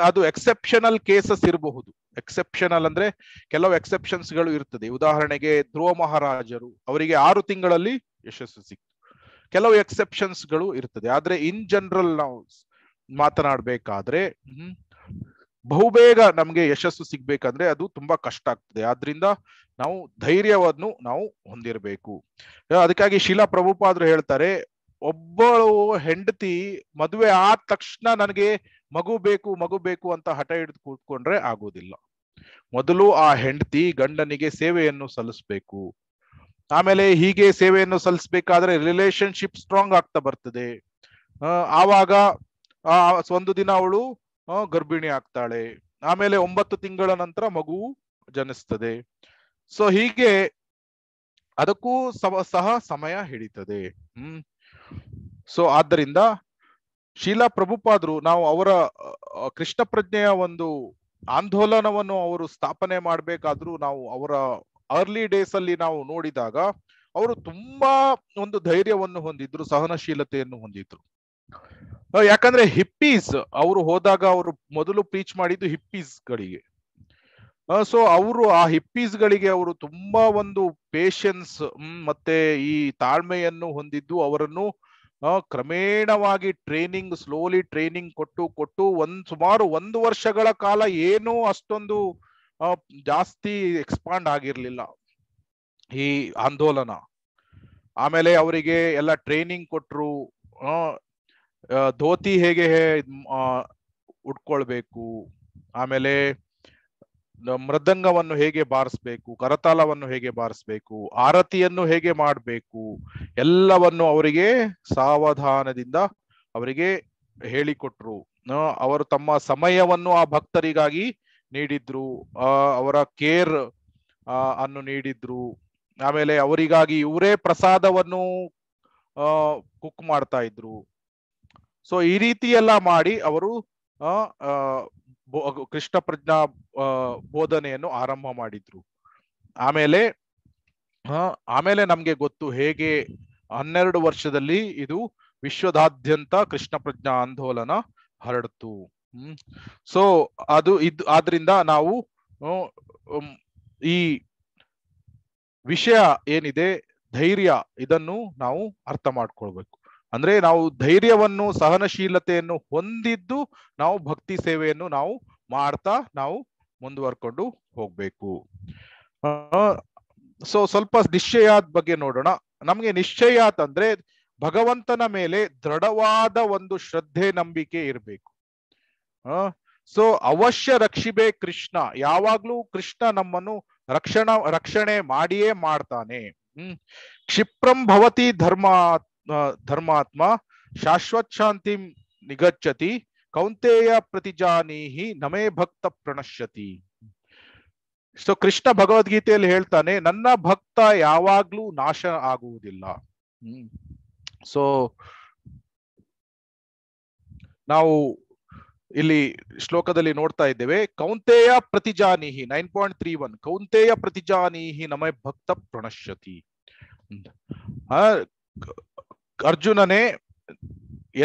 [SPEAKER 1] ಅದು ಎಕ್ಸೆಪ್ಷನಲ್ ಕೇಸಸ್ ಇರಬಹುದು. ಎಕ್ಸೆಪ್ಷನಲ್ ಅಂದ್ರೆ ಕೆಲವು ಎಕ್ಸೆಪ್ಷನ್ಸ್ ಗಳು ಇರ್ತದೆ. ಉದಾಹರಣೆಗೆ ಧ್ರುವ ಮಹಾರಾಜರು, ಅವರಿಗೆ 6 ತಿಂಗಳಲ್ಲಿ ಯಶಸ್ಸು ಸಿಕ್ತು. ಕೆಲವು ಎಕ್ಸೆಪ್ಷನ್ಸ್ ಗಳು ಇರ್ತದೆ. ಆದ್ರೆ ಇನ್ ಜನರಲ್ ನಾವು ಮಾತನಾಡ್ಬೇಕಾದ್ರೆ ಬಹುಬೇಗ ನಮ್ಗೆ ಯಶಸ್ಸು ಸಿಗ್ಬೇಕಂದ್ರೆ ಅದು ತುಂಬಾ ಕಷ್ಟ ಆಗ್ತದೆ. ಆದ್ರಿಂದ ನಾವು ಧೈರ್ಯವನ್ನು ನಾವು ಹೊಂದಿರಬೇಕು. ಅದಕ್ಕಾಗಿ ಶಿಲಾ ಪ್ರಭುಪಾದರು ಹೇಳ್ತಾರೆ, ಒಬ್ಬಳು ಹೆಂಡತಿ ಮದುವೆ ಆದ ತಕ್ಷಣ ನನಗೆ ಮಗು ಬೇಕು ಅಂತ ಹಠ ಹಿಡಿದು ಕೂತ್ಕೊಂಡ್ರೆ ಆಗೋದಿಲ್ಲ. ಮೊದಲು ಆ ಹೆಂಡತಿ ಗಂಡನಿಗೆ ಸೇವೆಯನ್ನು ಸಲ್ಲಿಸ್ಬೇಕು. ಆಮೇಲೆ ಹೀಗೆ ಸೇವೆಯನ್ನು ಸಲ್ಲಿಸ್ಬೇಕಾದ್ರೆ ರಿಲೇಶನ್ಶಿಪ್ ಸ್ಟ್ರಾಂಗ್ ಆಗ್ತಾ ಬರ್ತದೆ. ಆವಾಗ ಒಂದು ದಿನ ಅವಳು ಗರ್ಭಿಣಿ ಆಗ್ತಾಳೆ. ಆಮೇಲೆ 9 ತಿಂಗಳ ನಂತರ ಮಗು ಜನಿಸ್ತದೆ. ಸೊ ಹೀಗೆ ಅದಕ್ಕೂ ಸಹ ಸಮಯ ಹಿಡಿತದೆ. ಸೊ ಆದ್ದರಿಂದ ಶೀಲಾ ಪ್ರಭುಪಾದರು ನಾವು ಅವರ ಕೃಷ್ಣ ಪ್ರಜ್ಞೆಯ ಒಂದು ಆಂದೋಲನವನ್ನು ಅವರು ಸ್ಥಾಪನೆ ಮಾಡ್ಬೇಕಾದ್ರೂ ನಾವು ಅವರ ಅರ್ಲಿ ಡೇಸ್ ಅಲ್ಲಿ ನಾವು ನೋಡಿದಾಗ ಅವರು ತುಂಬಾ ಒಂದು ಧೈರ್ಯವನ್ನು ಹೊಂದಿದ್ರು, ಸಹನಶೀಲತೆಯನ್ನು ಹೊಂದಿದ್ರು. ಯಾಕಂದ್ರೆ ಹಿಪ್ಪೀಸ್ ಅವರು ಹೋದಾಗ ಅವರು ಮೊದಲು ಪ್ರೀಚ್ ಮಾಡಿದ್ದು ಹಿಪ್ಪೀಸ್ ಗಳಿಗೆ. ಸೊ ಅವರು ಆ ಹಿಪ್ಪೀಸ್ ಗಳಿಗೆ ಅವರು ತುಂಬಾ ಒಂದು ಪೇಶನ್ಸ್ ಮತ್ತೆ ಈ ತಾಳ್ಮೆಯನ್ನು ಹೊಂದಿದ್ದು ಅವರನ್ನು ಕ್ರಮೇಣವಾಗಿ ಸ್ಲೋಲಿ ಟ್ರೈನಿಂಗ್ ಕೊಟ್ಟು ಸುಮಾರು 1 ವರ್ಷಗಳ ಕಾಲ ಏನೂ ಅಷ್ಟೊಂದು ಜಾಸ್ತಿ ಎಕ್ಸ್ಪಾಂಡ್ ಆಗಿರ್ಲಿಲ್ಲ ಈ ಆಂದೋಲನ. ಆಮೇಲೆ ಅವರಿಗೆ ಎಲ್ಲ ಟ್ರೈನಿಂಗ್ ಕೊಟ್ರು, ಧೋತಿ ಹೇಗೆ ಉಟ್ಕೊಳ್ಬೇಕು, ಆಮೇಲೆ ಮೃದಂಗವನ್ನು ಹೇಗೆ ಬಾರಿಸ್ಬೇಕು, ಕರತಾಲವನ್ನು ಹೇಗೆ ಬಾರಿಸ್ಬೇಕು, ಆರತಿಯನ್ನು ಹೇಗೆ ಮಾಡಬೇಕು, ಎಲ್ಲವನ್ನು ಅವರಿಗೆ ಸಾವಧಾನದಿಂದ ಅವರಿಗೆ ಹೇಳಿಕೊಟ್ರು. ಅವರು ತಮ್ಮ ಸಮಯವನ್ನು ಆ ಭಕ್ತರಿಗಾಗಿ ನೀಡಿದ್ರು, ಅವರ ಕೇರ್ ಅನ್ನು ನೀಡಿದ್ರು. ಆಮೇಲೆ ಅವರಿಗಾಗಿ ಇವರೇ ಪ್ರಸಾದವನ್ನು ಕುಕ್ ಮಾಡ್ತಾ ಇದ್ರು. ಸೊ ಈ ರೀತಿ ಎಲ್ಲ ಮಾಡಿ ಅವರು ಕೃಷ್ಣ ಪ್ರಜ್ಞಾ ಬೋಧನೆಯನ್ನು ಆರಂಭ ಮಾಡಿದ್ರು. ಆಮೇಲೆ ನಮ್ಗೆ ಗೊತ್ತು ಹೇಗೆ 12 ವರ್ಷದಲ್ಲಿ ಇದು ವಿಶ್ವದಾದ್ಯಂತ ಕೃಷ್ಣ ಪ್ರಜ್ಞಾ ಆಂದೋಲನ ಹರಡ್ತು. ಸೊ ಆದ್ರಿಂದ ನಾವು ಈ ವಿಷಯ ಏನಿದೆ ಧೈರ್ಯ, ಇದನ್ನು ನಾವು ಅರ್ಥ ಮಾಡ್ಕೊಳ್ಬೇಕು. ಅಂದ್ರೆ ನಾವು ಧೈರ್ಯವನ್ನು ಸಹನಶೀಲತೆಯನ್ನು ಹೊಂದಿದ್ದು ನಾವು ಭಕ್ತಿ ಸೇವೆಯನ್ನು ನಾವು ಮಾಡ್ತಾ ನಾವು ಮುಂದುವರ್ಕೊಂಡು ಹೋಗ್ಬೇಕು. ಸೊ ಸ್ವಲ್ಪ ನಿಶ್ಚಯಾತ್ ಬಗ್ಗೆ ನೋಡೋಣ. ನಮ್ಗೆ ನಿಶ್ಚಯಾತ್ ಅಂದ್ರೆ ಭಗವಂತನ ಮೇಲೆ ದೃಢವಾದ ಒಂದು ಶ್ರದ್ಧೆ ನಂಬಿಕೆ ಇರಬೇಕು. ಸೊ ಅವಶ್ಯ ರಕ್ಷಿಬೇ ಕೃಷ್ಣ, ಯಾವಾಗ್ಲೂ ಕೃಷ್ಣ ನಮ್ಮನ್ನು ರಕ್ಷಣೆ ಮಾಡಿಯೇ ಮಾಡ್ತಾನೆ. ಕ್ಷಿಪ್ರಂ ಭವತಿ ಧರ್ಮಾತ್ಮ ಶಾಶ್ವತ್ ಶಾಂತಿ ನಿಗಚ್ಚತಿ ಕೌಂತೆಯ ಪ್ರತಿಜಾನೀಹಿ ನಮೇ ಭಕ್ತ ಪ್ರಣಶ್ಯತಿ. ಸೊ ಕೃಷ್ಣ ಭಗವದ್ಗೀತೆಯಲ್ಲಿ ಹೇಳ್ತಾನೆ, ನನ್ನ ಭಕ್ತ ಯಾವಾಗ್ಲೂ ನಾಶ ಆಗುವುದಿಲ್ಲ. ಸೊ ನಾವು ಇಲ್ಲಿ ಶ್ಲೋಕದಲ್ಲಿ ನೋಡ್ತಾ ಇದ್ದೇವೆ, ಕೌಂತೆಯ ಪ್ರತಿಜಾನೀಹಿ 9.31 ಕೌಂತೆಯ ಪ್ರತಿಜಾನೀಹಿ ನಮೇ ಭಕ್ತ ಪ್ರಣಶ್ಯತಿ. ಅರ್ಜುನನೇ,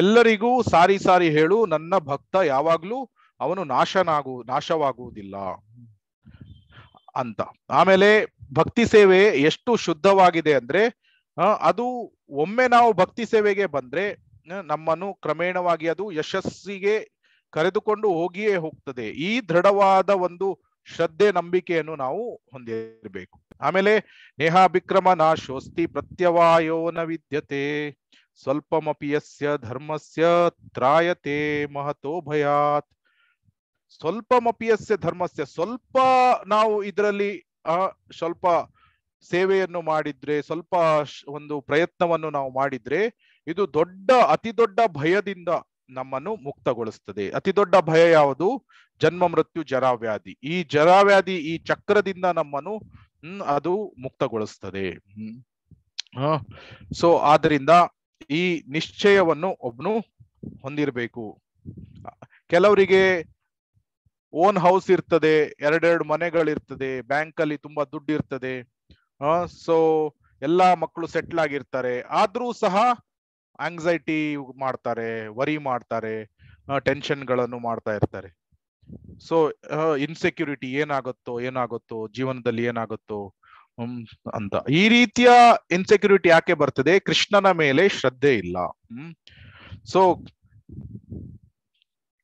[SPEAKER 1] ಎಲ್ಲರಿಗೂ ಸಾರಿ ಹೇಳು, ನನ್ನ ಭಕ್ತ ಯಾವಾಗ್ಲೂ ಅವನು ನಾಶವಾಗುವುದಿಲ್ಲ ಅಂತ. ಆಮೇಲೆ ಭಕ್ತಿ ಸೇವೆ ಎಷ್ಟು ಶುದ್ಧವಾಗಿದೆ ಅಂದ್ರೆ ಅದು ಒಮ್ಮೆ ನಾವು ಭಕ್ತಿ ಸೇವೆಗೆ ಬಂದ್ರೆ ನಮ್ಮನ್ನು ಕ್ರಮೇಣವಾಗಿ ಅದು ಯಶಸ್ಸಿಗೆ ಕರೆದುಕೊಂಡು ಹೋಗಿಯೇ ಹೋಗ್ತದೆ. ಈ ದೃಢವಾದ ಒಂದು ಶ್ರದ್ಧೆ ನಂಬಿಕೆಯನ್ನು ನಾವು ಹೊಂದಿರಬೇಕು. ಆಮೇಲೆ ನೇಹಾಭಿಕ್ರಮ ನಾಶೋಸ್ತಿ ಪ್ರತ್ಯವಾಯೋ ನ ವಿದ್ಯತೆ ಸ್ವಲ್ಪಮಪಿ ಯಸ್ಯ ಧರ್ಮಸ್ಯ ತ್ರಾಯತೆ ಮಹತೋ ಭಯಾತ್. ಸ್ವಲ್ಪಮಪಿ ಯಸ್ಯ ಧರ್ಮಸ್ಯ, ಸ್ವಲ್ಪ ನಾವು ಇದರಲ್ಲಿ ಸ್ವಲ್ಪ ಸೇವೆಯನ್ನು ಮಾಡಿದ್ರೆ, ಸ್ವಲ್ಪ ಒಂದು ಪ್ರಯತ್ನವನ್ನು ನಾವು ಮಾಡಿದ್ರೆ ಇದು ಅತಿ ದೊಡ್ಡ ಭಯದಿಂದ ನಮ್ಮನ್ನು ಮುಕ್ತಗೊಳಿಸ್ತದೆ. ಅತಿ ದೊಡ್ಡ ಭಯ ಯಾವುದು? ಜನ್ಮ ಮೃತ್ಯು ಜರಾವ್ಯಾಧಿ. ಈ ಜರಾವ್ಯಾಧಿ, ಈ ಚಕ್ರದಿಂದ ನಮ್ಮನ್ನು ಅದು ಮುಕ್ತಗೊಳಿಸ್ತದೆ. ಸೊ ಆದ್ರಿಂದ ಈ ನಿಶ್ಚಯವನ್ನು ಒಬ್ನು ಹೊಂದಿರಬೇಕು. ಕೆಲವರಿಗೆ ಓನ್ ಹೌಸ್ ಇರ್ತದೆ, 2 ಮನೆಗಳಿರ್ತದೆ, ಬ್ಯಾಂಕ್ ಅಲ್ಲಿ ತುಂಬಾ ದುಡ್ಡು ಇರ್ತದೆ, ಸೊ ಎಲ್ಲಾ ಮಕ್ಕಳು ಸೆಟ್ಲ್ ಆಗಿರ್ತಾರೆ. ಆದ್ರೂ ಸಹ ಆಂಗ್ಸೈಟಿ ಮಾಡ್ತಾರೆ, ವರಿ ಮಾಡ್ತಾರೆ, ಟೆನ್ಷನ್ ಗಳನ್ನು ಮಾಡ್ತಾ ಇರ್ತಾರೆ. ಸೊ ಇನ್ಸೆಕ್ಯೂರಿಟಿ, ಏನಾಗುತ್ತೋ ಜೀವನದಲ್ಲಿ ಏನಾಗುತ್ತೋ ಅಂತ. ಈ ರೀತಿಯ ಇನ್ಸೆಕ್ಯೂರಿಟಿ ಯಾಕೆ ಬರ್ತದೆ? ಕೃಷ್ಣನ ಮೇಲೆ ಶ್ರದ್ಧೆ ಇಲ್ಲ. ಸೊ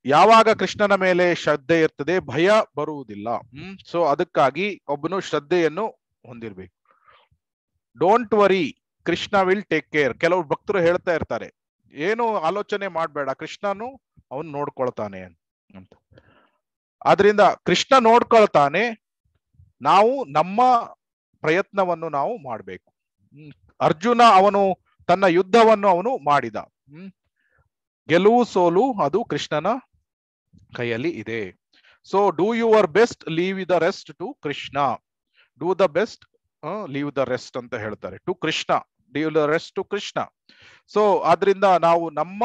[SPEAKER 1] ಯಾವಾಗ ಕೃಷ್ಣನ ಮೇಲೆ ಶ್ರದ್ಧೆ ಇರ್ತದೆ ಭಯ ಬರುವುದಿಲ್ಲ. ಸೊ ಅದಕ್ಕಾಗಿ ಒಬ್ಬನು ಶ್ರದ್ಧೆಯನ್ನು ಹೊಂದಿರ್ಬೇಕು. Don't worry, Krishna will take care. ಕೆಲವು ಭಕ್ತರು ಹೇಳ್ತಾ ಇರ್ತಾರೆ, ಏನು ಆಲೋಚನೆ ಮಾಡಬೇಡ, ಕೃಷ್ಣನು ಅವನು ನೋಡ್ಕೊಳ್ತಾನೆ ಅಂತ. ಆದ್ರಿಂದ ಕೃಷ್ಣ ನೋಡ್ಕೊಳ್ತಾನೆ, ನಾವು ನಮ್ಮ ಪ್ರಯತ್ನವನ್ನು ನಾವು ಮಾಡಬೇಕು. ಅರ್ಜುನ ಅವನು ತನ್ನ ಯುದ್ಧವನ್ನು ಅವನು ಮಾಡಿದ. ಗೆಲುವು ಸೋಲು ಅದು ಕೃಷ್ಣನ ಕೈಯಲ್ಲಿ ಇದೆ. So do your best, leave the rest to Krishna. Do the best, leave the rest ಅಂತ ಹೇಳ್ತಾರೆ, to Krishna. Leave the rest to Krishna. So ಆದ್ರಿಂದ ನಾವು ನಮ್ಮ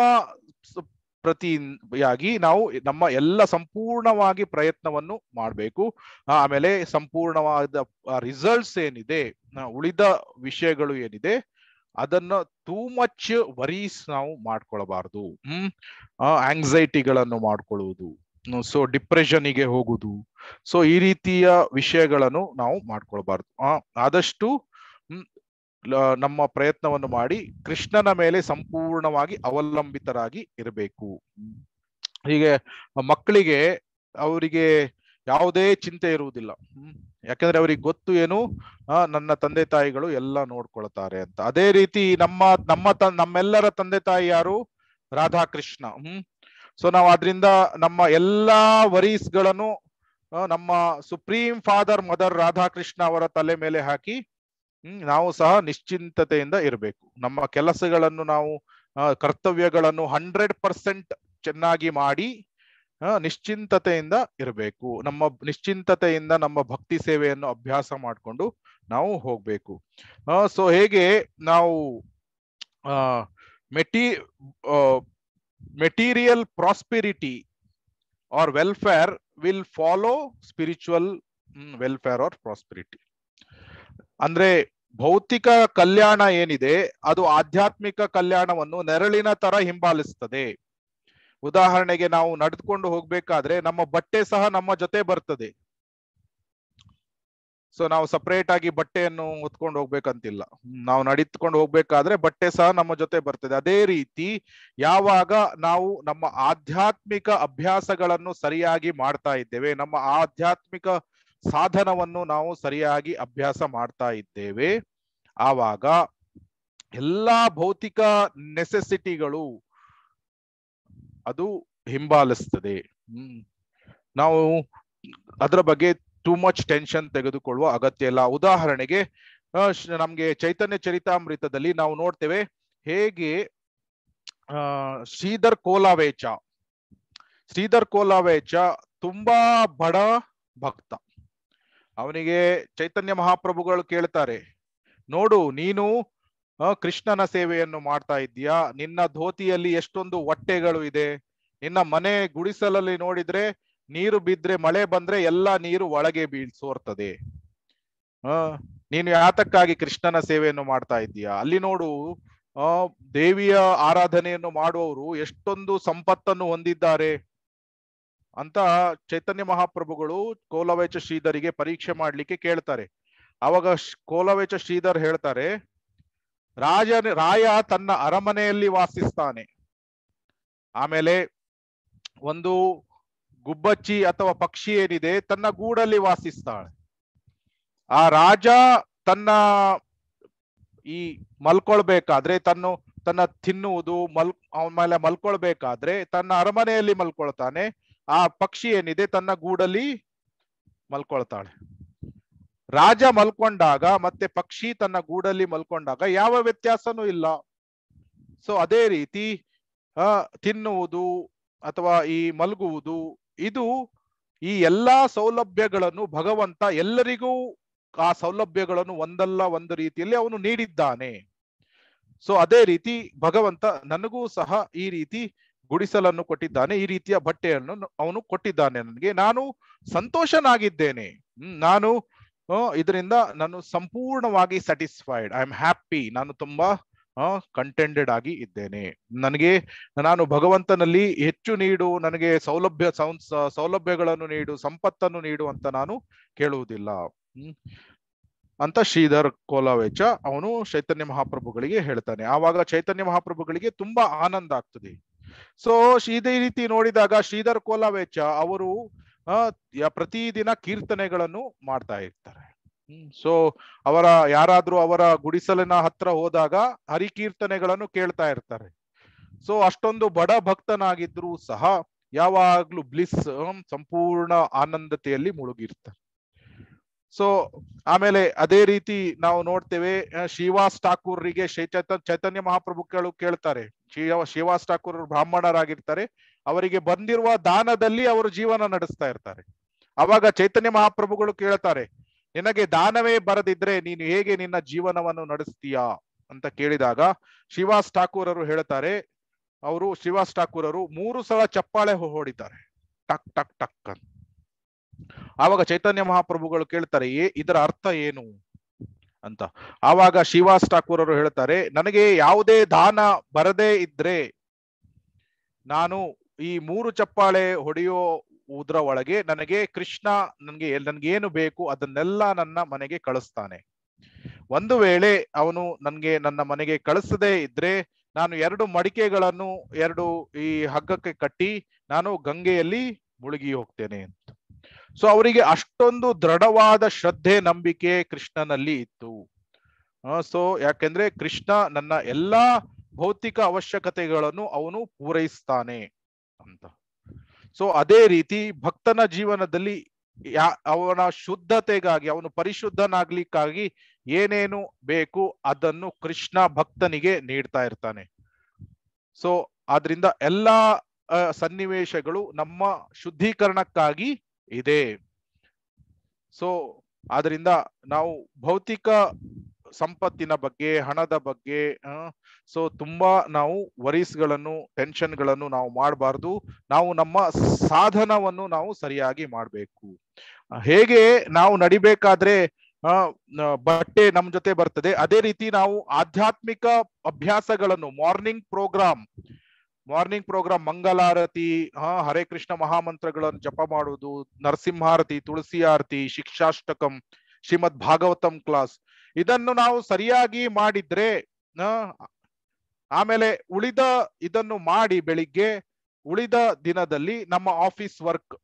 [SPEAKER 1] ಪ್ರತಿಯಾಗಿ ನಾವು ನಮ್ಮ ಎಲ್ಲ ಸಂಪೂರ್ಣವಾಗಿ ಪ್ರಯತ್ನವನ್ನು ಮಾಡಬೇಕು. ಆಮೇಲೆ ಸಂಪೂರ್ಣವಾದ ರಿಸಲ್ಟ್ಸ್ ಏನಿದೆ, ಉಳಿದ ವಿಷಯಗಳು ಏನಿದೆ, ಅದನ್ನ ಟೂ ಮಚ್ ವರೀಸ್ ನಾವು ಮಾಡ್ಕೊಳ್ಬಾರ್ದು. ಆಂಗ್ಸೈಟಿಗಳನ್ನು ಮಾಡ್ಕೊಳ್ಳುವುದು, ಸೊ ಡಿಪ್ರೆಷನ್ಗೆ ಹೋಗುದು, ಸೊ ಈ ರೀತಿಯ ವಿಷಯಗಳನ್ನು ನಾವು ಮಾಡ್ಕೊಳ್ಬಾರ್ದು. ಆದಷ್ಟು ನಮ್ಮ ಪ್ರಯತ್ನವನ್ನು ಮಾಡಿ ಕೃಷ್ಣನ ಮೇಲೆ ಸಂಪೂರ್ಣವಾಗಿ ಅವಲಂಬಿತರಾಗಿ ಇರಬೇಕು. ಹೀಗೆ ಮಕ್ಕಳಿಗೆ ಅವರಿಗೆ ಯಾವುದೇ ಚಿಂತೆ ಇರುವುದಿಲ್ಲ. ಯಾಕಂದ್ರೆ ಅವ್ರಿಗೆ ಗೊತ್ತು ಏನು, ನನ್ನ ತಂದೆ ತಾಯಿಗಳು ಎಲ್ಲ ನೋಡ್ಕೊಳ್ತಾರೆ ಅಂತ. ಅದೇ ರೀತಿ ನಮ್ಮೆಲ್ಲರ ತಂದೆ ತಾಯಿ ಯಾರು? ರಾಧಾಕೃಷ್ಣ. ಸೊ ನಾವು ಆದ್ರಿಂದ ನಮ್ಮ ಎಲ್ಲಾ ವರೀಸ್ಗಳನ್ನು ನಮ್ಮ ಸುಪ್ರೀಂ ಫಾದರ್ ಮದರ್ ರಾಧಾಕೃಷ್ಣ ಅವರ ತಲೆ ಮೇಲೆ ಹಾಕಿ ನಾವು ಸಹ ನಿಶ್ಚಿಂತತೆಯಿಂದ ಇರಬೇಕು. ನಮ್ಮ ಕೆಲಸಗಳನ್ನು ನಾವು ಕರ್ತವ್ಯಗಳನ್ನು 100% ಚೆನ್ನಾಗಿ ಮಾಡಿ ನಿಶ್ಚಿಂತತೆಯಿಂದ ಇರಬೇಕು. ನಮ್ಮ ನಿಶ್ಚಿಂತತೆಯಿಂದ ನಮ್ಮ ಭಕ್ತಿ ಸೇವೆಯನ್ನು ಅಭ್ಯಾಸ ಮಾಡಿಕೊಂಡು ನಾವು ಹೋಗ್ಬೇಕು. ಸೊ ಹೇಗೆ ನಾವು material prosperity or welfare will follow spiritual welfare or prosperity. ಅಂದ್ರೆ ಭೌತಿಕ ಕಲ್ಯಾಣ ಏನಿದೆ ಅದು ಆಧ್ಯಾತ್ಮಿಕ ಕಲ್ಯಾಣವನ್ನು ನೆರಳಿನ ತರ ಹಿಂಬಾಲಿಸ್ತದೆ. ಉದಾಹರಣೆಗೆ ನಾವು ನಡೆದುಕೊಂಡು ಹೋಗ್ಬೇಕಾದ್ರೆ ನಮ್ಮ ಬಟ್ಟೆ ಸಹ ನಮ್ಮ ಜೊತೆ ಬರ್ತದೆ. ಸೊ ನಾವು ಸಪರೇಟ್ ಆಗಿ ಬಟ್ಟೆಯನ್ನು ಹೊತ್ಕೊಂಡು ಹೋಗ್ಬೇಕಂತಿಲ್ಲ. ನಾವು ನಡೆದುಕೊಂಡು ಹೋಗ್ಬೇಕಾದ್ರೆ ಬಟ್ಟೆ ಸಹ ನಮ್ಮ ಜೊತೆ ಬರ್ತದೆ. ಅದೇ ರೀತಿ ಯಾವಾಗ ನಾವು ನಮ್ಮ ಆಧ್ಯಾತ್ಮಿಕ ಅಭ್ಯಾಸಗಳನ್ನು ಸರಿಯಾಗಿ ಮಾಡ್ತಾ ಇದ್ದೇವೆ, ನಮ್ಮ ಆಧ್ಯಾತ್ಮಿಕ ಸಾಧನವನ್ನು ನಾವು ಸರಿಯಾಗಿ ಅಭ್ಯಾಸ ಮಾಡ್ತಾ ಇದ್ದೇವೆ, ಆವಾಗ ಎಲ್ಲಾ ಭೌತಿಕ ನೆಸೆಸಿಟಿಗಳು ಅದು ಹಿಂಬಾಲಿಸ್ತದೆ. ನಾವು ಅದರ ಬಗ್ಗೆ ಟೂ ಮಚ್ ಟೆನ್ಷನ್ ತೆಗೆದುಕೊಳ್ಳುವ ಅಗತ್ಯ ಇಲ್ಲ. ಉದಾಹರಣೆಗೆ ನಮ್ಗೆ ಚೈತನ್ಯ ಚರಿತಾಮೃತದಲ್ಲಿ ನಾವು ನೋಡ್ತೇವೆ ಹೇಗೆ ಶ್ರೀಧರ್ ಕೋಲಾವೇಚ ತುಂಬಾ ಬಡ ಭಕ್ತ. ಅವನಿಗೆ ಚೈತನ್ಯ ಮಹಾಪ್ರಭುಗಳು ಕೇಳ್ತಾರೆ, ನೋಡು ನೀನು ಕೃಷ್ಣನ ಸೇವೆಯನ್ನು ಮಾಡ್ತಾ ಇದ್ದೀಯಾ, ನಿನ್ನ ಧೋತಿಯಲ್ಲಿ ಎಷ್ಟೊಂದು ಹೊಟ್ಟೆಗಳು ಇದೆ, ನಿನ್ನ ಮನೆ ಗುಡಿಸಲಲ್ಲಿ ನೋಡಿದ್ರೆ ನೀರು ಬಿದ್ರೆ ಮಳೆ ಬಂದ್ರೆ ಎಲ್ಲ ನೀರು ಒಳಗೆ ಸೋರ್ತದೆ. ನೀನು ಯಾತಕ್ಕಾಗಿ ಕೃಷ್ಣನ ಸೇವೆಯನ್ನು ಮಾಡ್ತಾ ಇದ್ದೀಯಾ? ಅಲ್ಲಿ ನೋಡು ದೇವಿಯ ಆರಾಧನೆಯನ್ನು ಮಾಡುವವರು ಎಷ್ಟೊಂದು ಸಂಪತ್ತನ್ನು ಹೊಂದಿದ್ದಾರೆ ಅಂತ ಚೈತನ್ಯ ಮಹಾಪ್ರಭುಗಳು ಕೋಲವೇಚ ಶ್ರೀಧರಿಗೆ ಪರೀಕ್ಷೆ ಮಾಡ್ಲಿಕ್ಕೆ ಕೇಳ್ತಾರೆ. ಅವಾಗ ಕೋಲವೇಚ ಶ್ರೀಧರ್ ಹೇಳ್ತಾರೆ, ರಾಯ ತನ್ನ ಅರಮನೆಯಲ್ಲಿ ವಾಸಿಸ್ತಾನೆ, ಆಮೇಲೆ ಒಂದು ಗುಬ್ಬಚ್ಚಿ ಅಥವಾ ಪಕ್ಷಿ ಏನಿದೆ ತನ್ನ ಗೂಡಲ್ಲಿ ವಾಸಿಸ್ತಾಳೆ. ಆ ರಾಜ ತನ್ನ ಈ ಮಲ್ಕೊಳ್ಬೇಕಾದ್ರೆ ತನ್ನ ತಿನ್ನುವುದು ಆಮೇಲೆ ಮಲ್ಕೊಳ್ಬೇಕಾದ್ರೆ ತನ್ನ ಅರಮನೆಯಲ್ಲಿ ಮಲ್ಕೊಳ್ತಾನೆ. ಆ ಪಕ್ಷಿ ಏನಿದೆ ತನ್ನ ಗೂಡಲ್ಲಿ ಮಲ್ಕೊಳ್ತಾಳೆ. ರಾಜ ಮಲ್ಕೊಂಡಾಗ ಮತ್ತೆ ಪಕ್ಷಿ ತನ್ನ ಗೂಡಲ್ಲಿ ಮಲ್ಕೊಂಡಾಗ ಯಾವ ವ್ಯತ್ಯಾಸನೂ ಇಲ್ಲ. ಸೊ ಅದೇ ರೀತಿ ತಿನ್ನುವುದು ಅಥವಾ ಈ ಮಲಗುವುದು, ಇದು ಈ ಎಲ್ಲಾ ಸೌಲಭ್ಯಗಳನ್ನು ಭಗವಂತ ಎಲ್ಲರಿಗೂ ಆ ಸೌಲಭ್ಯಗಳನ್ನು ಒಂದಲ್ಲ ಒಂದು ರೀತಿಯಲ್ಲಿ ಅವನು ನೀಡಿದ್ದಾನೆ. ಸೊ ಅದೇ ರೀತಿ ಭಗವಂತ ನನಗೂ ಸಹ ಈ ರೀತಿ ಗುಡಿಸಲನ್ನು ಕೊಟ್ಟಿದ್ದಾನೆ, ಈ ರೀತಿಯ ಬಟ್ಟೆಯನ್ನು ಅವನು ಕೊಟ್ಟಿದ್ದಾನೆ ನನಗೆ. ನಾನು ಸಂತೋಷನಾಗಿದ್ದೇನೆ, ನಾನು ಇದರಿಂದ ನಾನು ಸಂಪೂರ್ಣವಾಗಿ ಸ್ಯಾಟಿಸ್ಫೈಡ್, ಐ ಆಮ್ ಹ್ಯಾಪಿ, ನಾನು ತುಂಬಾ ಕಂಟೆಂಟೆಡ್ ಆಗಿ ಇದ್ದೇನೆ. ನಾನು ಭಗವಂತನಲ್ಲಿ ಹೆಚ್ಚು ನೀಡು, ನನಗೆ ಸೌಲಭ್ಯಗಳನ್ನು ನೀಡು, ಸಂಪತ್ತನ್ನು ನೀಡು ಅಂತ ನಾನು ಕೇಳುವುದಿಲ್ಲ ಅಂತ ಶ್ರೀಧರ್ ಕೋಲಾವೇಚ ಅವನು ಚೈತನ್ಯ ಮಹಾಪ್ರಭುಗಳಿಗೆ ಹೇಳ್ತಾನೆ. ಆವಾಗ ಚೈತನ್ಯ ಮಹಾಪ್ರಭುಗಳಿಗೆ ತುಂಬಾ ಆನಂದ ಆಗ್ತದೆ. ಸೊ ಇದೇ ರೀತಿ ನೋಡಿದಾಗ ಶ್ರೀಧರ್ ಕೋಲಾವೇಚ ಅವರು ಪ್ರತಿದಿನ ಕೀರ್ತನೆಗಳನ್ನು ಮಾಡ್ತಾ ಇರ್ತಾರೆ. ಸೊ ಯಾರಾದ್ರೂ ಅವರ ಗುಡಿಸಲಿನ ಹತ್ರ ಹೋದಾಗ ಹರಿಕೀರ್ತನೆಗಳನ್ನು ಕೇಳ್ತಾ ಇರ್ತಾರೆ. ಸೊ ಅಷ್ಟೊಂದು ಬಡ ಭಕ್ತನಾಗಿದ್ರು ಸಹ ಯಾವಾಗ್ಲೂ ಬ್ಲಿಸ್, ಸಂಪೂರ್ಣ ಆನಂದತೆಯಲ್ಲಿ ಮುಳುಗಿರ್ತಾರೆ. ಸೊ ಆಮೇಲೆ ಅದೇ ರೀತಿ ನಾವು ನೋಡ್ತೇವೆ, ಶ್ರೀವಾಸ್ ಠಾಕೂರ್ರಿಗೆ ಚೈತನ್ಯ ಮಹಾಪ್ರಭುಗಳು ಕೇಳ್ತಾರೆ. ಶ್ರೀವಾಸ್ ಠಾಕೂರ್ ಬ್ರಾಹ್ಮಣರಾಗಿರ್ತಾರೆ, ಅವರಿಗೆ ಬಂದಿರುವ ದಾನದಲ್ಲಿ ಅವರು ಜೀವನ ನಡೆಸ್ತಾ ಇರ್ತಾರೆ. ಅವಾಗ ಚೈತನ್ಯ ಮಹಾಪ್ರಭುಗಳು ಕೇಳ್ತಾರೆ, ನಿನಗೆ ದಾನವೇ ಬರದಿದ್ರೆ ನೀನು ಹೇಗೆ ನಿನ್ನ ಜೀವನವನ್ನು ನಡೆಸ್ತೀಯಾ ಅಂತ ಕೇಳಿದಾಗ ಶ್ರೀವಾಸ್ ಠಾಕೂರರು ಹೇಳ್ತಾರೆ, ಶ್ರೀವಾಸ್ ಠಾಕೂರರು 3 ಸಲ ಚಪ್ಪಾಳೆ ಹೊಡಿತಾರೆ, ಟಕ್ ಟಕ್ ಟಕ್ ಅಂತ. ಆವಾಗ ಚೈತನ್ಯ ಮಹಾಪ್ರಭುಗಳು ಕೇಳ್ತಾರೆ, ಇದರ ಅರ್ಥ ಏನು ಅಂತ. ಆವಾಗ ಶ್ರೀವಾಸ್ ಠಾಕೂರರು ಹೇಳ್ತಾರೆ, ನನಗೆ ಯಾವುದೇ ದಾನ ಬರದೇ ಇದ್ರೆ ನಾನು ಈ 3 ಚಪ್ಪಾಳೆ ಹೊಡೆಯೋದ್ರ ಒಳಗೆ ನನಗೆ ಕೃಷ್ಣ ನನ್ಗೇನು ಬೇಕು ಅದನ್ನೆಲ್ಲ ನನ್ನ ಮನೆಗೆ ಕಳಿಸ್ತಾನೆ. ಒಂದು ವೇಳೆ ಅವನು ನನ್ನ ಮನೆಗೆ ಕಳಿಸದೇ ಇದ್ರೆ ನಾನು 2 ಮಡಿಕೆಗಳನ್ನು 2 ಈ ಹಗ್ಗಕ್ಕೆ ಕಟ್ಟಿ ನಾನು ಗಂಗೆಯಲ್ಲಿ ಮುಳುಗಿ ಹೋಗ್ತೇನೆ ಅಂತ. ಸೊ ಅವರಿಗೆ ಅಷ್ಟೊಂದು ದೃಢವಾದ ಶ್ರದ್ಧೆ, ನಂಬಿಕೆ ಕೃಷ್ಣನಲ್ಲಿ ಇತ್ತು. ಸೊ ಯಾಕೆಂದ್ರೆ ಕೃಷ್ಣ ನನ್ನ ಎಲ್ಲಾ ಭೌತಿಕ ಅವಶ್ಯಕತೆಗಳನ್ನು ಅವನು ಪೂರೈಸ್ತಾನೆ ಅಂತ. ಸೊ ಅದೇ ರೀತಿ ಭಕ್ತನ ಜೀವನದಲ್ಲಿ ಅವನ ಶುದ್ಧತೆಗಾಗಿ, ಅವನು ಪರಿಶುದ್ಧನಾಗ್ಲಿಕ್ಕಾಗಿ ಏನೇನು ಬೇಕು ಅದನ್ನು ಕೃಷ್ಣ ಭಕ್ತನಿಗೆ ನೀಡ್ತಾ ಇರ್ತಾನೆ. ಸೊ ಆದ್ರಿಂದ ಎಲ್ಲಾ ಸನ್ನಿವೇಶಗಳು ನಮ್ಮ ಶುದ್ಧೀಕರಣಕ್ಕಾಗಿ ಇದೆ. ಸೊ ಆದ್ರಿಂದ ನಾವು ಭೌತಿಕ ಸಂಪತ್ತಿನ ಬಗ್ಗೆ, ಹಣದ ಬಗ್ಗೆ ಸೊ ತುಂಬಾ ನಾವು ವರೀಸ್ಗಳನ್ನು, ಟೆನ್ಷನ್ಗಳನ್ನು ನಾವು ಮಾಡಬಾರ್ದು. ನಾವು ನಮ್ಮ ಸಾಧನವನ್ನು ನಾವು ಸರಿಯಾಗಿ ಮಾಡಬೇಕು. ಹೇಗೆ ನಾವು ನಡಿಬೇಕಾದ್ರೆ ಬಟ್ಟೆ ನಮ್ ಜೊತೆ ಬರ್ತದೆ, ಅದೇ ರೀತಿ ನಾವು ಆಧ್ಯಾತ್ಮಿಕ ಅಭ್ಯಾಸಗಳನ್ನು ಮಾರ್ನಿಂಗ್ ಪ್ರೋಗ್ರಾಮ್ ಮಂಗಲಾರತಿ, ಹರೇ ಕೃಷ್ಣ ಮಹಾಮಂತ್ರಗಳನ್ನು ಜಪ ಮಾಡುವುದು, ನರಸಿಂಹಾರತಿ, ತುಳಸಿ ಆರತಿ, ಶಿಕ್ಷಾಷ್ಟಕಂ, ಶ್ರೀಮದ್ ಭಾಗವತಂ ಕ್ಲಾಸ್, ಇದನ್ನು ನಾವು ಸರಿಯಾಗಿ ಮಾಡಿದ್ರೆ ಆಮೇಲೆ ಇದನ್ನು ಮಾಡಿ ಬೆಳಿಗ್ಗೆ ಉಳಿದ ದಿನದಲ್ಲಿ ನಮ್ಮ ಆಫೀಸ್ ವರ್ಕ್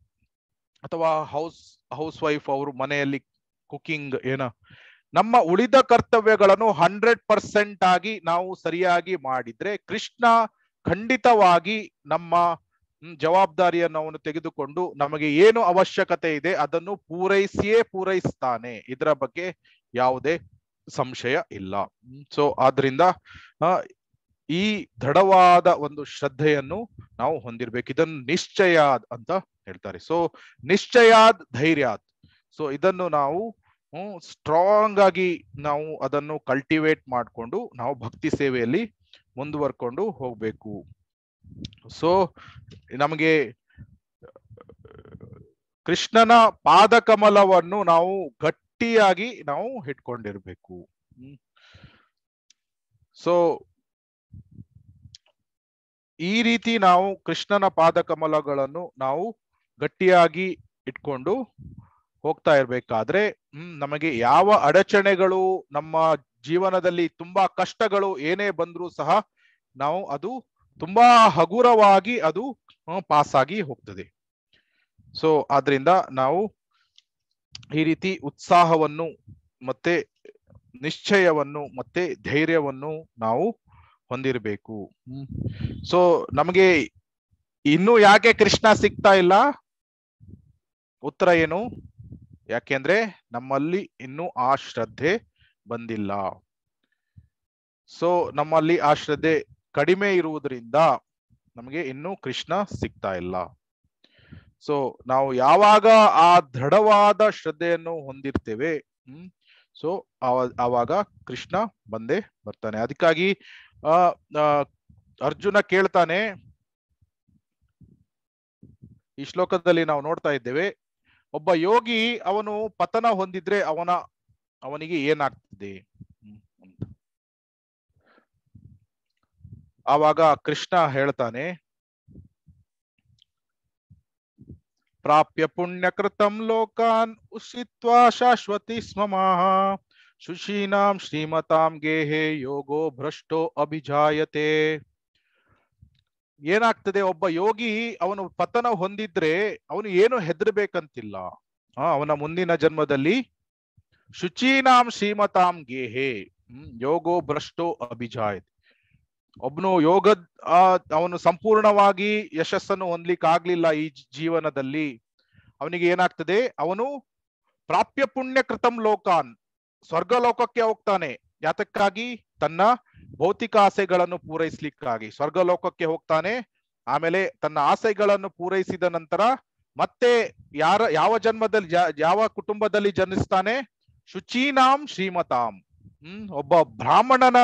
[SPEAKER 1] ಅಥವಾ ಹೌಸ್ ವೈಫ್ ಅವರು ಮನೆಯಲ್ಲಿ ಕುಕಿಂಗ್ ನಮ್ಮ ಉಳಿದ ಕರ್ತವ್ಯಗಳನ್ನು 100% ಆಗಿ ನಾವು ಸರಿಯಾಗಿ ಮಾಡಿದ್ರೆ ಕೃಷ್ಣ ಖಂಡಿತವಾಗಿ ನಮ್ಮ ಜವಾಬ್ದಾರಿಯನ್ನು ಅವನು ತೆಗೆದುಕೊಂಡು ನಮಗೆ ಏನು ಅವಶ್ಯಕತೆ ಇದೆ ಅದನ್ನು ಪೂರೈಸ್ತಾನೆ. ಇದರ ಬಗ್ಗೆ ಯಾವುದೇ ಸಂಶಯ ಇಲ್ಲ. ಸೊ ಆದ್ರಿಂದ ಈ ದೃಢವಾದ ಒಂದು ಶ್ರದ್ಧೆಯನ್ನು ನಾವು ಹೊಂದಿರ್ಬೇಕು. ಇದನ್ನು ನಿಶ್ಚಯಾದ್ ಅಂತ ಹೇಳ್ತಾರೆ. ಸೊ ನಿಶ್ಚಯಾದ್ ಧೈರ್ಯಾದ್. ಸೊ ಇದನ್ನು ನಾವು ಸ್ಟ್ರಾಂಗ್ ಆಗಿ ನಾವು ಅದನ್ನು ಕಲ್ಟಿವೇಟ್ ಮಾಡಿಕೊಂಡು ನಾವು ಭಕ್ತಿ ಸೇವೆಯಲ್ಲಿ ಮುಂದುವರ್ಕೊಂಡು ಹೋಗ್ಬೇಕು. ಸೊ ನಮಗೆ ಕೃಷ್ಣನ ಪಾದಕಮಲವನ್ನು ನಾವು ಗಟ್ಟಿಯಾಗಿ ನಾವು ಇಟ್ಕೊಂಡಿರ್ಬೇಕು. ಸೊ ಈ ರೀತಿ ನಾವು ಕೃಷ್ಣನ ಪಾದಕಮಲಗಳನ್ನು ನಾವು ಗಟ್ಟಿಯಾಗಿ ಇಟ್ಕೊಂಡು ಹೋಗ್ತಾ ಇರ್ಬೇಕಾದ್ರೆ ನಮಗೆ ಯಾವ ಅಡಚಣೆಗಳು, ನಮ್ಮ ಜೀವನದಲ್ಲಿ ತುಂಬಾ ಕಷ್ಟಗಳು ಏನೇ ಬಂದ್ರೂ ಸಹ ನಾವು ಅದು ತುಂಬಾ ಹಗುರವಾಗಿ ಅದು ಪಾಸ್ ಆಗಿ ಹೋಗ್ತದೆ. ಸೊ ಆದ್ರಿಂದ ನಾವು ಈ ರೀತಿ ಉತ್ಸಾಹವನ್ನು ಮತ್ತೆ ನಿಶ್ಚಯವನ್ನು ಮತ್ತೆ ಧೈರ್ಯವನ್ನು ನಾವು ಹೊಂದಿರಬೇಕು. ಸೊ ನಮಗೆ ಇನ್ನು ಯಾಕೆ ಕೃಷ್ಣ ಸಿಗ್ತಾ ಇಲ್ಲ? ಉತ್ತರ ಏನು? ಯಾಕೆಂದ್ರೆ ನಮ್ಮಲ್ಲಿ ಇನ್ನೂ ಆ ಶ್ರದ್ಧೆ ಬಂದಿಲ್ಲ. ಸೊ ನಮ್ಮಲ್ಲಿ ಆ ಶ್ರದ್ಧೆ ಕಡಿಮೆ ಇರುವುದರಿಂದ ನಮಗೆ ಇನ್ನೂ ಕೃಷ್ಣ ಸಿಗ್ತಾ ಇಲ್ಲ. ಸೊ ನಾವು ಯಾವಾಗ ಆ ದೃಢವಾದ ಶ್ರದ್ಧೆಯನ್ನು ಹೊಂದಿರ್ತೇವೆ ಸೊ ಆವಾಗ ಕೃಷ್ಣ ಬಂದೇ ಬರ್ತಾನೆ. ಅದಕ್ಕಾಗಿ ಅರ್ಜುನ ಕೇಳ್ತಾನೆ, ಈ ಶ್ಲೋಕದಲ್ಲಿ ನಾವು ನೋಡ್ತಾ ಇದ್ದೇವೆ, ಒಬ್ಬ ಯೋಗಿ ಅವನು ಪತನ ಹೊಂದಿದ್ರೆ ಅವನಿಗೆ ಏನಾಗ್ತದೆ ಅಂತ. ಆವಾಗ ಕೃಷ್ಣ ಹೇಳ್ತಾನೆ, ಪ್ರಾಪ್ಯ ಪುಣ್ಯಕೃತಂ ಲೋಕಾನ್ ಉಷಿತ್ವಾ ಶಾಶ್ವತಿ ಸ್ಮಮಃ ಶುಚೀನಾಂ ಶ್ರೀಮತಾಂ ಗೇಹೇ ಯೋಗೋ ಭ್ರಷ್ಟೋ ಅಭಿಜಾಯತೆ. ಏನಾಗ್ತದೆ, ಒಬ್ಬ ಯೋಗಿ ಅವನು ಪತನ ಹೊಂದಿದ್ರೆ ಅವನು ಏನು ಹೆದರ್ಬೇಕಂತಿಲ್ಲ. ಅವನ ಮುಂದಿನ ಜನ್ಮದಲ್ಲಿ ಶುಚೀನಾಂ ಶ್ರೀಮತಾಂ ಗೇಹೆ ಯೋಗೋ ಭ್ರಷ್ಟೋ ಅಭಿಜಾಯತ್. ಒಬ್ನು ಅವನು ಸಂಪೂರ್ಣವಾಗಿ ಯಶಸ್ಸನ್ನು ಹೊಂದ್ಲಿಕ್ಕೆ ಆಗ್ಲಿಲ್ಲ ಈ ಜೀವನದಲ್ಲಿ, ಅವನಿಗೆ ಏನಾಗ್ತದೆ, ಅವನು ಪ್ರಾಪ್ಯ ಪುಣ್ಯ ಕೃತಂ ಲೋಕಾನ್, ಸ್ವರ್ಗ ಲೋಕಕ್ಕೆ ಹೋಗ್ತಾನೆ. ಯಾತಕ್ಕಾಗಿ? ತನ್ನ ಭೌತಿಕ ಆಸೆಗಳನ್ನು ಪೂರೈಸ್ಲಿಕ್ಕಾಗಿ ಸ್ವರ್ಗ ಲೋಕಕ್ಕೆ ಹೋಗ್ತಾನೆ. ಆಮೇಲೆ ತನ್ನ ಆಸೆಗಳನ್ನು ಪೂರೈಸಿದ ನಂತರ ಮತ್ತೆ ಯಾವ ಜನ್ಮದಲ್ಲಿ ಯಾವ ಕುಟುಂಬದಲ್ಲಿ ಜನಿಸ್ತಾನೆ? ಶುಚೀನಾಂ ಶ್ರೀಮತಾಂ, ಒಬ್ಬ ಬ್ರಾಹ್ಮಣನ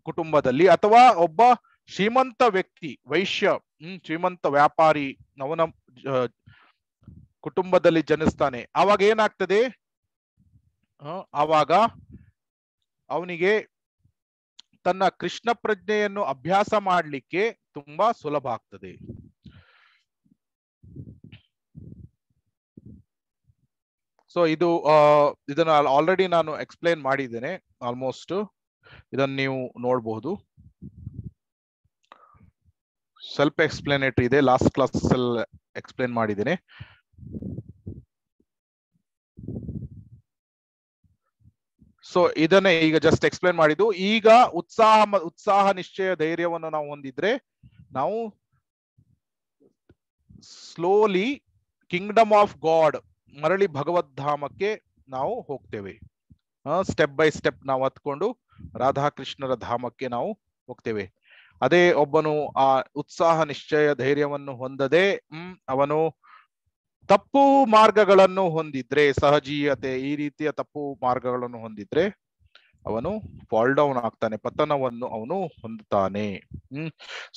[SPEAKER 1] ಕುಟುಂಬದಲ್ಲಿ, ಅಥವಾ ಒಬ್ಬ ಶ್ರೀಮಂತ ವ್ಯಕ್ತಿ, ವೈಶ್ಯ, ಶ್ರೀಮಂತ ವ್ಯಾಪಾರಿ, ಅವನ ಕುಟುಂಬದಲ್ಲಿ ಜನಿಸ್ತಾನೆ. ಆವಾಗ ಏನಾಗ್ತದೆ, ಆವಾಗ ಅವನಿಗೆ ತನ್ನ ಕೃಷ್ಣ ಪ್ರಜ್ಞೆಯನ್ನು ಅಭ್ಯಾಸ ಮಾಡಲಿಕ್ಕೆ ತುಂಬಾ ಸುಲಭ ಆಗ್ತದೆ. ಸೊ ಇದನ್ನ ಆಲ್ರೆಡಿ ನಾನು ಎಕ್ಸ್ಪ್ಲೇನ್ ಮಾಡಿದ್ದೇನೆ ಆಲ್ಮೋಸ್ಟ್. ಇದನ್ನ ನೀವು ನೋಡಬಹುದು, ಸ್ವಲ್ಪ ಎಕ್ಸ್ಪ್ಲೇನೇಟರಿ ಇದೆ, ಲಾಸ್ಟ್ ಕ್ಲಾಸ್ ಅಲ್ಲಿ ಎಕ್ಸ್ಪ್ಲೇನ್ ಮಾಡಿದ್ದೇನೆ. ಸೊ ಇದನ್ನೇ ಈಗ ಜಸ್ಟ್ ಎಕ್ಸ್ಪ್ಲೇನ್ ಮಾಡಿದ್ದು. ಈಗ ಉತ್ಸಾಹ ನಿಶ್ಚಯ ಧೈರ್ಯವನ್ನು ನಾವು ಹೊಂದಿದ್ರೆ ನಾವು ಸ್ಲೋಲಿ ಕಿಂಗ್ಡಮ್ ಆಫ್ ಗಾಡ್, ಮರಳಿ ಭಗವದ್ಧಾಮಕ್ಕೆ ನಾವು ಹೋಗ್ತೇವೆ. ಸ್ಟೆಪ್ ಬೈ ಸ್ಟೆಪ್ ನಾವು ಹತ್ಕೊಂಡು ರಾಧಾಕೃಷ್ಣರ ಧಾಮಕ್ಕೆ ನಾವು ಹೋಗ್ತೇವೆ. ಅದೇ ಒಬ್ಬನು ಆ ಉತ್ಸಾಹ ನಿಶ್ಚಯ ಧೈರ್ಯವನ್ನು ಹೊಂದದೆ ಅವನು ತಪ್ಪು ಮಾರ್ಗಗಳನ್ನು ಹೊಂದಿದ್ರೆ, ಸಹಜೀಯತೆ ಈ ರೀತಿಯ ತಪ್ಪು ಮಾರ್ಗಗಳನ್ನು ಹೊಂದಿದ್ರೆ ಅವನು ಫಾಲ್ ಡೌನ್ ಆಗ್ತಾನೆ, ಪತನವನ್ನು ಅವನು ಹೊಂದುತ್ತಾನೆ.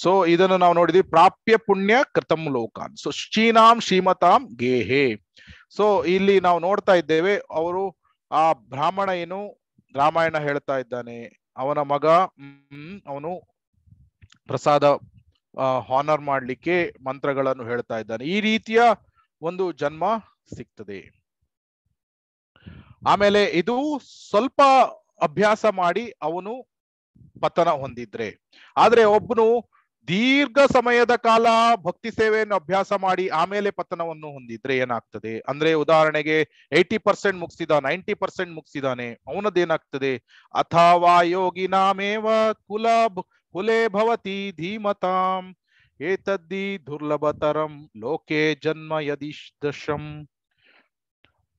[SPEAKER 1] ಸೊ ಇದನ್ನು ನಾವು ನೋಡಿದ್ವಿ, ಪ್ರಾಪ್ಯ ಪುಣ್ಯ ಕೃತಂ ಲೋಕಾನ್, ಸೊ ಶುಚೀನಾಂ ಶ್ರೀಮತಾಂ ಗೇಹೆ. ಸೊ ಇಲ್ಲಿ ನಾವು ನೋಡ್ತಾ ಇದ್ದೇವೆ, ಅವರು ಆ ಬ್ರಾಹ್ಮಣ ಏನು ರಾಮಾಯಣ ಹೇಳ್ತಾ ಇದ್ದಾನೆ, ಅವನ ಮಗ ಅವನು ಪ್ರಸಾದ ಹಾನರ್ ಮಾಡ್ಲಿಕ್ಕೆ ಮಂತ್ರಗಳನ್ನು ಹೇಳ್ತಾ ಇದ್ದಾನೆ. ಈ ರೀತಿಯ ಒಂದು ಜನ್ಮ ಸಿಗ್ತದೆ. ಆಮೇಲೆ ಇದು ಸ್ವಲ್ಪ ಅಭ್ಯಾಸ ಮಾಡಿ ಅವನು ಪತನ ಹೊಂದಿದ್ರೆ. ಆದ್ರೆ ಒಬ್ಬನು ದೀರ್ಘ ಸಮಯದ ಕಾಲ ಭಕ್ತಿ ಸೇವೆಯನ್ನು ಅಭ್ಯಾಸ ಮಾಡಿ ಆಮೇಲೆ ಪತನವನ್ನು ಹೊಂದಿದ್ರೆ ಏನಾಗ್ತದೆ ಅಂದ್ರೆ, ಉದಾಹರಣೆಗೆ 80% ಮುಗಿಸಿದ, 90% ಮುಗಿಸಿದಾನೆ, ಅವನದೇನಾಗ್ತದೆ? ಅಥವಾ ಯೋಗಿನಾಮೇವ ಕುಲೇ ಭವತಿ ಧೀಮತಾಂ ಏತದ್ದಿ ದುರ್ಲಭತರಂ ಲೋಕೆ ಜನ್ಮ ಯದಿಶಂ.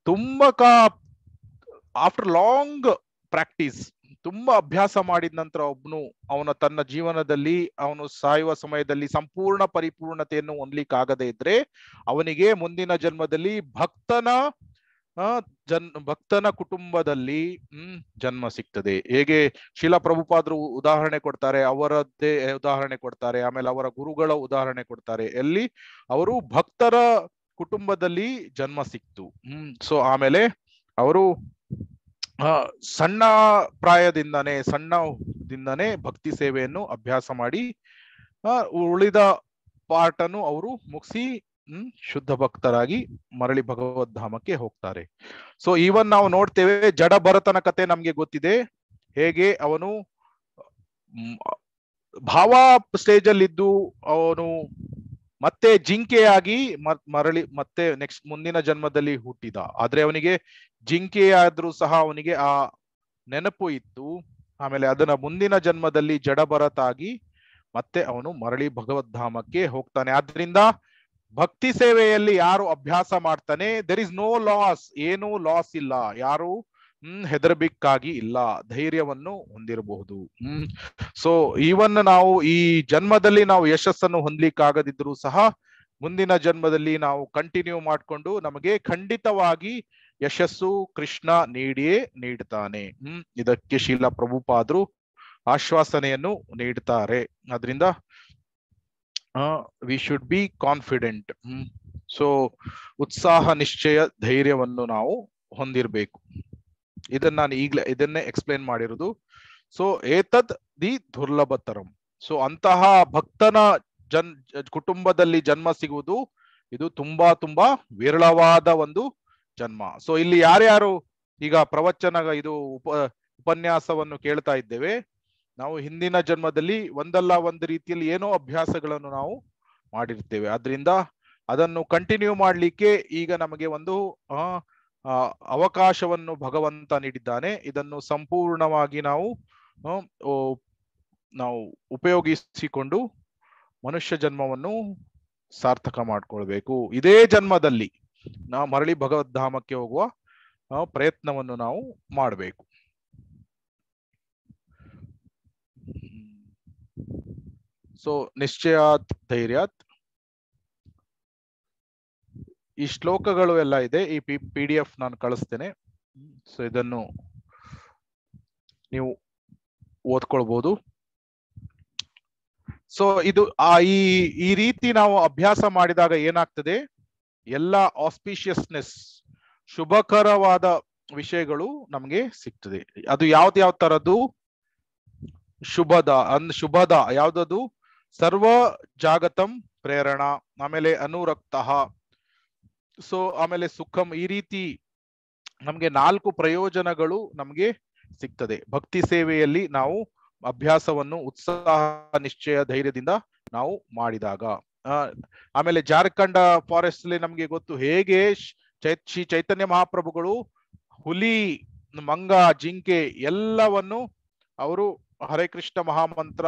[SPEAKER 1] ತುಂಬಾ ಆಫ್ಟರ್ ಲಾಂಗ್ ಪ್ರಾಕ್ಟೀಸ್, ತುಂಬಾ ಅಭ್ಯಾಸ ಮಾಡಿದ ನಂತರ ಅವನ ತನ್ನ ಜೀವನದಲ್ಲಿ ಅವನು ಸಾಯುವ ಸಮಯದಲ್ಲಿ ಸಂಪೂರ್ಣ ಪರಿಪೂರ್ಣತೆಯನ್ನು ಹೊಂದಲಿಕ್ಕಾಗದೇ ಇದ್ರೆ ಅವನಿಗೆ ಮುಂದಿನ ಜನ್ಮದಲ್ಲಿ ಭಕ್ತನ ಕುಟುಂಬದಲ್ಲಿ ಜನ್ಮ ಸಿಗ್ತದೆ. ಹೇಗೆ ಶಿಲಾ ಪ್ರಭುಪಾದರು ಉದಾಹರಣೆ ಕೊಡ್ತಾರೆ, ಅವರದ್ದೇ ಉದಾಹರಣೆ ಕೊಡ್ತಾರೆ, ಆಮೇಲೆ ಅವರ ಗುರುಗಳ ಉದಾಹರಣೆ ಕೊಡ್ತಾರೆ, ಎಲ್ಲಿ ಅವರು ಭಕ್ತರ ಕುಟುಂಬದಲ್ಲಿ ಜನ್ಮ ಸಿಕ್ತು. ಸೊ ಆಮೇಲೆ ಅವರು ಸಣ್ಣ ಪ್ರಾಯದಿಂದನೇ ಭಕ್ತಿ ಸೇವೆಯನ್ನು ಅಭ್ಯಾಸ ಮಾಡಿ ಉಳಿದ ಪಾಠನು ಅವರು ಮುಗಿಸಿ ಶುದ್ಧ ಭಕ್ತರಾಗಿ ಮರಳಿ ಭಗವದ್ಧಾಮಕ್ಕೆ ಹೋಗ್ತಾರೆ. ಸೊ ಈವನ್ ನಾವು ನೋಡ್ತೇವೆ, ಜಡ ಭರತನ ಕತೆ ನಮ್ಗೆ ಗೊತ್ತಿದೆ. ಹೇಗೆ ಅವನು ಭಾವ ಸ್ಟೇಜ್ ಅಲ್ಲಿ ಇದ್ದು ಅವನು ಮತ್ತೆ ಜಿಂಕೆಯಾಗಿ ಮರಳಿ ಮತ್ತೆ ನೆಕ್ಸ್ಟ್ ಮುಂದಿನ ಜನ್ಮದಲ್ಲಿ ಹುಟ್ಟಿದ. ಆದ್ರೆ ಅವನಿಗೆ ಜಿಂಕೆಯಾದ್ರೂ ಸಹ ಅವನಿಗೆ ಆ ನೆನಪು ಇತ್ತು. ಆಮೇಲೆ ಅದನ್ನ ಮುಂದಿನ ಜನ್ಮದಲ್ಲಿ ಜಡಭರತ ಆಗಿ ಮತ್ತೆ ಅವನು ಮರಳಿ ಭಗವದ್ಧಾಮಕ್ಕೆ ಹೋಗ್ತಾನೆ. ಆದ್ರಿಂದ ಭಕ್ತಿ ಸೇವೆಯಲ್ಲಿ ಯಾರು ಅಭ್ಯಾಸ ಮಾಡ್ತಾನೆ, ದೇರ್ ಇಸ್ ನೋ ಲಾಸ್, ಏನೂ ಲಾಸ್ ಇಲ್ಲ, ಯಾರು ಹೆದರ್ಬೇಕಾಗಿ ಇಲ್ಲ, ಧೈರ್ಯವನ್ನು ಹೊಂದಿರಬಹುದು. ಸೊ ಈವನ್ ನಾವು ಈ ಜನ್ಮದಲ್ಲಿ ನಾವು ಯಶಸ್ಸನ್ನು ಹೊಂದಲಿಕ್ಕಾಗದಿದ್ರು ಸಹ ಮುಂದಿನ ಜನ್ಮದಲ್ಲಿ ನಾವು ಕಂಟಿನ್ಯೂ ಮಾಡಿಕೊಂಡು ನಮಗೆ ಖಂಡಿತವಾಗಿ ಯಶಸ್ಸು ಕೃಷ್ಣ ನೀಡಿಯೇ ನೀಡ್ತಾನೆ. ಇದಕ್ಕೆ ಶೀಲ ಪ್ರಭುಪಾದರು ಆಶ್ವಾಸನೆಯನ್ನು ನೀಡ್ತಾರೆ. ಅದರಿಂದ we should be confident. So ಉತ್ಸಾಹ ನಿಶ್ಚಯ ಧೈರ್ಯವನ್ನು ನಾವು ಹೊಂದಿರಬೇಕು. ಇದನ್ನ ನಾನು ಇದನ್ನೇ ಎಕ್ಸ್ಪ್ಲೇನ್ ಮಾಡಿರೋದು. ಸೊ ಏತದ್ ದಿ ದುರ್ಲಭತರಂ. ಸೊ ಅಂತಹ ಭಕ್ತನ ಕುಟುಂಬದಲ್ಲಿ ಜನ್ಮ ಸಿಗುವುದು ಇದು ತುಂಬಾ ತುಂಬಾ ವಿರಳವಾದ ಒಂದು ಜನ್ಮ. ಸೊ ಇಲ್ಲಿ ಯಾರ್ಯಾರು ಈಗ ಪ್ರವಚನ ಇದು ಉಪನ್ಯಾಸವನ್ನು ಕೇಳ್ತಾ ಇದ್ದೇವೆ, ನಾವು ಹಿಂದಿನ ಜನ್ಮದಲ್ಲಿ ಒಂದಲ್ಲ ಒಂದು ರೀತಿಯಲ್ಲಿ ಏನೋ ಅಭ್ಯಾಸಗಳನ್ನು ನಾವು ಮಾಡಿರ್ತೇವೆ. ಅದರಿಂದ ಅದನ್ನು ಕಂಟಿನ್ಯೂ ಮಾಡ್ಲಿಕ್ಕೆ ಈಗ ನಮಗೆ ಒಂದು ಅವಕಾಶವನ್ನು ಭಗವಂತ ನೀಡಿದ್ದಾನೆ. ಇದನ್ನು ಸಂಪೂರ್ಣವಾಗಿ ನಾವು ಉಪಯೋಗಿಸಿಕೊಂಡು ಮನುಷ್ಯ ಜನ್ಮವನ್ನು ಸಾರ್ಥಕ ಮಾಡ್ಕೊಳ್ಬೇಕು. ಇದೇ ಜನ್ಮದಲ್ಲಿ ನಾವು ಮರಳಿ ಭಗವದ್ಧಾಮಕ್ಕೆ ಹೋಗುವ ಪ್ರಯತ್ನವನ್ನು ನಾವು ಮಾಡಬೇಕು. ಸೊ ನಿಶ್ಚಯಾತ್ ಧೈರ್ಯಾತ್, ಈ ಶ್ಲೋಕಗಳು ಎಲ್ಲ ಇದೆ. ಈ PDF ನಾನು ಕಳಿಸ್ತೇನೆ. ಸೊ ಇದನ್ನು ನೀವು ಓದ್ಕೊಳ್ಬಹುದು. ಸೊ ಇದು ಈ ರೀತಿ ನಾವು ಅಭ್ಯಾಸ ಮಾಡಿದಾಗ ಏನಾಗ್ತದೆ, ಎಲ್ಲ ಆಸ್ಪಿಷಿಯಸ್ನೆಸ್, ಶುಭಕರವಾದ ವಿಷಯಗಳು ನಮ್ಗೆ ಸಿಗ್ತದೆ. ಅದು ಯಾವ ತರದ್ದು? ಶುಭದ ಯಾವ್ದದು? ಸರ್ವ ಜಾಗತಂ ಪ್ರೇರಣ, ಆಮೇಲೆ ಅನುರಕ್ತ, ಸೊ ಆಮೇಲೆ ಸುಖಂ. ಈ ರೀತಿ ನಮ್ಗೆ 4 ಪ್ರಯೋಜನಗಳು ನಮ್ಗೆ ಸಿಗ್ತದೆ ಭಕ್ತಿ ಸೇವೆಯಲ್ಲಿ ನಾವು ಅಭ್ಯಾಸವನ್ನು ಉತ್ಸಾಹ, ನಿಶ್ಚಯ, ಧೈರ್ಯದಿಂದ ನಾವು ಮಾಡಿದಾಗ. ಆಮೇಲೆ ಜಾರ್ಖಂಡ ಫಾರೆಸ್ಟ್ ಅಲ್ಲಿ ನಮ್ಗೆ ಗೊತ್ತು ಹೇಗೆ ಶ್ರೀ ಚೈತನ್ಯ ಮಹಾಪ್ರಭುಗಳು ಹುಲಿ, ಮಂಗ, ಜಿಂಕೆ ಎಲ್ಲವನ್ನು ಅವರು ಹರೇ ಕೃಷ್ಣ ಮಹಾಮಂತ್ರ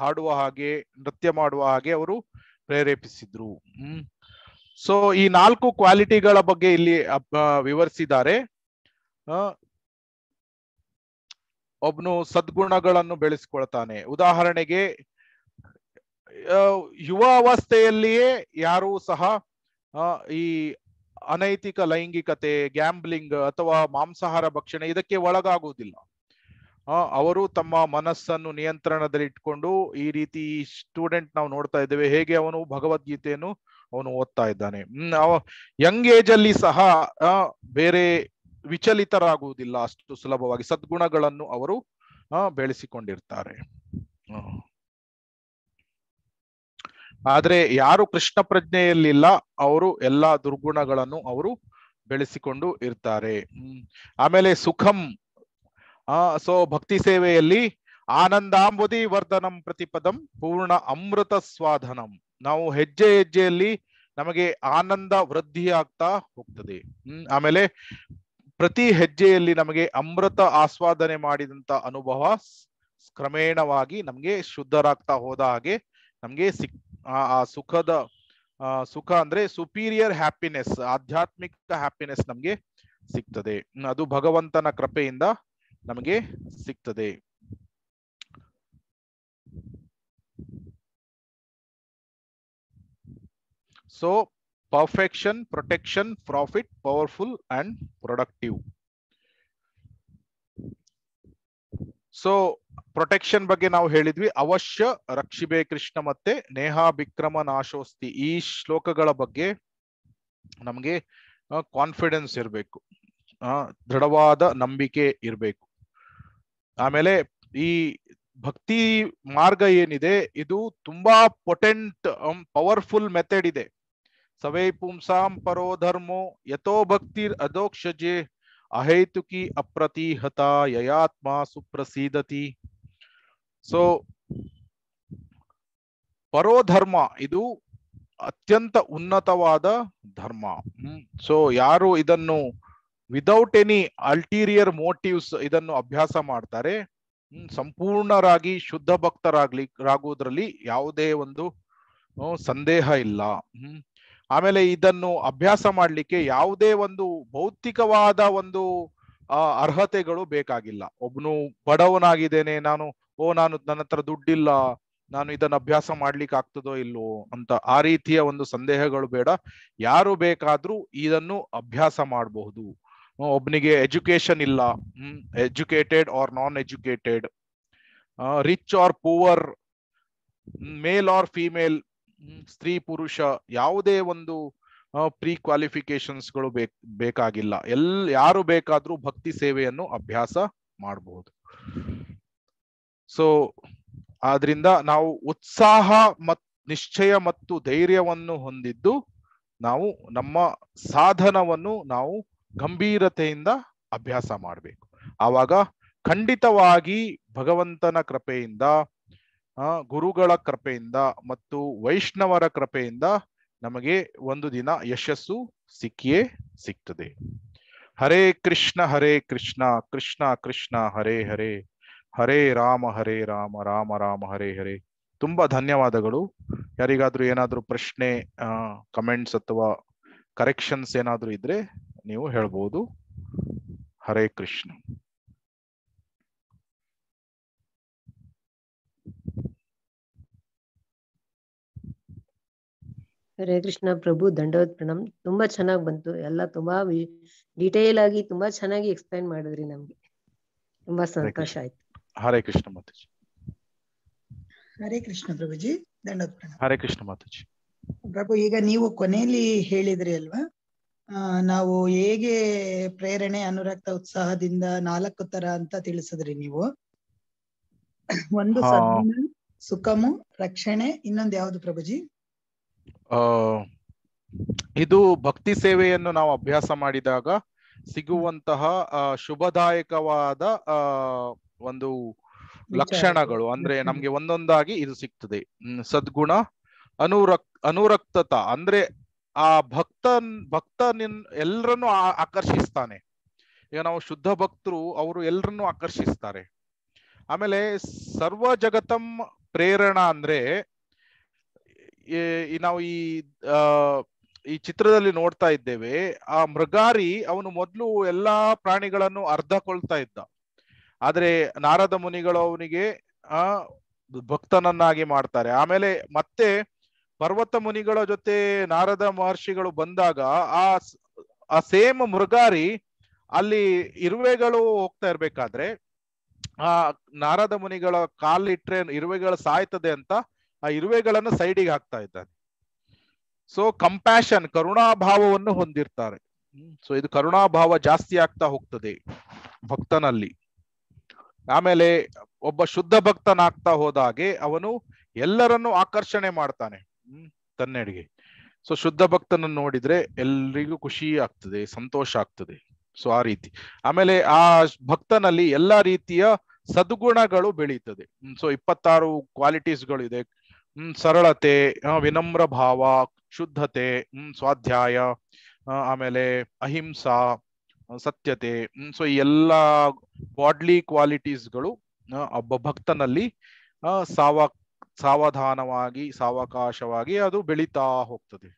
[SPEAKER 1] ಹಾಡುವ ಹಾಗೆ, ನೃತ್ಯ ಮಾಡುವ ಹಾಗೆ ಅವರು ಪ್ರೇರೇಪಿಸಿದ್ರು. ಸೊ ಈ 4 ಕ್ವಾಲಿಟಿಗಳ ಬಗ್ಗೆ ಇಲ್ಲಿ ವಿವರಿಸಿದ್ದಾರೆ. ಒಬ್ನು ಸದ್ಗುಣಗಳನ್ನು ಬೆಳೆಸ್ಕೊಳ್ತಾನೆ. ಉದಾಹರಣೆಗೆ ಯುವ ಅವಸ್ಥೆಯಲ್ಲಿಯೇ ಯಾರೂ ಸಹ ಈ ಅನೈತಿಕ ಲೈಂಗಿಕತೆ, ಗ್ಯಾಂಬ್ಲಿಂಗ್ ಅಥವಾ ಮಾಂಸಾಹಾರ ಭಕ್ಷಣೆ ಇದಕ್ಕೆ ಒಳಗಾಗುವುದಿಲ್ಲ. ಅವರು ತಮ್ಮ ಮನಸ್ಸನ್ನು ನಿಯಂತ್ರಣದಲ್ಲಿ ಇಟ್ಕೊಂಡು ಈ ರೀತಿ ಸ್ಟೂಡೆಂಟ್ ನಾವು ನೋಡ್ತಾ ಇದ್ದೇವೆ ಹೇಗೆ ಅವನು ಭಗವದ್ಗೀತೆಯನ್ನು ಅವನು ಓದ್ತಾ ಇದ್ದಾನೆ. ಯಂಗ್ ಏಜ್ ಅಲ್ಲಿ ಸಹ ಬೇರೆ ವಿಚಲಿತರಾಗುವುದಿಲ್ಲ ಅಷ್ಟು ಸುಲಭವಾಗಿ. ಸದ್ಗುಣಗಳನ್ನು ಅವರು ಬೆಳೆಸಿಕೊಂಡಿರ್ತಾರೆ. ಆದ್ರೆ ಯಾರು ಕೃಷ್ಣ ಪ್ರಜ್ಞೆಯಲ್ಲಿಲ್ಲ ಅವರು ಎಲ್ಲಾ ದುರ್ಗುಣಗಳನ್ನು ಅವರು ಬೆಳೆಸಿಕೊಂಡು ಇರ್ತಾರೆ. ಆಮೇಲೆ ಸುಖಂ, ಸೊ ಭಕ್ತಿ ಸೇವೆಯಲ್ಲಿ ಆನಂದಾಂಬುದಿ ವರ್ಧನಂ ಪ್ರತಿಪದಂ ಪೂರ್ಣ ಅಮೃತ ಸ್ವಾಧನಂ. ನಾವು ಹೆಜ್ಜೆ ಹೆಜ್ಜೆಯಲ್ಲಿ ನಮಗೆ ಆನಂದ ವೃದ್ಧಿ ಆಗ್ತಾ ಹೋಗ್ತದೆ. ಆಮೇಲೆ ಪ್ರತಿ ಹೆಜ್ಜೆಯಲ್ಲಿ ನಮಗೆ ಅಮೃತ ಆಸ್ವಾದನೆ ಮಾಡಿದಂತ ಅನುಭವ ಕ್ರಮೇಣವಾಗಿ ನಮ್ಗೆ ಶುದ್ಧರಾಗ್ತಾ ಹೋದ ಹಾಗೆ ನಮ್ಗೆ ಆ ಸುಖ ಅಂದ್ರೆ ಸುಪೀರಿಯರ್ ಹ್ಯಾಪಿನೆಸ್, ಆಧ್ಯಾತ್ಮಿಕ ಹ್ಯಾಪಿನೆಸ್ ನಮ್ಗೆ ಸಿಗ್ತದೆ. ಅದು ಭಗವಂತನ ಕೃಪೆಯಿಂದ ನಮಗೆ ಸಿಗ್ತದೆ. So perfection, protection, profit, powerful and productive. So protection ಬಗ್ಗೆ ನಾವು ಹೇಳಿದ್ವಿ. ಅವಶ್ಯ ರಕ್ಷಿಬೆ ಕೃಷ್ಣ ಮತ್ತೆ ನೇಹಾ ವಿಕ್ರಮ ನಾಶೋಸ್ತಿ. ಈ ಶ್ಲೋಕಗಳ ಬಗ್ಗೆ ನಮ್ಗೆ ಕಾನ್ಫಿಡೆನ್ಸ್ ಇರಬೇಕು, ದೃಢವಾದ ನಂಬಿಕೆ ಇರಬೇಕು. ಆಮೇಲೆ ಈ ಭಕ್ತಿ ಮಾರ್ಗ ಏನಿದೆ ಇದು ತುಂಬಾ ಪೊಟೆಂಟ್, ಪವರ್ಫುಲ್ ಮೆಥಡ್ ಇದೆ. ಸವೈ ಪುಂಸಾಂ ಪರೋ ಧರ್ಮೋ ಯಥೋ ಭಕ್ತಿರ್ ಅಧೋಕ್ಷಜೆ ಅಹೇತುಕಿ ಅಪ್ರತಿಹತ ಯಯಾತ್ಮ ಸುಪ್ರಸೀದತಿ. ಸೊ ಪರೋಧರ್ಮ ಇದು ಅತ್ಯಂತ ಉನ್ನತವಾದ ಧರ್ಮ. ಸೊ ಯಾರು ಇದನ್ನು ವಿದೌಟ್ ಎನಿ ಅಲ್ಟೀರಿಯರ್ ಮೋಟಿವ್ಸ್ ಇದನ್ನು ಅಭ್ಯಾಸ ಮಾಡ್ತಾರೆ, ಸಂಪೂರ್ಣರಾಗಿ ಶುದ್ಧ ಭಕ್ತರಾಗುವುದರಲ್ಲಿ ಯಾವುದೇ ಒಂದು ಸಂದೇಹ ಇಲ್ಲ. ಆಮೇಲೆ ಇದನ್ನು ಅಭ್ಯಾಸ ಮಾಡ್ಲಿಕ್ಕೆ ಯಾವುದೇ ಒಂದು ಭೌತಿಕವಾದ ಒಂದು ಅರ್ಹತೆಗಳು ಬೇಕಾಗಿಲ್ಲ. ಒಬ್ನು ಬಡವನಾಗಿದ್ದೇನೆ, ನಾನು ನನ್ನ ಹತ್ರ ದುಡ್ಡಿಲ್ಲ, ನಾನು ಇದನ್ನು ಅಭ್ಯಾಸ ಮಾಡ್ಲಿಕ್ಕೆ ಆಗ್ತದೋ ಇಲ್ಲೋ ಅಂತ ಆ ರೀತಿಯ ಒಂದು ಸಂದೇಹಗಳು ಬೇಡ. ಯಾರು ಬೇಕಾದ್ರೂ ಇದನ್ನು ಅಭ್ಯಾಸ ಮಾಡಬಹುದು. ಒಬ್ನಿಗೆ ಎಜುಕೇಶನ್ ಇಲ್ಲ, educated or non educated, rich or poor, male or female, ಸ್ತ್ರೀ ಪುರುಷ, ಯಾವುದೇ ಒಂದು ಪ್ರೀ ಕ್ವಾಲಿಫಿಕೇಶನ್ಸ್ಗಳು ಬೇಕಾಗಿಲ್ಲ. ಯಾರು ಬೇಕಾದ್ರೂ ಭಕ್ತಿ ಸೇವೆಯನ್ನು ಅಭ್ಯಾಸ ಮಾಡಬಹುದು. ಸೊ ಆದ್ರಿಂದ ನಾವು ಉತ್ಸಾಹ ನಿಶ್ಚಯ ಮತ್ತು ಧೈರ್ಯವನ್ನು ಹೊಂದಿದ್ದು ನಾವು ನಮ್ಮ ಸಾಧನವನ್ನು ನಾವು ಗಂಭೀರತೆಯಿಂದ ಅಭ್ಯಾಸ ಮಾಡಬೇಕು. ಆವಾಗ ಖಂಡಿತವಾಗಿ ಭಗವಂತನ ಕೃಪೆಯಿಂದ, ಗುರುಗಳ ಕೃಪೆಯಿಂದ ಮತ್ತು ವೈಷ್ಣವರ ಕೃಪೆಯಿಂದ ನಮಗೆ ಒಂದು ದಿನ ಯಶಸ್ಸು ಸಿಕ್ಕಿಯೇ ಸಿಗ್ತದೆ. ಹರೇ ಕೃಷ್ಣ ಕೃಷ್ಣ ಕೃಷ್ಣ ಹರೇ ಹರೇ, ಹರೇ ರಾಮ ರಾಮ ರಾಮ ಹರೇ ಹರೇ. ತುಂಬಾ ಧನ್ಯವಾದಗಳು. ಯಾರಿಗಾದ್ರೂ ಏನಾದ್ರೂ ಪ್ರಶ್ನೆ, ಕಮೆಂಟ್ಸ್ ಅಥವಾ ಕರೆಕ್ಷನ್ಸ್ ಏನಾದ್ರೂ ಇದ್ರೆ ನೀವು ಹೇಳ್ಬೋದು. ಹರೇ ಕೃಷ್ಣ.
[SPEAKER 2] ಹರೇ ಕೃಷ್ಣ ಪ್ರಭು, ದಂಡವತ್ ಪ್ರಣಾಮ್. ತುಂಬಾ ಚೆನ್ನಾಗಿ ಬಂತು ಎಲ್ಲ. ತುಂಬಾ ಡೀಟೇಲ್ ಆಗಿ ತುಂಬಾ ಚೆನ್ನಾಗಿ ಎಕ್ಸ್ಪ್ಲೈನ್ ಮಾಡಿದ್ರಿ ನಮ್ಗೆ. ತುಂಬಾ ಸಂತೋಷ ಆಯ್ತು.
[SPEAKER 1] ಹರೇ ಕೃಷ್ಣ ಮಾತಾಜಿ.
[SPEAKER 3] ಹರೇ ಕೃಷ್ಣ ಪ್ರಭುಜಿ, ದಂಡವತ್ ಪ್ರಣಾಮ್.
[SPEAKER 1] ಹರೇ ಕೃಷ್ಣ ಮಾತಾಜಿ.
[SPEAKER 3] ಪ್ರಭು, ಈಗ ನೀವು ಕೊನೆಯಲ್ಲಿ ಹೇಳಿದ್ರಿ ಅಲ್ವಾ, ನಾವು ಹೇಗೆ ಪ್ರೇರಣೆ, ಅನುರಕ್ತ, ಉತ್ಸಾಹದಿಂದ 4 ತರ ಅಂತ ತಿಳಿಸಿದ್ರಿ ನೀವು. ಒಂದು ಸದ್ಗುಣ, ಸುಖಮು, ರಕ್ಷಣೆ, ಇನ್ನೊಂದು ಯಾವುದು ಪ್ರಭುಜಿ?
[SPEAKER 1] ಇದು ಭಕ್ತಿ ಸೇವೆಯನ್ನು ನಾವು ಅಭ್ಯಾಸ ಮಾಡಿದಾಗ ಸಿಗುವಂತಹ ಶುಭದಾಯಕವಾದ ಒಂದು ಲಕ್ಷಣಗಳು. ಅಂದ್ರೆ ನಮ್ಗೆ ಒಂದೊಂದಾಗಿ ಇದು ಸಿಗ್ತದೆ. ಸದ್ಗುಣ, ಅನುರಕ್ತತ ಅಂದ್ರೆ ಆ ಭಕ್ತ ಎಲ್ಲರನ್ನು ಆಕರ್ಷಿಸ್ತಾನೆ. ಈಗ ನಾವು ಶುದ್ಧ ಭಕ್ತರು, ಅವರು ಎಲ್ಲರನ್ನು ಆಕರ್ಷಿಸ್ತಾರೆ. ಆಮೇಲೆ ಸರ್ವ ಜಗತಂ ಪ್ರೇರಣಾ ಅಂದ್ರೆ ನಾವು ಈ ಚಿತ್ರದಲ್ಲಿ ನೋಡ್ತಾ ಇದ್ದೇವೆ. ಆ ಮೃಗಾರಿ ಅವನು ಮೊದಲು ಎಲ್ಲಾ ಪ್ರಾಣಿಗಳನ್ನು ಅರ್ಧಕೊಳ್ತಾ ಇದ್ದ. ಆದ್ರೆ ನಾರದ ಮುನಿಗಳು ಅವನಿಗೆ ಭಕ್ತನನ್ನಾಗಿ ಮಾಡ್ತಾರೆ. ಆಮೇಲೆ ಮತ್ತೆ ಪರ್ವತ ಮುನಿಗಳ ಜೊತೆ ನಾರದ ಮಹರ್ಷಿಗಳು ಬಂದಾಗ ಆ ಸೇಮ್ ಮೃಗಾರಿ ಅಲ್ಲಿ ಇರುವೆಗಳು ಹೋಗ್ತಾ ಇರ್ಬೇಕಾದ್ರೆ ಆ ನಾರದ ಮುನಿಗಳ ಕಾಲಿಟ್ರೆ ಇರುವೆಗಳು ಸಾಯ್ತದೆ ಅಂತ ಆ ಇರುವೆಗಳನ್ನು ಸೈಡಿಗೆ ಹಾಕ್ತಾ ಇದ್ದಾನೆ. ಸೊ ಕಂಪ್ಯಾಷನ್, ಕರುಣಾಭಾವವನ್ನು ಹೊಂದಿರ್ತಾರೆ. ಸೊ ಇದು ಕರುಣಾಭಾವ ಜಾಸ್ತಿ ಆಗ್ತಾ ಹೋಗ್ತದೆ ಭಕ್ತನಲ್ಲಿ. ಆಮೇಲೆ ಒಬ್ಬ ಶುದ್ಧ ಭಕ್ತನಾಗ್ತಾ ಹೋದಾಗೆ ಅವನು ಎಲ್ಲರನ್ನು ಆಕರ್ಷಣೆ ಮಾಡ್ತಾನೆ ತನ್ನೆಡೆಗೆ. ಸೊ ಶುದ್ಧ ಭಕ್ತನನ್ನು ನೋಡಿದ್ರೆ ಎಲ್ರಿಗೂ ಖುಷಿ ಆಗ್ತದೆ, ಸಂತೋಷ ಆಗ್ತದೆ. ಸೊ ಆ ರೀತಿ. ಆಮೇಲೆ ಆ ಭಕ್ತನಲ್ಲಿ ಎಲ್ಲಾ ರೀತಿಯ ಸದ್ಗುಣಗಳು ಬೆಳೀತದೆ. ಸೊ 26 ಕ್ವಾಲಿಟೀಸ್ಗಳು ಇದೆ. ಸರಳತೆ, ವಿನಮ್ರ ಭಾವ, ಶುದ್ಧತೆ, ಸ್ವಾಧ್ಯಾಯ, ಆಮೇಲೆ ಅಹಿಂಸಾ, ಸತ್ಯತೆ. ಸೊ ಈ ಎಲ್ಲಾ ಬಾಡ್ಲಿ ಕ್ವಾಲಿಟೀಸ್ಗಳು ಒಬ್ಬ ಭಕ್ತನಲ್ಲಿ ಸಾವಧಾನವಾಗಿ, ಸಾವಕಾಶವಾಗಿ ಅದು ಬೆಳೀತಾ ಹೋಗ್ತದೆ.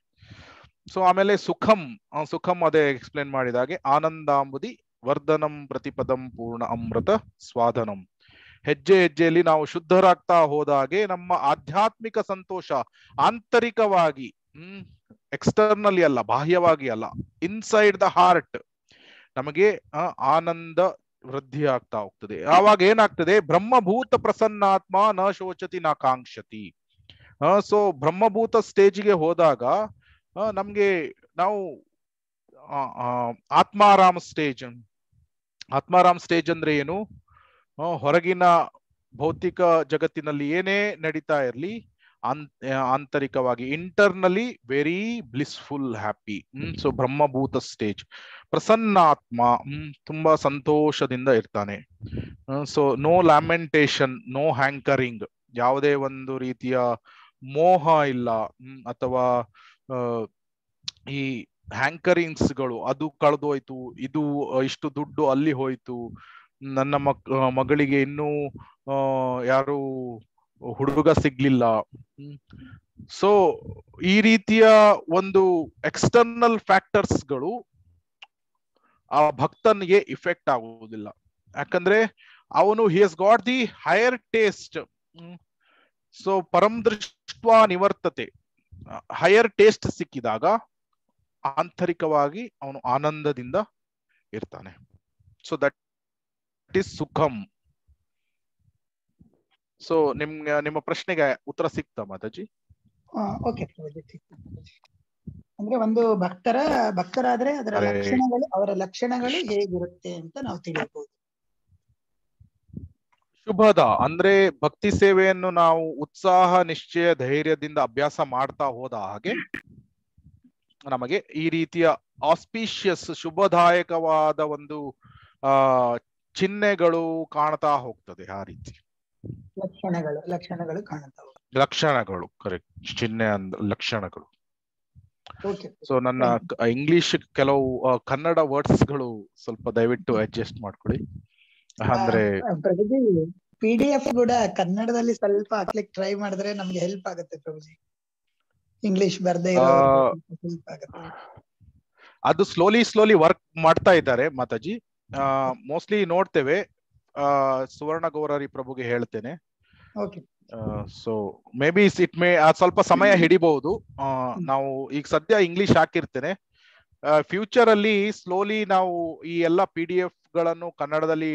[SPEAKER 1] ಸೊ ಆಮೇಲೆ ಸುಖಂ ಅದೇ ಎಕ್ಸ್ಪ್ಲೇನ್ ಮಾಡಿದಾಗೆ, ಆನಂದಾಂಬುದಿ ವರ್ಧನಂ ಪ್ರತಿಪದಂ ಪೂರ್ಣ ಅಮೃತ ಸ್ವಾದನಂ. ಹೆಜ್ಜೆ ಹೆಜ್ಜೆಯಲ್ಲಿ ನಾವು ಶುದ್ಧರಾಗ್ತಾ ಹೋದಾಗೆ ನಮ್ಮ ಆಧ್ಯಾತ್ಮಿಕ ಸಂತೋಷ ಆಂತರಿಕವಾಗಿ, ಎಕ್ಸ್ಟರ್ನಲಿ ಅಲ್ಲ, ಬಾಹ್ಯವಾಗಿ ಅಲ್ಲ, ಇನ್ಸೈಡ್ ದ ಹಾರ್ಟ್ ನಮಗೆ ಆನಂದ ವೃದ್ಧಿ ಆಗ್ತಾ ಹೋಗ್ತದೆ. ಆವಾಗ ಏನಾಗ್ತದೆ? ಬ್ರಹ್ಮಭೂತ ಪ್ರಸನ್ನಾತ್ಮ ನ ಶೋಚತಿ ನ ಕಾಂಕ್ಷತಿ. ಸೊ ಬ್ರಹ್ಮಭೂತ ಸ್ಟೇಜ್ಗೆ ಹೋದಾಗ ನಮ್ಗೆ ನಾವು ಆತ್ಮಾರಾಮ್ ಸ್ಟೇಜ್ ಅಂದ್ರೆ ಏನು? ಹೊರಗಿನ ಭೌತಿಕ ಜಗತ್ತಿನಲ್ಲಿ ಏನೇ ನಡೀತಾ ಇರ್ಲಿ, ಆಂತರಿಕವಾಗಿ internally very blissful, happy. So ಬ್ರಹ್ಮಭೂತ ಸ್ಟೇಜ್. ಪ್ರಸನ್ನಾತ್ಮ ತುಂಬಾ ಸಂತೋಷದಿಂದ ಇರ್ತಾನೆ. So no lamentation, no hankering, ಯಾವುದೇ ಒಂದು ರೀತಿಯ ಮೋಹ ಇಲ್ಲ. ಅಥವಾ ಈ ಹ್ಯಾಂಕರಿಂಗ್ಸ್ಗಳು, ಅದು ಕಳೆದೋಯ್ತು, ಇದು ಇಷ್ಟು ದುಡ್ಡು ಅಲ್ಲಿ ಹೋಯ್ತು, ನನ್ನ ಮಗಳಿಗೆ ಇನ್ನೂ ಯಾರು ಹುಡುಗ ಸಿಗ್ಲಿಲ್ಲ. ಸೊ ಈ ರೀತಿಯ ಒಂದು ಎಕ್ಸ್ಟರ್ನಲ್ ಫ್ಯಾಕ್ಟರ್ಸ್ಗಳು ಆ ಭಕ್ತನಿಗೆ ಇಫೆಕ್ಟ್ ಆಗುವುದಿಲ್ಲ. ಯಾಕಂದ್ರೆ ಅವನು he has got the higher taste. So ಪರಂ ದೃಷ್ಟ್ವಾ ನಿವರ್ತತೆ, ಹೈಯರ್ ಟೇಸ್ಟ್ ಸಿಕ್ಕಿದಾಗ ಆಂತರಿಕವಾಗಿ ಅವನು ಆನಂದದಿಂದ ಇರ್ತಾನೆ. ಸೊ ದಟ್ ಇಸ್ ಸುಖಂ. ಸೊ ನಿಮ್ಮ ಪ್ರಶ್ನೆಗೆ ಉತ್ತರ ಸಿಕ್ತಾ ಮಾತಾಜಿ?
[SPEAKER 3] ಓಕೆ ಪ್ರಭುಜಿ. ಅಂದ್ರೆ ಒಂದು ಭಕ್ತರಾದ್ರೆ ಅವರ ಲಕ್ಷಣಗಳು ಹೇಗಿರುತ್ತೆ ಅಂತ ನಾವು ತಿಳಿಯಬಹುದು.
[SPEAKER 1] ಶುಭದ ಅಂದ್ರೆ ಭಕ್ತಿ ಸೇವೆಯನ್ನು ನಾವು ಉತ್ಸಾಹ, ನಿಶ್ಚಯ, ಧೈರ್ಯದಿಂದ ಅಭ್ಯಾಸ ಮಾಡ್ತಾ ಹೋದ ಹಾಗೆ ನಮಗೆ ಈ ರೀತಿಯ ಆಸ್ಪಿಷಿಯಸ್, ಶುಭದಾಯಕವಾದ ಒಂದು ಚಿಹ್ನೆಗಳು ಕಾಣ್ತಾ ಹೋಗ್ತದೆ ಆ ರೀತಿ.
[SPEAKER 3] ಲಕ್ಷಣಗಳು ಕಾಣುತ್ತವೆ.
[SPEAKER 1] ಲಕ್ಷಣಗಳು ಕರೆಕ್ಟ್, ಚಿಹ್ನೆ ಅಂದ ಲಕ್ಷಣಗಳು.
[SPEAKER 3] ಓಕೆ.
[SPEAKER 1] ಸೊ ನನ್ನ ಇಂಗ್ಲಿಷ್ ಕೆಲವು ಕನ್ನಡ ವರ್ಡ್ಸ್ ಗಳು ಸ್ವಲ್ಪ ದಯವಿಟ್ಟು ಅಡ್ಜಸ್ಟ್ ಮಾಡ್ಕೊಳ್ಳಿ. ಅಂದ್ರೆ
[SPEAKER 3] ಪ್ರಭುಜಿ PDF ಕೂಡ ಕನ್ನಡದಲ್ಲಿ ಸ್ವಲ್ಪ ಹಾಕ್ಲಿಕ್ಕೆ ಟ್ರೈ ಮಾಡಿದ್ರೆ ನಮ್ಗೆ ಹೆಲ್ಪ್ ಆಗುತ್ತೆ ಪ್ರಭುಜಿ. ಇಂಗ್ಲಿಷ್ ಬರ್ದೇ ಇರೋ ಹೆಲ್ಪ್ ಆಗುತ್ತೆ.
[SPEAKER 1] ಅದು ಸ್ಲೋಲಿ ವರ್ಕ್ ಮಾಡ್ತಾ ಇದ್ದಾರೆ ಮಾತಾಜಿ. ಮೋಸ್ಟ್ಲಿ ನೋಡ್ತೇವೆ. ಸುವರ್ಣ ಗೌರರಿ ಪ್ರಭುಗೆ ಹೇಳ್ತೇನೆ. So may be it may ಸ್ವಲ್ಪ ಸಮಯ ಹಿಡಿಬಹುದು. ನಾವು ಈಗ ಸದ್ಯ ಇಂಗ್ಲಿಷ್ ಹಾಕಿರ್ತೇನೆ. ಫ್ಯೂಚರ್ ಅಲ್ಲಿ ಸ್ಲೋಲಿ ನಾವು ಈ ಎಲ್ಲ PDF ಗಳನ್ನು ಕನ್ನಡದಲ್ಲಿ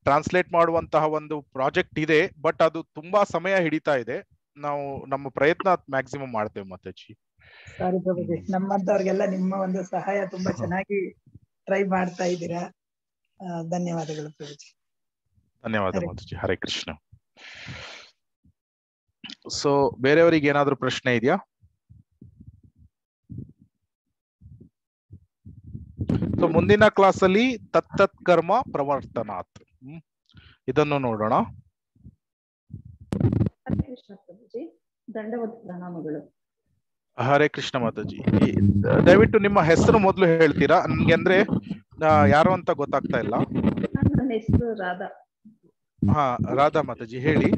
[SPEAKER 1] ಟ್ರಾನ್ಸ್ಲೇಟ್ ಮಾಡುವಂತಹ ಒಂದು ಪ್ರಾಜೆಕ್ಟ್ ಇದೆ. ಬಟ್ ಅದು ತುಂಬಾ ಸಮಯ ಹಿಡಿತಾ ಇದೆ. ನಾವು ನಮ್ಮ ಪ್ರಯತ್ನ ಮ್ಯಾಕ್ಸಿಮಮ್ ಮಾಡ್ತೇವೆ ಮಾತಾಜಿ.
[SPEAKER 3] ಸಾರಿ ಪ್ರಭುಜಿ, ನಮ್ಮಂತವ್ರಿಗೆಲ್ಲ ನಿಮ್ಮ ಒಂದು ಸಹಾಯ ತುಂಬಾ ಚೆನ್ನಾಗಿ ಟ್ರೈ ಮಾಡ್ತಾ ಇದ್ದೀರಾ. ಧನ್ಯವಾದಗಳು ಪ್ರಭುಜಿ.
[SPEAKER 1] ಧನ್ಯವಾದ ಮಾತಾಜಿ. ಹರೇ ಕೃಷ್ಣ. ಸೊ ಬೇರೆಯವರಿಗೆ ಏನಾದ್ರೂ ಪ್ರಶ್ನೆ ಇದೆಯಾ? ಸೊ ಮುಂದಿನ ಕ್ಲಾಸ್ ಅಲ್ಲಿ ತತ್ತತ್ ಕರ್ಮ ಪ್ರವರ್ತನಾತ್ ಇದನ್ನು ನೋಡೋಣ.
[SPEAKER 4] ಹರೇ ಕೃಷ್ಣ ಪ್ರಭುಜಿ, ದಂಡವತ್ ಪ್ರಣಾಮಗಳು.
[SPEAKER 1] ಹರೇ ಕೃಷ್ಣ ಮಾತಾಜಿ. ದಯವಿಟ್ಟು ನಿಮ್ಮ ಹೆಸರು ಮೊದಲು ಹೇಳ್ತೀರಾ? ನನ್ಗೆ ಅಂದ್ರೆ ಯಾರು ಅಂತ ಗೊತ್ತಾಗ್ತಾ ಇಲ್ಲ.
[SPEAKER 4] ನನ್ನ ಹೆಸರು ರಾಧಾ.
[SPEAKER 1] ಹಾ ರಾಧಾ ಮಾತಾಜಿ ಹೇಳಿ.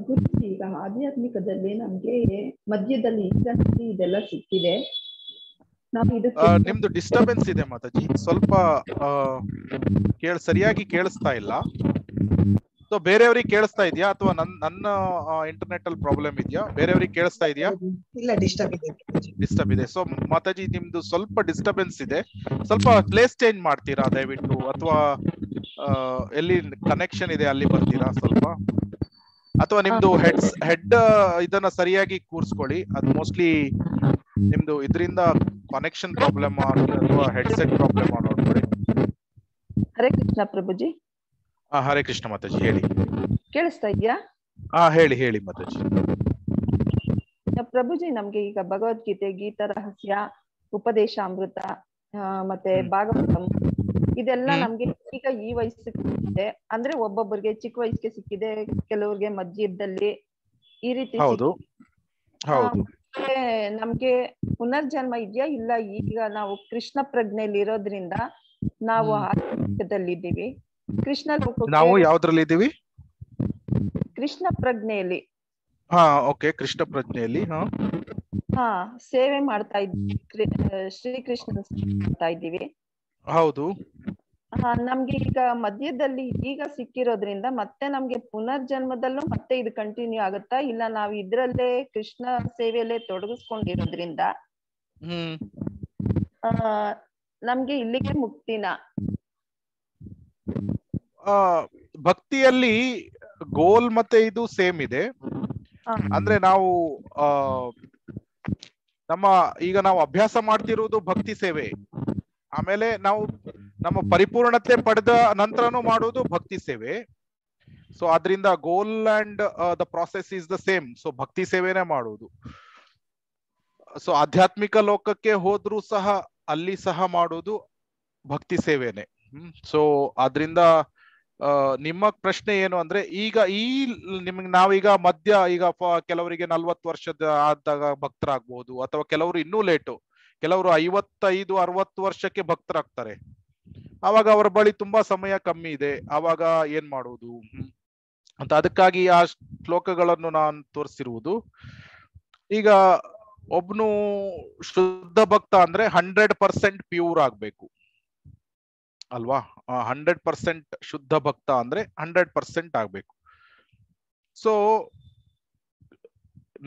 [SPEAKER 4] ಗುರುಜಿ, ಈಗ ಆಧ್ಯಾತ್ಮಿಕದಲ್ಲಿ ನಮ್ಗೆ ಮಧ್ಯದಲ್ಲಿ ಇದೆಲ್ಲ ಸಿಕ್ಕಿದೆ. ನಾವು
[SPEAKER 1] ನಿಮ್ದು ಡಿಸ್ಟರ್ಬೆನ್ಸ್ ಇದೆ ಮಾತಾಜಿ, ಸ್ವಲ್ಪ ಸರಿಯಾಗಿ ಕೇಳಿಸ್ತಾ ಇಲ್ಲ. ಸೊ ಬೇರೆಯವ್ರಿಗೆ ಕೇಳಿಸ್ತಾ ಇದೆಯಾ ಅಥವಾ ನನ್ನ ಇಂಟರ್ನೆಟ್ ಅಲ್ಲಿ ಪ್ರಾಬ್ಲಮ್ ಇದೆಯಾ? ಬೇರೆಯವ್ರಿಗೆ ಕೇಳಿಸ್ತಾ ಇದೆಯಾ?
[SPEAKER 3] ಇಲ್ಲ,
[SPEAKER 1] ಡಿಸ್ಟರ್ಬ್ ಇದೆ. ಸೊ ಮಾತಾಜಿ ನಿಮ್ದು ಸ್ವಲ್ಪ ಡಿಸ್ಟರ್ಬೆನ್ಸ್ ಇದೆ. ಸ್ವಲ್ಪ ಪ್ಲೇಸ್ ಚೇಂಜ್ ಮಾಡ್ತೀರಾ ದಯವಿಟ್ಟು, ಅಥವಾ ಎಲ್ಲಿ ಕನೆಕ್ಷನ್ ಇದೆ ಅಲ್ಲಿ ಬರ್ತೀರಾ ಸ್ವಲ್ಪ, ಅಥವಾ ನಿಮ್ದು ಹೆಡ್ ಇದನ್ನ ಸರಿಯಾಗಿ ಕೂರಿಸ್ಕೊಳ್ಳಿ. ಅದು ಮೋಸ್ಟ್ಲಿ ನಿಮ್ದು ಇದರಿಂದ ಕನೆಕ್ಷನ್ ಪ್ರಾಬ್ಲಮ್ ಅಥವಾ ಹೆಡ್ಸೆಟ್ ಪ್ರಾಬ್ಲಮ್ ನೋಡ್ಕೊಳ್ಳಿ.
[SPEAKER 4] ಹರೇ ಕೃಷ್ಣ ಪ್ರಭುಜಿ.
[SPEAKER 1] ಹರೇ ಕೃಷ್ಣ ಮಾತಾಜಿ ಹೇಳಿ.
[SPEAKER 4] ಕೇಳಿಸ್ತಾ ಇದೆಯಾ?
[SPEAKER 1] ಹೇಳಿ ಮಾತಾಜಿ.
[SPEAKER 4] ಪ್ರಭುಜಿ, ನಮ್ಗೆ ಈಗ ಭಗವದ್ಗೀತೆ, ಗೀತಾ ರಹಸ್ಯ, ಉಪದೇಶ ಅಮೃತ ಮತ್ತೆ ಭಾಗವತಂ ಇದೆಲ್ಲ ನಮ್ಗೆ ಈಗ ಈ ವಯಸ್ಸಿಗೆ ಸಿಕ್ಕಿದೆ. ಅಂದ್ರೆ ಒಬ್ಬೊಬ್ಬರಿಗೆ ಚಿಕ್ಕ ವಯಸ್ಸಿಗೆ ಸಿಕ್ಕಿದೆ, ಕೆಲವ್ರಿಗೆ ಮಧ್ಯದಲ್ಲಿ ಈ ರೀತಿ. ನಮ್ಗೆ ಪುನರ್ಜನ್ಮ ಇದೆಯಾ ಇಲ್ಲ? ಈಗ ನಾವು ಕೃಷ್ಣ ಪ್ರಜ್ಞೆಯಲ್ಲಿ ಇರೋದ್ರಿಂದ ನಾವು ಆತ್ಮದಲ್ಲಿದ್ದೀವಿ.
[SPEAKER 1] ನಾವು ಯಾವ್ದ್ರಲ್ಲಿ ಇದ್ದೀವಿ?
[SPEAKER 4] ಕೃಷ್ಣ ಪ್ರಜ್ಞೆಯಲ್ಲಿ.
[SPEAKER 1] ಓಕೆ, ಕೃಷ್ಣ ಪ್ರಜ್ಞೆಯಲ್ಲಿ
[SPEAKER 4] ಸೇವೆ ಮಾಡ್ತಾ ಇದ್ದೀವಿ, ಶ್ರೀಕೃಷ್ಣ ಮಾಡ್ತಾ ಇದ್ದೀವಿ.
[SPEAKER 1] ಹೌದು.
[SPEAKER 4] ನಮ್ಗೆ ಈಗ ಮಧ್ಯದಲ್ಲಿ ಈಗ ಸಿಕ್ಕಿರೋದ್ರಿಂದ ಮತ್ತೆ ನಮ್ಗೆ ಪುನರ್ಜನ್ಮದಲ್ಲೂ ಮತ್ತೆ ಇದು ಕಂಟಿನ್ಯೂ ಆಗುತ್ತಾ ಇಲ್ಲ ನಾವು ಇದ್ರಲ್ಲೇ ಕೃಷ್ಣ ಸೇವೆಯಲ್ಲೇ ತೊಡಗಿಸ್ಕೊಂಡಿರೋದ್ರಿಂದ ನಮ್ಗೆ ಇಲ್ಲಿಗೆ ಮುಕ್ತಿನ?
[SPEAKER 1] ಭಕ್ತಿಯಲ್ಲಿ ಗೋಲ್ ಮತ್ತೆ ಇದು ಸೇಮ್ ಇದೆ. ಅಂದ್ರೆ ನಾವು ಈಗ ನಾವು ಅಭ್ಯಾಸ ಮಾಡ್ತಿರುವುದು ಭಕ್ತಿ ಸೇವೆ. ಆಮೇಲೆ ನಾವು ನಮ್ಮ ಪರಿಪೂರ್ಣತೆ ಪಡೆದ ನಂತರನೂ ಮಾಡುವುದು ಭಕ್ತಿ ಸೇವೆ. ಸೊ ಅದರಿಂದ goal and the process is the same. So ಭಕ್ತಿ ಸೇವೆನೇ ಮಾಡುವುದು. ಸೊ ಆಧ್ಯಾತ್ಮಿಕ ಲೋಕಕ್ಕೆ ಹೋದ್ರೂ ಸಹ ಅಲ್ಲಿ ಸಹ ಮಾಡುವುದು ಭಕ್ತಿ ಸೇವೆನೆ. ಸೊ ಆದ್ರಿಂದ ನಿಮ್ಮ ಪ್ರಶ್ನೆ ಏನು ಅಂದ್ರೆ, ಈಗ ನಾವೀಗ ಈಗ ಕೆಲವರಿಗೆ 40 ವರ್ಷದ ಆದಾಗ ಭಕ್ತರಾಗಬಹುದು, ಅಥವಾ ಕೆಲವರು ಇನ್ನೂ ಲೇಟು, ಕೆಲವರು 55-60 ವರ್ಷಕ್ಕೆ ಭಕ್ತರಾಗ್ತಾರೆ. ಆವಾಗ ಅವರ ಬಳಿ ತುಂಬಾ ಸಮಯ ಕಮ್ಮಿ ಇದೆ. ಆವಾಗ ಏನ್ ಮಾಡುವುದು ಅಂತ ಅದಕ್ಕಾಗಿ ಆ ಶ್ಲೋಕಗಳನ್ನು ನಾನು ತೋರಿಸಿರುವುದು. ಈಗ ಒಬ್ನು ಶುದ್ಧ ಭಕ್ತ ಅಂದ್ರೆ 100% ಪ್ಯೂರ್ ಆಗ್ಬೇಕು ಅಲ್ವಾ? 100% ಶುದ್ಧ ಭಕ್ತ ಅಂದ್ರೆ 100% ಆಗ್ಬೇಕು. ಸೊ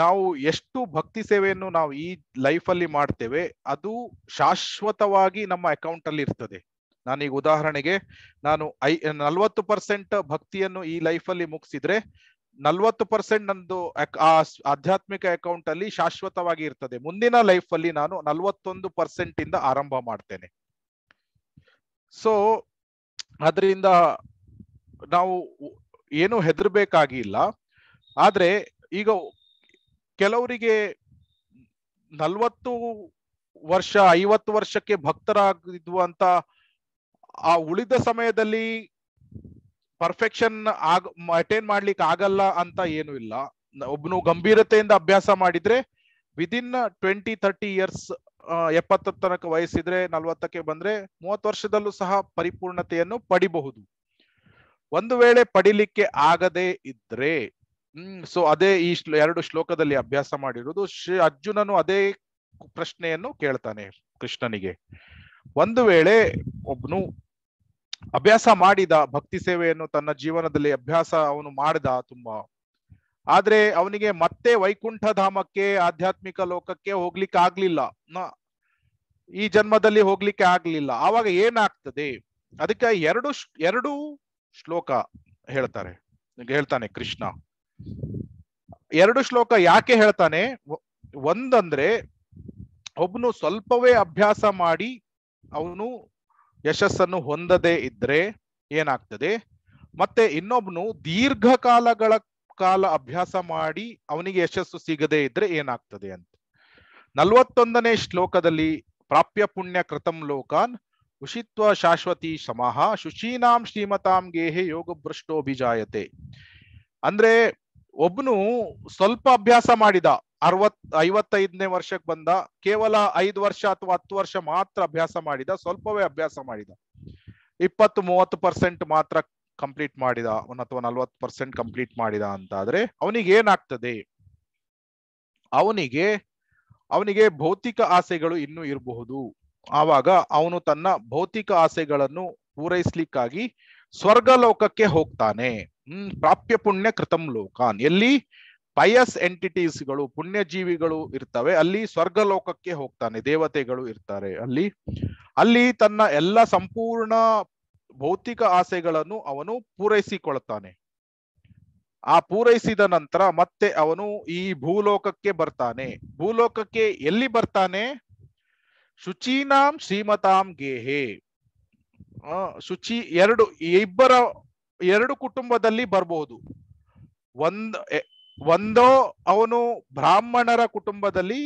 [SPEAKER 1] ನಾವು ಎಷ್ಟು ಭಕ್ತಿ ಸೇವೆಯನ್ನು ನಾವು ಈ ಲೈಫ್ ಅಲ್ಲಿ ಮಾಡ್ತೇವೆ ಅದು ಶಾಶ್ವತವಾಗಿ ನಮ್ಮ ಅಕೌಂಟ್ ಅಲ್ಲಿ ಇರ್ತದೆ. ನಾನೀಗ ಉದಾಹರಣೆಗೆ ನಾನು 40% ಭಕ್ತಿಯನ್ನು ಈ ಲೈಫ್ ಅಲ್ಲಿ ಮುಗಿಸಿದ್ರೆ 40% ನಂದು ಆಧ್ಯಾತ್ಮಿಕ ಅಕೌಂಟ್ ಅಲ್ಲಿ ಶಾಶ್ವತವಾಗಿ ಇರ್ತದೆ. ಮುಂದಿನ ಲೈಫ್ ಅಲ್ಲಿ ನಾನು 41% ಇಂದ ಆರಂಭ ಮಾಡ್ತೇನೆ. ಸೊ ಅದರಿಂದ ನಾವು ಏನು ಹೆದರ್ಬೇಕಾಗಿಲ್ಲ. ಆದ್ರೆ ಈಗ ಕೆಲವರಿಗೆ 40 ವರ್ಷ 50 ವರ್ಷಕ್ಕೆ ಭಕ್ತರಾಗಿದ್ವು ಅಂತ ಆ ಉಳಿದ ಸಮಯದಲ್ಲಿ ಪರ್ಫೆಕ್ಷನ್ ಅಟೈನ್ ಮಾಡ್ಲಿಕ್ಕೆ ಆಗಲ್ಲ ಅಂತ ಏನು ಇಲ್ಲ. ಒಬ್ನು ಗಂಭೀರತೆಯಿಂದ ಅಭ್ಯಾಸ ಮಾಡಿದ್ರೆ ವಿದಿನ್ 20-30 ಇಯರ್ಸ್, 70 ತನಕ ವಯಸ್ಸಿದ್ರೆ 40ಕ್ಕೆ ಬಂದ್ರೆ 30 ವರ್ಷದಲ್ಲೂ ಸಹ ಪರಿಪೂರ್ಣತೆಯನ್ನು ಪಡಿಬಹುದು. ಒಂದು ವೇಳೆ ಪಡಿಲಿಕ್ಕೆ ಆಗದೆ ಇದ್ರೆ ಸೊ ಅದೇ ಈ 2 ಶ್ಲೋಕದಲ್ಲಿ ಅಭ್ಯಾಸ ಮಾಡಿರುವುದು. ಶ್ರೀ ಅರ್ಜುನನು ಅದೇ ಪ್ರಶ್ನೆಯನ್ನು ಕೇಳ್ತಾನೆ ಕೃಷ್ಣನಿಗೆ. ಒಂದು ವೇಳೆ ಒಬ್ನು ಅಭ್ಯಾಸ ಮಾಡಿದ ಭಕ್ತಿ ಸೇವೆಯನ್ನು ತನ್ನ ಜೀವನದಲ್ಲಿ ಅಭ್ಯಾಸ ಅವನು ಮಾಡಿದ ತುಂಬಾ, ಆದ್ರೆ ಅವನಿಗೆ ಮತ್ತೆ ವೈಕುಂಠ ಧಾಮಕ್ಕೆ, ಆಧ್ಯಾತ್ಮಿಕ ಲೋಕಕ್ಕೆ ಹೋಗ್ಲಿಕ್ಕೆ ಆಗ್ಲಿಲ್ಲ, ಈ ಜನ್ಮದಲ್ಲಿ ಹೋಗ್ಲಿಕ್ಕೆ ಆಗ್ಲಿಲ್ಲ, ಆವಾಗ ಏನಾಗ್ತದೆ? ಅದಕ್ಕೆ ಎರಡು ಶ್ಲೋಕ ಹೇಳ್ತಾನೆ ಕೃಷ್ಣ. 2 ಶ್ಲೋಕ ಯಾಕೆ ಹೇಳ್ತಾನೆ? ಒಂದಂದ್ರೆ ಒಬ್ನು ಸ್ವಲ್ಪವೇ ಅಭ್ಯಾಸ ಮಾಡಿ ಅವನು ಯಶಸ್ಸನ್ನು ಹೊಂದದೇ ಇದ್ರೆ ಏನಾಗ್ತದೆ, ಮತ್ತೆ ಇನ್ನೊಬ್ನು ದೀರ್ಘಕಾಲ ಅಭ್ಯಾಸ ಮಾಡಿ ಅವನಿಗೆ ಯಶಸ್ಸು ಸಿಗದೇ ಇದ್ರೆ ಏನಾಗ್ತದೆ ಅಂತ. 41ನೇ ಶ್ಲೋಕದಲ್ಲಿ ಪ್ರಾಪ್ಯ ಪುಣ್ಯ ಕೃತಂ ಲೋಕಾನ್ ಉಷಿತ್ವ ಶಾಶ್ವತಿ ಶಮಃ ಶುಚೀನಾಂ ಶ್ರೀಮತಾಂ ಗೇಹೆ ಯೋಗ ಭ್ರಷ್ಟೋಭಿಜಾಯತೆ. ಅಂದ್ರೆ ಒಬ್ನು ಸ್ವಲ್ಪ ಅಭ್ಯಾಸ ಮಾಡಿದ, 55ನೇ ವರ್ಷಕ್ಕೆ ಬಂದ, ಕೇವಲ 5 ವರ್ಷ ಅಥವಾ 10 ವರ್ಷ ಮಾತ್ರ ಅಭ್ಯಾಸ ಮಾಡಿದ, ಸ್ವಲ್ಪವೇ ಅಭ್ಯಾಸ ಮಾಡಿದ, 20-30% ಮಾತ್ರ ಕಂಪ್ಲೀಟ್ ಮಾಡಿದ ಅಥವಾ 40% ಕಂಪ್ಲೀಟ್ ಮಾಡಿದ ಅಂತ ಆದ್ರೆ ಅವನಿಗೆ ಏನಾಗ್ತದೆ? ಅವನಿಗೆ ಭೌತಿಕ ಆಸೆಗಳು ಇನ್ನೂ ಇರಬಹುದು. ಆವಾಗ ಅವನು ತನ್ನ ಭೌತಿಕ ಆಸೆಗಳನ್ನು ಪೂರೈಸ್ಲಿಕ್ಕಾಗಿ ಸ್ವರ್ಗ ಲೋಕಕ್ಕೆ ಹೋಗ್ತಾನೆ. ಪ್ರಾಪ್ಯ ಪುಣ್ಯ ಕೃತಂ ಲೋಕಾನ್, ಎಲ್ಲಿ ಪಯಸ್ ಎಂಟಿಟೀಸ್ಗಳು, ಪುಣ್ಯ ಜೀವಿಗಳು ಇರ್ತವೆ, ಅಲ್ಲಿ ಸ್ವರ್ಗ ಲೋಕಕ್ಕೆ ಹೋಗ್ತಾನೆ. ದೇವತೆಗಳು ಇರ್ತಾರೆ ಅಲ್ಲಿ ತನ್ನ ಎಲ್ಲ ಸಂಪೂರ್ಣ ಭೌತಿಕ ಆಸೆಗಳನ್ನು ಅವನು ಪೂರೈಸಿಕೊಳ್ತಾನೆ. ಆ ಪೂರೈಸಿದ ನಂತರ ಮತ್ತೆ ಅವನು ಈ ಭೂಲೋಕಕ್ಕೆ ಬರ್ತಾನೆ. ಭೂಲೋಕಕ್ಕೆ ಎಲ್ಲಿ ಬರ್ತಾನೆ? ಶುಚೀನಾಂ ಶ್ರೀಮತಾಂ ಗೇಹೆ. ಶುಚಿ ಎರಡು ಕುಟುಂಬದಲ್ಲಿ ಬರಬಹುದು. ಒಂದೋ ಅವನು ಬ್ರಾಹ್ಮಣರ ಕುಟುಂಬದಲ್ಲಿ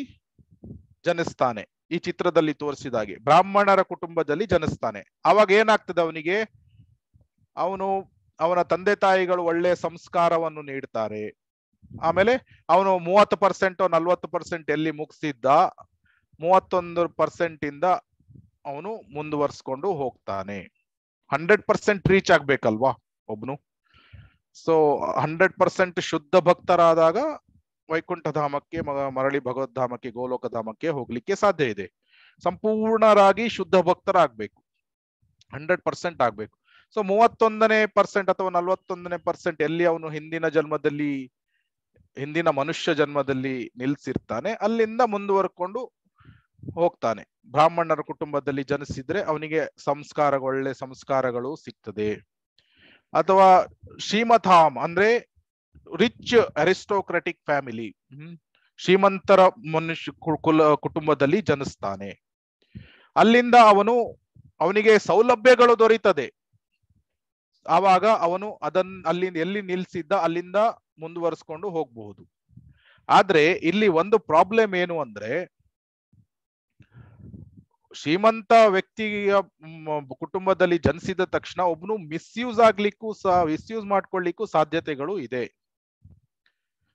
[SPEAKER 1] ಜನಿಸ್ತಾನೆ, ಈ ಚಿತ್ರದಲ್ಲಿ ತೋರಿಸಿದಾಗೆ ಬ್ರಾಹ್ಮಣರ ಕುಟುಂಬದಲ್ಲಿ ಜನಿಸ್ತಾನೆ. ಅವಾಗ ಏನಾಗ್ತದೆ ಅವನಿಗೆ? ಅವನ ತಂದೆ ತಾಯಿಗಳು ಒಳ್ಳೆ ಸಂಸ್ಕಾರವನ್ನು ನೀಡ್ತಾರೆ. ಆಮೇಲೆ ಅವನು 30% 40% ಎಲ್ಲಿ ಮುಗಿಸಿದ್ದ 31% ಇಂದ ಅವನು ಮುಂದುವರ್ಸ್ಕೊಂಡು ಹೋಗ್ತಾನೆ. 100% ರೀಚ್ ಆಗ್ಬೇಕಲ್ವಾ ಒಬ್ನು. ಸೊ 100% ಶುದ್ಧ ಭಕ್ತರಾದಾಗ ವೈಕುಂಠ ಧಾಮಕ್ಕೆ ಮರಳಿ ಭಗವದ್ಧಾಮಕ್ಕೆ, ಗೋಲೋಕ ಧಾಮಕ್ಕೆ ಹೋಗ್ಲಿಕ್ಕೆ ಸಾಧ್ಯ ಇದೆ. ಸಂಪೂರ್ಣರಾಗಿ ಶುದ್ಧ ಭಕ್ತರಾಗ್ಬೇಕು, 100% ಆಗ್ಬೇಕು. ಸೊ 31% ಅಥವಾ 41% ಎಲ್ಲಿ ಅವನು ಹಿಂದಿನ ಮನುಷ್ಯ ಜನ್ಮದಲ್ಲಿ ನಿಲ್ಸಿರ್ತಾನೆ, ಅಲ್ಲಿಂದ ಮುಂದುವರ್ಕೊಂಡು ಹೋಗ್ತಾನೆ. ಬ್ರಾಹ್ಮಣರ ಕುಟುಂಬದಲ್ಲಿ ಜನಿಸಿದ್ರೆ ಅವನಿಗೆ ಒಳ್ಳೆ ಸಂಸ್ಕಾರಗಳು ಸಿಗ್ತದೆ. ಅಥವಾ ಶ್ರೀಮತಾಂ ಅಂದ್ರೆ ರಿಚ್ ಅರಿಸ್ಟೋಕ್ರಾಟಿಕ್ ಫ್ಯಾಮಿಲಿ, ಶ್ರೀಮಂತರ ಮನುಷ್ಯ ಕುಟುಂಬದಲ್ಲಿ ಜನಿಸ್ತಾನೆ. ಅಲ್ಲಿಂದ ಅವನಿಗೆ ಸೌಲಭ್ಯಗಳು ದೊರೀತದೆ. ಆವಾಗ ಅವನು ಅಲ್ಲಿಂದ ಎಲ್ಲಿ ನಿಲ್ಸಿದ್ದ ಅಲ್ಲಿಂದ ಮುಂದುವರಿಸ್ಕೊಂಡು ಹೋಗಬಹುದು. ಆದ್ರೆ ಇಲ್ಲಿ ಒಂದು ಪ್ರಾಬ್ಲಮ್ ಏನು ಅಂದ್ರೆ, ಶ್ರೀಮಂತ ವ್ಯಕ್ತಿಯ ಕುಟುಂಬದಲ್ಲಿ ಜನಿಸಿದ ತಕ್ಷಣ ಒಬ್ನು ಮಿಸ್ಯೂಸ್ ಮಾಡ್ಕೊಳ್ಳಿಕ್ಕೂ ಸಾಧ್ಯತೆಗಳು ಇದೆ.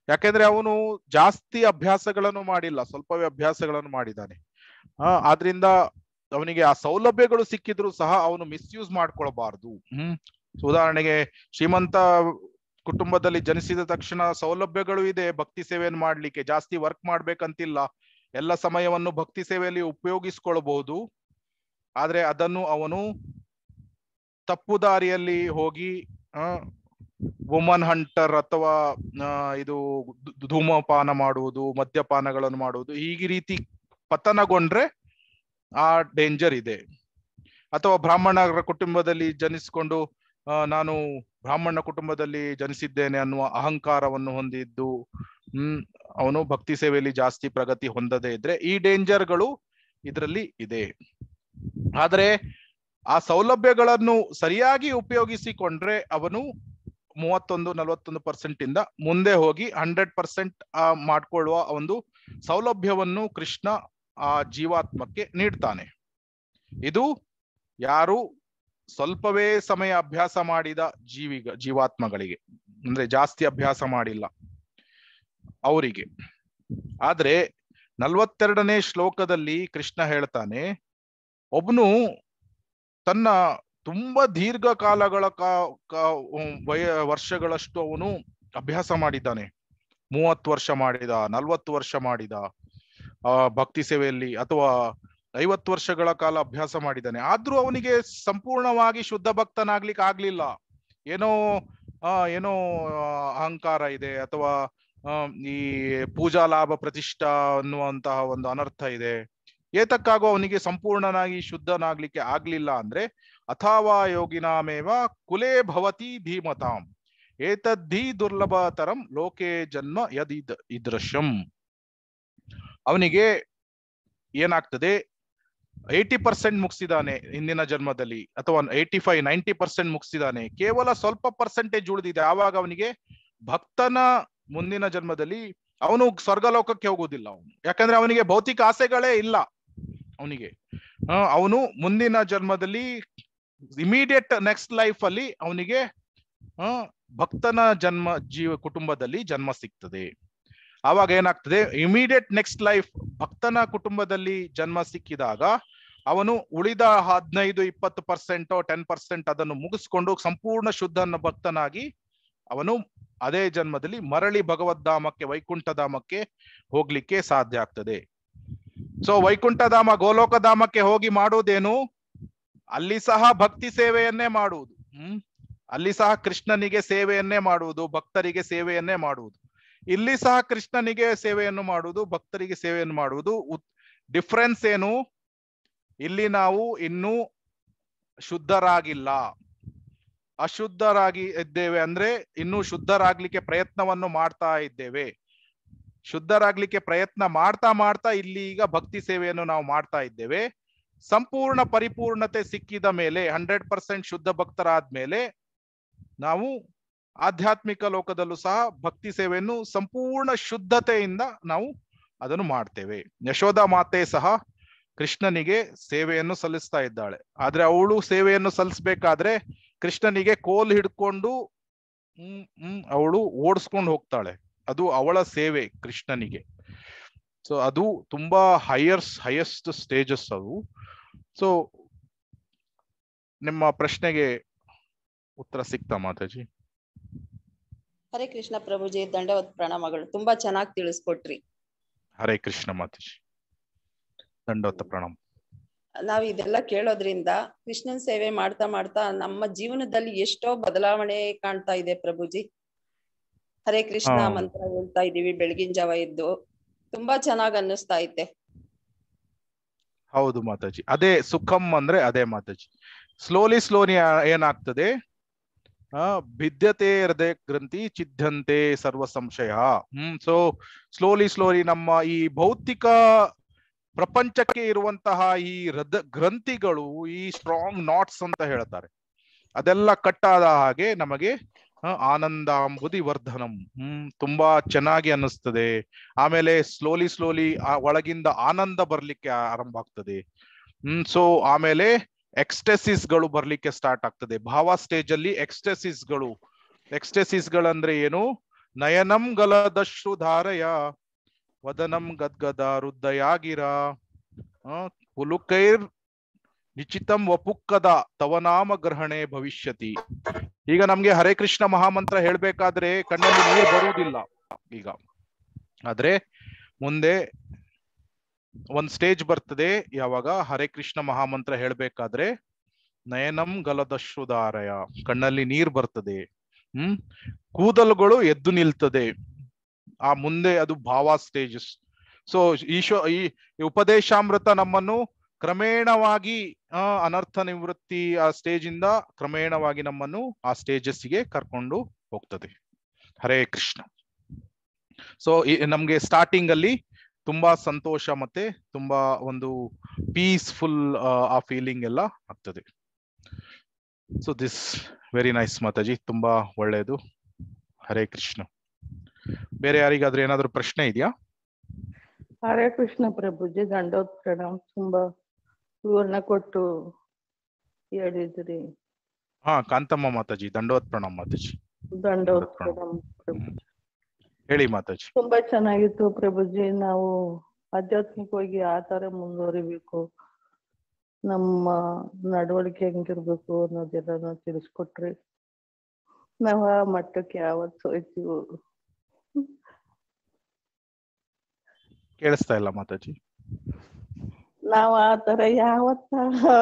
[SPEAKER 1] ಯಾಕೆಂದ್ರೆ ಅವನು ಜಾಸ್ತಿ ಅಭ್ಯಾಸಗಳನ್ನು ಮಾಡಿಲ್ಲ, ಸ್ವಲ್ಪವೇ ಅಭ್ಯಾಸಗಳನ್ನು ಮಾಡಿದ್ದಾನೆ. ಆದ್ರಿಂದ ಅವನಿಗೆ ಆ ಸೌಲಭ್ಯಗಳು ಸಿಕ್ಕಿದ್ರು ಸಹ ಅವನು ಮಿಸ್ಯೂಸ್ ಮಾಡ್ಕೊಳ್ಬಾರ್ದು. ಉದಾಹರಣೆಗೆ ಶ್ರೀಮಂತ ಕುಟುಂಬದಲ್ಲಿ ಜನಿಸಿದ ತಕ್ಷಣ ಸೌಲಭ್ಯಗಳು ಇದೆ ಭಕ್ತಿ ಸೇವೆಯನ್ನು ಮಾಡ್ಲಿಕ್ಕೆ, ಜಾಸ್ತಿ ವರ್ಕ್ ಮಾಡ್ಬೇಕಂತಿಲ್ಲ, ಎಲ್ಲ ಸಮಯವನ್ನು ಭಕ್ತಿ ಸೇವೆಯಲ್ಲಿ ಉಪಯೋಗಿಸ್ಕೊಳ್ಬಹುದು. ಆದ್ರೆ ಅದನ್ನು ಅವನು ತಪ್ಪು ದಾರಿಯಲ್ಲಿ ಹೋಗಿ ವುಮನ್ ಹಂಟರ್ ಅಥವಾ ಇದು ಧೂಮಪಾನ ಮಾಡುವುದು, ಮದ್ಯಪಾನಗಳನ್ನು ಮಾಡುವುದು, ಈ ರೀತಿ ಪತನಗೊಂಡ್ರೆ ಆ ಡೇಂಜರ್ ಇದೆ. ಅಥವಾ ಬ್ರಾಹ್ಮಣರ ಕುಟುಂಬದಲ್ಲಿ ಜನಿಸಿಕೊಂಡು ನಾನು ಬ್ರಾಹ್ಮಣ ಕುಟುಂಬದಲ್ಲಿ ಜನಿಸಿದ್ದೇನೆ ಅನ್ನುವ ಅಹಂಕಾರವನ್ನು ಹೊಂದಿದ್ದು ಅವನು ಭಕ್ತಿ ಸೇವೆಯಲ್ಲಿ ಜಾಸ್ತಿ ಪ್ರಗತಿ ಹೊಂದದೇ ಇದ್ರೆ ಈ ಡೇಂಜರ್ಗಳು ಇದರಲ್ಲಿ ಇದೆ. ಆದ್ರೆ ಆ ಸೌಲಭ್ಯಗಳನ್ನು ಸರಿಯಾಗಿ ಉಪಯೋಗಿಸಿಕೊಂಡ್ರೆ ಅವನು 31-41% ಇಂದ ಮುಂದೆ ಹೋಗಿ 100% ಮಾಡ್ಕೊಳ್ಳುವ ಒಂದು ಸೌಲಭ್ಯವನ್ನು ಕೃಷ್ಣ ಆ ಜೀವಾತ್ಮಕ್ಕೆ ನೀಡ್ತಾನೆ. ಇದು ಯಾರು ಸ್ವಲ್ಪವೇ ಸಮಯ ಅಭ್ಯಾಸ ಮಾಡಿದ ಜೀವಾತ್ಮಗಳಿಗೆ, ಅಂದ್ರೆ ಜಾಸ್ತಿ ಅಭ್ಯಾಸ ಮಾಡಿಲ್ಲ ಅವರಿಗೆ. ಆದ್ರೆ 42ನೇ ಶ್ಲೋಕದಲ್ಲಿ ಕೃಷ್ಣ ಹೇಳ್ತಾನೆ, ಒಬ್ನು ತನ್ನ ತುಂಬಾ ದೀರ್ಘಕಾಲಗಳ ವರ್ಷಗಳಷ್ಟು ಅವನು ಅಭ್ಯಾಸ ಮಾಡಿದ್ದಾನೆ. 30 ವರ್ಷ ಮಾಡಿದ, 40 ವರ್ಷ ಮಾಡಿದ ಭಕ್ತಿ ಸೇವೆಯಲ್ಲಿ, ಅಥವಾ 50 ವರ್ಷಗಳ ಕಾಲ ಅಭ್ಯಾಸ ಮಾಡಿದ್ದಾನೆ. ಆದ್ರೂ ಅವನಿಗೆ ಸಂಪೂರ್ಣವಾಗಿ ಶುದ್ಧ ಭಕ್ತನಾಗ್ಲಿಕ್ಕೆ ಆಗ್ಲಿಲ್ಲ. ಏನೋ ಅಹಂಕಾರ ಇದೆ, ಅಥವಾ ಈ ಪೂಜಾ ಲಾಭ ಪ್ರತಿಷ್ಠಾ ಅನ್ನುವಂತಹ ಒಂದು ಅನರ್ಥ ಇದೆ. ಏತಕ್ಕಾಗೋ ಅವನಿಗೆ ಸಂಪೂರ್ಣನಾಗಿ ಶುದ್ಧನಾಗ್ಲಿಕ್ಕೆ ಆಗ್ಲಿಲ್ಲ ಅಂದ್ರೆ, ಅಥಾವಾ ಯೋಗಿನಾಮೇವ ಕುಲೇ ಭವತಿ ಧೀಮತಾಂ ಏತದ್ಧಿ ದುರ್ಲಭತರಂ ಲೋಕೆ ಜನ್ಮ ಇದೃಶಂ. ಅವನಿಗೆ ಏನಾಗ್ತದೆ, 80% ಮುಗಿಸಿದಾನೆ ಹಿಂದಿನ ಜನ್ಮದಲ್ಲಿ, ಅಥವಾ 85-90% ಮುಗಿಸಿದಾನೆ, ಕೇವಲ ಸ್ವಲ್ಪ ಪರ್ಸೆಂಟೇಜ್ ಉಳಿದಿದೆ. ಆವಾಗ ಅವನಿಗೆ ಭಕ್ತನ ಮುಂದಿನ ಜನ್ಮದಲ್ಲಿ ಅವನು ಸ್ವರ್ಗಲೋಕಕ್ಕೆ ಹೋಗುವುದಿಲ್ಲ ಅವನು, ಯಾಕಂದ್ರೆ ಅವನಿಗೆ ಭೌತಿಕ ಆಸೆಗಳೇ ಇಲ್ಲ ಅವನಿಗೆ. ಅವನು ಮುಂದಿನ ಜನ್ಮದಲ್ಲಿ ಇಮಿಡಿಯೇಟ್ ನೆಕ್ಸ್ಟ್ ಲೈಫ್ ಅಲ್ಲಿ ಅವನಿಗೆ ಭಕ್ತನ ಕುಟುಂಬದಲ್ಲಿ ಜನ್ಮ ಸಿಗ್ತದೆ. ಆವಾಗ ಏನಾಗ್ತದೆ, ಇಮಿಡಿಯೇಟ್ ನೆಕ್ಸ್ಟ್ ಲೈಫ್ ಭಕ್ತನ ಕುಟುಂಬದಲ್ಲಿ ಜನ್ಮ ಸಿಕ್ಕಿದಾಗ ಅವನು ಉಳಿದ 15-20% 10% ಅದನ್ನು ಮುಗಿಸ್ಕೊಂಡು ಸಂಪೂರ್ಣ ಶುದ್ಧನ ಭಕ್ತನಾಗಿ ಅವನು ಅದೇ ಜನ್ಮದಲ್ಲಿ ಮರಳಿ ಭಗವದ್ಧಾಮಕ್ಕೆ, ವೈಕುಂಠಧಾಮಕ್ಕೆ ಹೋಗ್ಲಿಕ್ಕೆ ಸಾಧ್ಯ ಆಗ್ತದೆ. ಸೊ ವೈಕುಂಠಧಾಮ, ಗೋಲೋಕಧಾಮಕ್ಕೆ ಹೋಗಿ ಮಾಡುವುದೇನು, ಅಲ್ಲಿ ಸಹ ಭಕ್ತಿ ಸೇವೆಯನ್ನೇ ಮಾಡುವುದು. ಅಲ್ಲಿ ಸಹ ಕೃಷ್ಣನಿಗೆ ಸೇವೆಯನ್ನೇ ಮಾಡುವುದು, ಭಕ್ತರಿಗೆ ಸೇವೆಯನ್ನೇ ಮಾಡುವುದು. ಇಲ್ಲಿ ಸಹ ಕೃಷ್ಣನಿಗೆ ಸೇವೆಯನ್ನು ಮಾಡುವುದು, ಭಕ್ತರಿಗೆ ಸೇವೆಯನ್ನು ಮಾಡುವುದು. ಡಿಫ್ರೆನ್ಸ್ ಏನು, ಇಲ್ಲಿ ನಾವು ಇನ್ನೂ ಶುದ್ಧರಾಗಿಲ್ಲ, ಅಶುದ್ಧರಾಗಿ ಇದ್ದೇವೆ. ಅಂದ್ರೆ ಇನ್ನೂ ಶುದ್ಧರಾಗ್ಲಿಕ್ಕೆ ಪ್ರಯತ್ನವನ್ನು ಮಾಡ್ತಾ ಇದ್ದೇವೆ. ಶುದ್ಧರಾಗ್ಲಿಕ್ಕೆ ಪ್ರಯತ್ನ ಮಾಡ್ತಾ ಇಲ್ಲಿ ಈಗ ಭಕ್ತಿ ಸೇವೆಯನ್ನು ನಾವು ಮಾಡ್ತಾ ಇದ್ದೇವೆ. ಸಂಪೂರ್ಣ ಪರಿಪೂರ್ಣತೆ ಸಿಕ್ಕಿದ ಮೇಲೆ, 100% ಶುದ್ಧ ಭಕ್ತರಾದ್ಮೇಲೆ ನಾವು ಆಧ್ಯಾತ್ಮಿಕ ಲೋಕದಲ್ಲೂ ಸಹ ಭಕ್ತಿ ಸೇವೆಯನ್ನು ಸಂಪೂರ್ಣ ಶುದ್ಧತೆಯಿಂದ ನಾವು ಅದನ್ನು ಮಾಡ್ತೇವೆ. ಯಶೋಧ ಮಾತೆ ಸಹ ಕೃಷ್ಣನಿಗೆ ಸೇವೆಯನ್ನು ಸಲ್ಲಿಸ್ತಾ ಇದ್ದಾಳೆ. ಆದ್ರೆ ಅವಳು ಸೇವೆಯನ್ನು ಸಲ್ಲಿಸ್ಬೇಕಾದ್ರೆ ಕೃಷ್ಣನಿಗೆ ಕೋಲ್ ಹಿಡ್ಕೊಂಡು ಅವಳು ಓಡಿಸ್ಕೊಂಡು ಹೋಗ್ತಾಳೆ. ಅದು ಅವಳ ಸೇವೆ ಕೃಷ್ಣನಿಗೆ. ಸೊ ಅದು ತುಂಬಾ ಹೈಯೆಸ್ಟ್ ಸ್ಟೇಜಸ್ ಅವು. ಸೊ ನಿಮ್ಮ ಪ್ರಶ್ನೆಗೆ ಉತ್ತರ ಸಿಕ್ತಾ ಮಾತಾಜಿ?
[SPEAKER 5] ಹರೇ ಕೃಷ್ಣ ಪ್ರಭುಜಿ, ದಂಡವತ್ ಪ್ರಣಾಮಗಳು. ತುಂಬಾ ಚೆನ್ನಾಗಿ ತಿಳಿಸ್ಕೊಟ್ರಿ.
[SPEAKER 1] ಹರೇ ಕೃಷ್ಣ ಮಾತಾಜಿ, ದಂಡವತ್ ಪ್ರಣಾಮ.
[SPEAKER 5] ನಾವ್ ಇದೆಲ್ಲ ಕೇಳೋದ್ರಿಂದ ಕೃಷ್ಣನ್ ಸೇವೆ ಮಾಡ್ತಾ ಮಾಡ್ತಾ ನಮ್ಮ ಜೀವನದಲ್ಲಿ ಎಷ್ಟೋ ಬದಲಾವಣೆ ಕಾಣ್ತಾ ಇದೆ ಪ್ರಭುಜಿ. ಹರೇ ಕೃಷ್ಣ ಮಂತ್ರ ಹೇಳ್ತಾ ಇದೀವಿ ಬೆಳಗಿನ ಜಾವ ಎದ್ದು, ತುಂಬಾ ಚೆನ್ನಾಗ್ ಅನ್ನಿಸ್ತಾ ಐತೆ.
[SPEAKER 1] ಹೌದು ಮಾತಾಜಿ, ಅದೇ ಸುಖಂ ಅಂದ್ರೆ ಅದೇ ಮಾತಾಜಿ. ಸ್ಲೋಲಿ ಏನಾಗ್ತದೆ, ಭಿದ್ಯತೆ ಹೃದಯ ಗ್ರಂಥಿ ಚಿದ್ಯಂತೆ ಸರ್ವ ಸಂಶಯ. ಸೊ ಸ್ಲೋಲಿ ನಮ್ಮ ಈ ಭೌತಿಕ ಪ್ರಪಂಚಕ್ಕೆ ಇರುವಂತಹ ಈ ಗ್ರಂಥಿಗಳು, ಈ ಸ್ಟ್ರಾಂಗ್ ನಾಟ್ಸ್ ಅಂತ ಹೇಳ್ತಾರೆ, ಅದೆಲ್ಲ ಕಟ್ಟಾದ ಹಾಗೆ ನಮಗೆ ಆನಂದಾಂಬುದಿ ವರ್ಧನಂ, ತುಂಬಾ ಚೆನ್ನಾಗಿ ಅನ್ನಿಸ್ತದೆ. ಆಮೇಲೆ ಸ್ಲೋಲಿ ಆ ಒಳಗಿಂದ ಆನಂದ ಬರ್ಲಿಕ್ಕೆ ಆರಂಭ ಆಗ್ತದೆ. ಸೊ ಆಮೇಲೆ ಎಕ್ಸ್ಟೆಸಿಸ್ಗಳು ಬರ್ಲಿಕ್ಕೆ ಸ್ಟಾರ್ಟ್ ಆಗ್ತದೆ. ಭಾವ ಸ್ಟೇಜ್ ಅಲ್ಲಿ ಎಕ್ಸ್ಟೆಸಿಸ್ಗಳಂದ್ರೆ ಏನು, ನಯನಂ ಗಲದಶ್ರು ಧಾರಯ ವದನಂ ಗದ್ಗದ ರುದ್ದಯಾಗಿರ ಪುಲುಕೈರ್ ನಿಚಿತಂ ವಪುಕ್ಕದ ತವನಾಮ ಗ್ರಹಣೆ ಭವಿಷ್ಯತಿ. ಈಗ ನಮ್ಗೆ ಹರೇ ಕೃಷ್ಣ ಮಹಾಮಂತ್ರ ಹೇಳ್ಬೇಕಾದ್ರೆ ಕಣ್ಣಲ್ಲಿ ನೀರು ಬರುವುದಿಲ್ಲ ಈಗ. ಆದ್ರೆ ಮುಂದೆ ಒಂದ್ ಸ್ಟೇಜ್ ಬರ್ತದೆ, ಯಾವಾಗ ಹರೇ ಕೃಷ್ಣ ಮಹಾಮಂತ್ರ ಹೇಳ್ಬೇಕಾದ್ರೆ ನಯನಂ ಗಲದಶ್ರುಧಾರಯ, ಕಣ್ಣಲ್ಲಿ ನೀರ್ ಬರ್ತದೆ, ಕೂದಲುಗಳು ಎದ್ದು ನಿಲ್ತದೆ. ಆ ಮುಂದೆ ಅದು ಭಾವ ಸ್ಟೇಜಸ್. ಸೊ ಈ ಉಪದೇಶಾಮೃತ ನಮ್ಮನ್ನು ಕ್ರಮೇಣವಾಗಿ ಅನರ್ಥ ನಿವೃತ್ತಿ ಆ ಸ್ಟೇಜ್ ಇಂದ ಕ್ರಮೇಣವಾಗಿ ನಮ್ಮನ್ನು ಆ ಸ್ಟೇಜಸ್ಗೆ ಕರ್ಕೊಂಡು ಹೋಗ್ತದೆ. ಹರೇ ಕೃಷ್ಣ. ಸೊ ನಮ್ಗೆ ಸ್ಟಾರ್ಟಿಂಗ್ ಅಲ್ಲಿ ತುಂಬಾ ಸಂತೋಷ ಮತ್ತೆ ತುಂಬಾ ಒಂದು ಪೀಸ್ಫುಲ್ ಆ ಫೀಲಿಂಗ್ ಎಲ್ಲ ಆಗ್ತದೆ. So this very nice Mataji, ತುಂಬಾ ಒಳ್ಳೆಯದು. ಹರೇ ಕೃಷ್ಣ. ಬೇರೆ ಯಾರಿಗಾದ್ರೂ ಏನಾದ್ರು ಪ್ರಶ್ನೆ ಇದೆಯಾ?
[SPEAKER 6] ಹರೇ ಕೃಷ್ಣ ಪ್ರಭುಜಿ, ದಂಡೋತ್ ಪ್ರಣಾಮ್. ತುಂಬಾ ವಿವರಣೆ ಕೊಟ್ಟು ಹೇಳಿದ್ರಿ.
[SPEAKER 1] ಹಾ, ಕಾಂತಮ್ಮ ಮಾತಾಜಿ, ದಂಡವತ್ ಪ್ರಣಾಮ್ ಮಾತಾಜಿ.
[SPEAKER 6] ದಂಡೋತ್
[SPEAKER 1] ಪ್ರಣಾಮ್.
[SPEAKER 6] ಪ್ರಣಾಮ್ ಪ್ರಭುಜಿ.
[SPEAKER 1] ಹೇಳಿ ಮಾತಾಜಿ.
[SPEAKER 6] ತುಂಬಾ ಚೆನ್ನಾಗಿತ್ತು ಪ್ರಭುಜಿ. ನಾವು ಆಧ್ಯಾತ್ಮಿಕವಾಗಿ ಆ ತರ ಮುಂದುವರಿಬೇಕು, ನಮ್ಮ ನಡವಳಿಕೆ ಹೆಂಗಿರ್ಬೇಕು ಅನ್ನೋದೆಲ್ಲ ತಿಳಿಸ್ಕೊಟ್ರಿ. ನಾವ್ ಆ ಮಟ್ಟಕ್ಕೆ ಯಾವತ್ತು ಹೋಯ್ತೀವೋ.
[SPEAKER 1] ಕೇಳಿಸ್ತಾ ಇಲ್ಲ ಮಾತಾಜಿ.
[SPEAKER 6] ನಾವ್ ಆ ತರ ಯಾವತ್ತ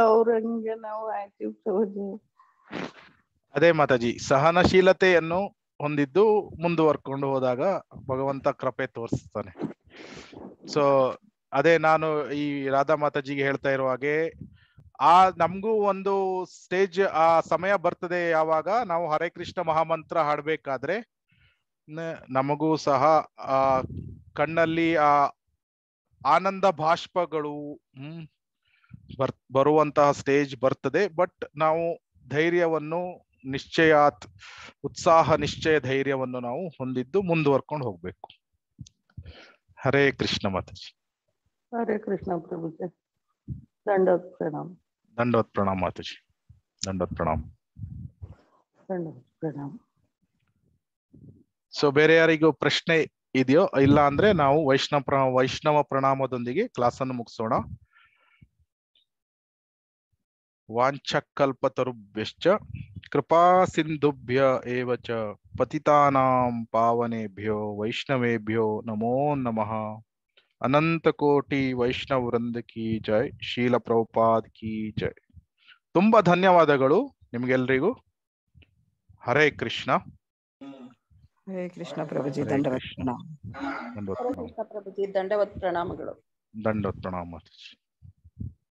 [SPEAKER 6] ಅವ್ರಂಗೆ ನಾವು ಆಯ್ತೀವಿ ಪ್ರಭುಜಿ.
[SPEAKER 1] ಅದೇ ಮಾತಾಜಿ, ಸಹನಶೀಲತೆಯನ್ನು ಹೊಂದಿದ್ದು ಮುಂದುವರ್ಕೊಂಡು ಹೋದಾಗ ಭಗವಂತ ಕೃಪೆ ತೋರಿಸ್ತಾನೆ. ಸೊ ಅದೇ ನಾನು ಈ ರಾಧಾ ಮಾತಾಜಿಗೆ ಹೇಳ್ತಾ ಇರೋ ಹಾಗೆ, ನಮಗೂ ಒಂದು ಸ್ಟೇಜ್, ಆ ಸಮಯ ಬರ್ತದೆ ಯಾವಾಗ ನಾವು ಹರೇ ಕೃಷ್ಣ ಮಹಾಮಂತ್ರ ಹಾಡ್ಬೇಕಾದ್ರೆ ನಮಗೂ ಸಹ ಆ ಕಣ್ಣಲ್ಲಿ ಆ ಆನಂದ ಭಾಷ್ಪಗಳು ಬರುವಂತಹ ಸ್ಟೇಜ್ ಬರ್ತದೆ. ಬಟ್ ನಾವು ಧೈರ್ಯವನ್ನು ಉತ್ಸಾಹ ನಿಶ್ಚಯ ಧೈರ್ಯವನ್ನು ನಾವು ಹೊಂದಿದ್ದು ಮುಂದುವರ್ಕೊಂಡು ಹೋಗ್ಬೇಕು. ಹರೇ ಕೃಷ್ಣ ಮಾತಾಜಿ.
[SPEAKER 6] ಹರೇ ಕೃಷ್ಣ ಪ್ರಭುಜಿ. ದಂಡೋತ್ ಪ್ರಣಾಮ್.
[SPEAKER 1] ದಂಡವತ್ ಪ್ರಣಾಮ್ ಮಾತಾಜಿ. ದಂಡವತ್ ಪ್ರಣಾಮ್.
[SPEAKER 6] ದಂಡೋತ್ ಪ್ರಣಾಮ್.
[SPEAKER 1] ಸೊ ಬೇರೆ ಯಾರಿಗೂ ಪ್ರಶ್ನೆ ಇದೆಯೋ? ಇಲ್ಲ ಅಂದ್ರೆ ನಾವು ವೈಷ್ಣವ ಪ್ರಣಾಮದೊಂದಿಗೆ ಕ್ಲಾಸ್ ಅನ್ನು ಮುಗಿಸೋಣ. ವಾಂಛಕಲ್ಪತರುಭ್ಯಶ್ಚ ಕೃಪಾ ಸಿಂಧುಭ್ಯ ಏವ ಚ ಪತಿತಾನಾಂ ಪಾವನೇಭ್ಯೋ ವೈಷ್ಣವೇಭ್ಯೋ ನಮೋ ನಮಃ. ಅನಂತ ಕೋಟಿ ವೈಷ್ಣವ ವೃಂದ ಕಿ ಜೈ. ಶೀಲ ಪ್ರಭುಪಾದ್ ಕಿ ಜೈ. ತುಂಬಾ ಧನ್ಯವಾದಗಳು ನಿಮ್ಗೆಲ್ರಿಗೂ. ಹರೇ ಕೃಷ್ಣ.
[SPEAKER 7] ಹರೇ ಕೃಷ್ಣ ಪ್ರಭುಜಿ.
[SPEAKER 1] ಹರೇ
[SPEAKER 7] ದಂಡವತ್
[SPEAKER 1] ಕೃಷ್ಣ.
[SPEAKER 7] ಪ್ರಣಾಮ್.
[SPEAKER 1] ದಂಡವತ್
[SPEAKER 5] ಹರೇ
[SPEAKER 1] ಪ್ರಣಾಮ್.
[SPEAKER 5] ಕೃಷ್ಣ ಪ್ರಭುಜಿ, ದಂಡವತ್ ಪ್ರಣಾಮಗಳು.
[SPEAKER 1] ದಂಡವತ್ ಪ್ರಣಾಮ ಮಾತಾಜಿ.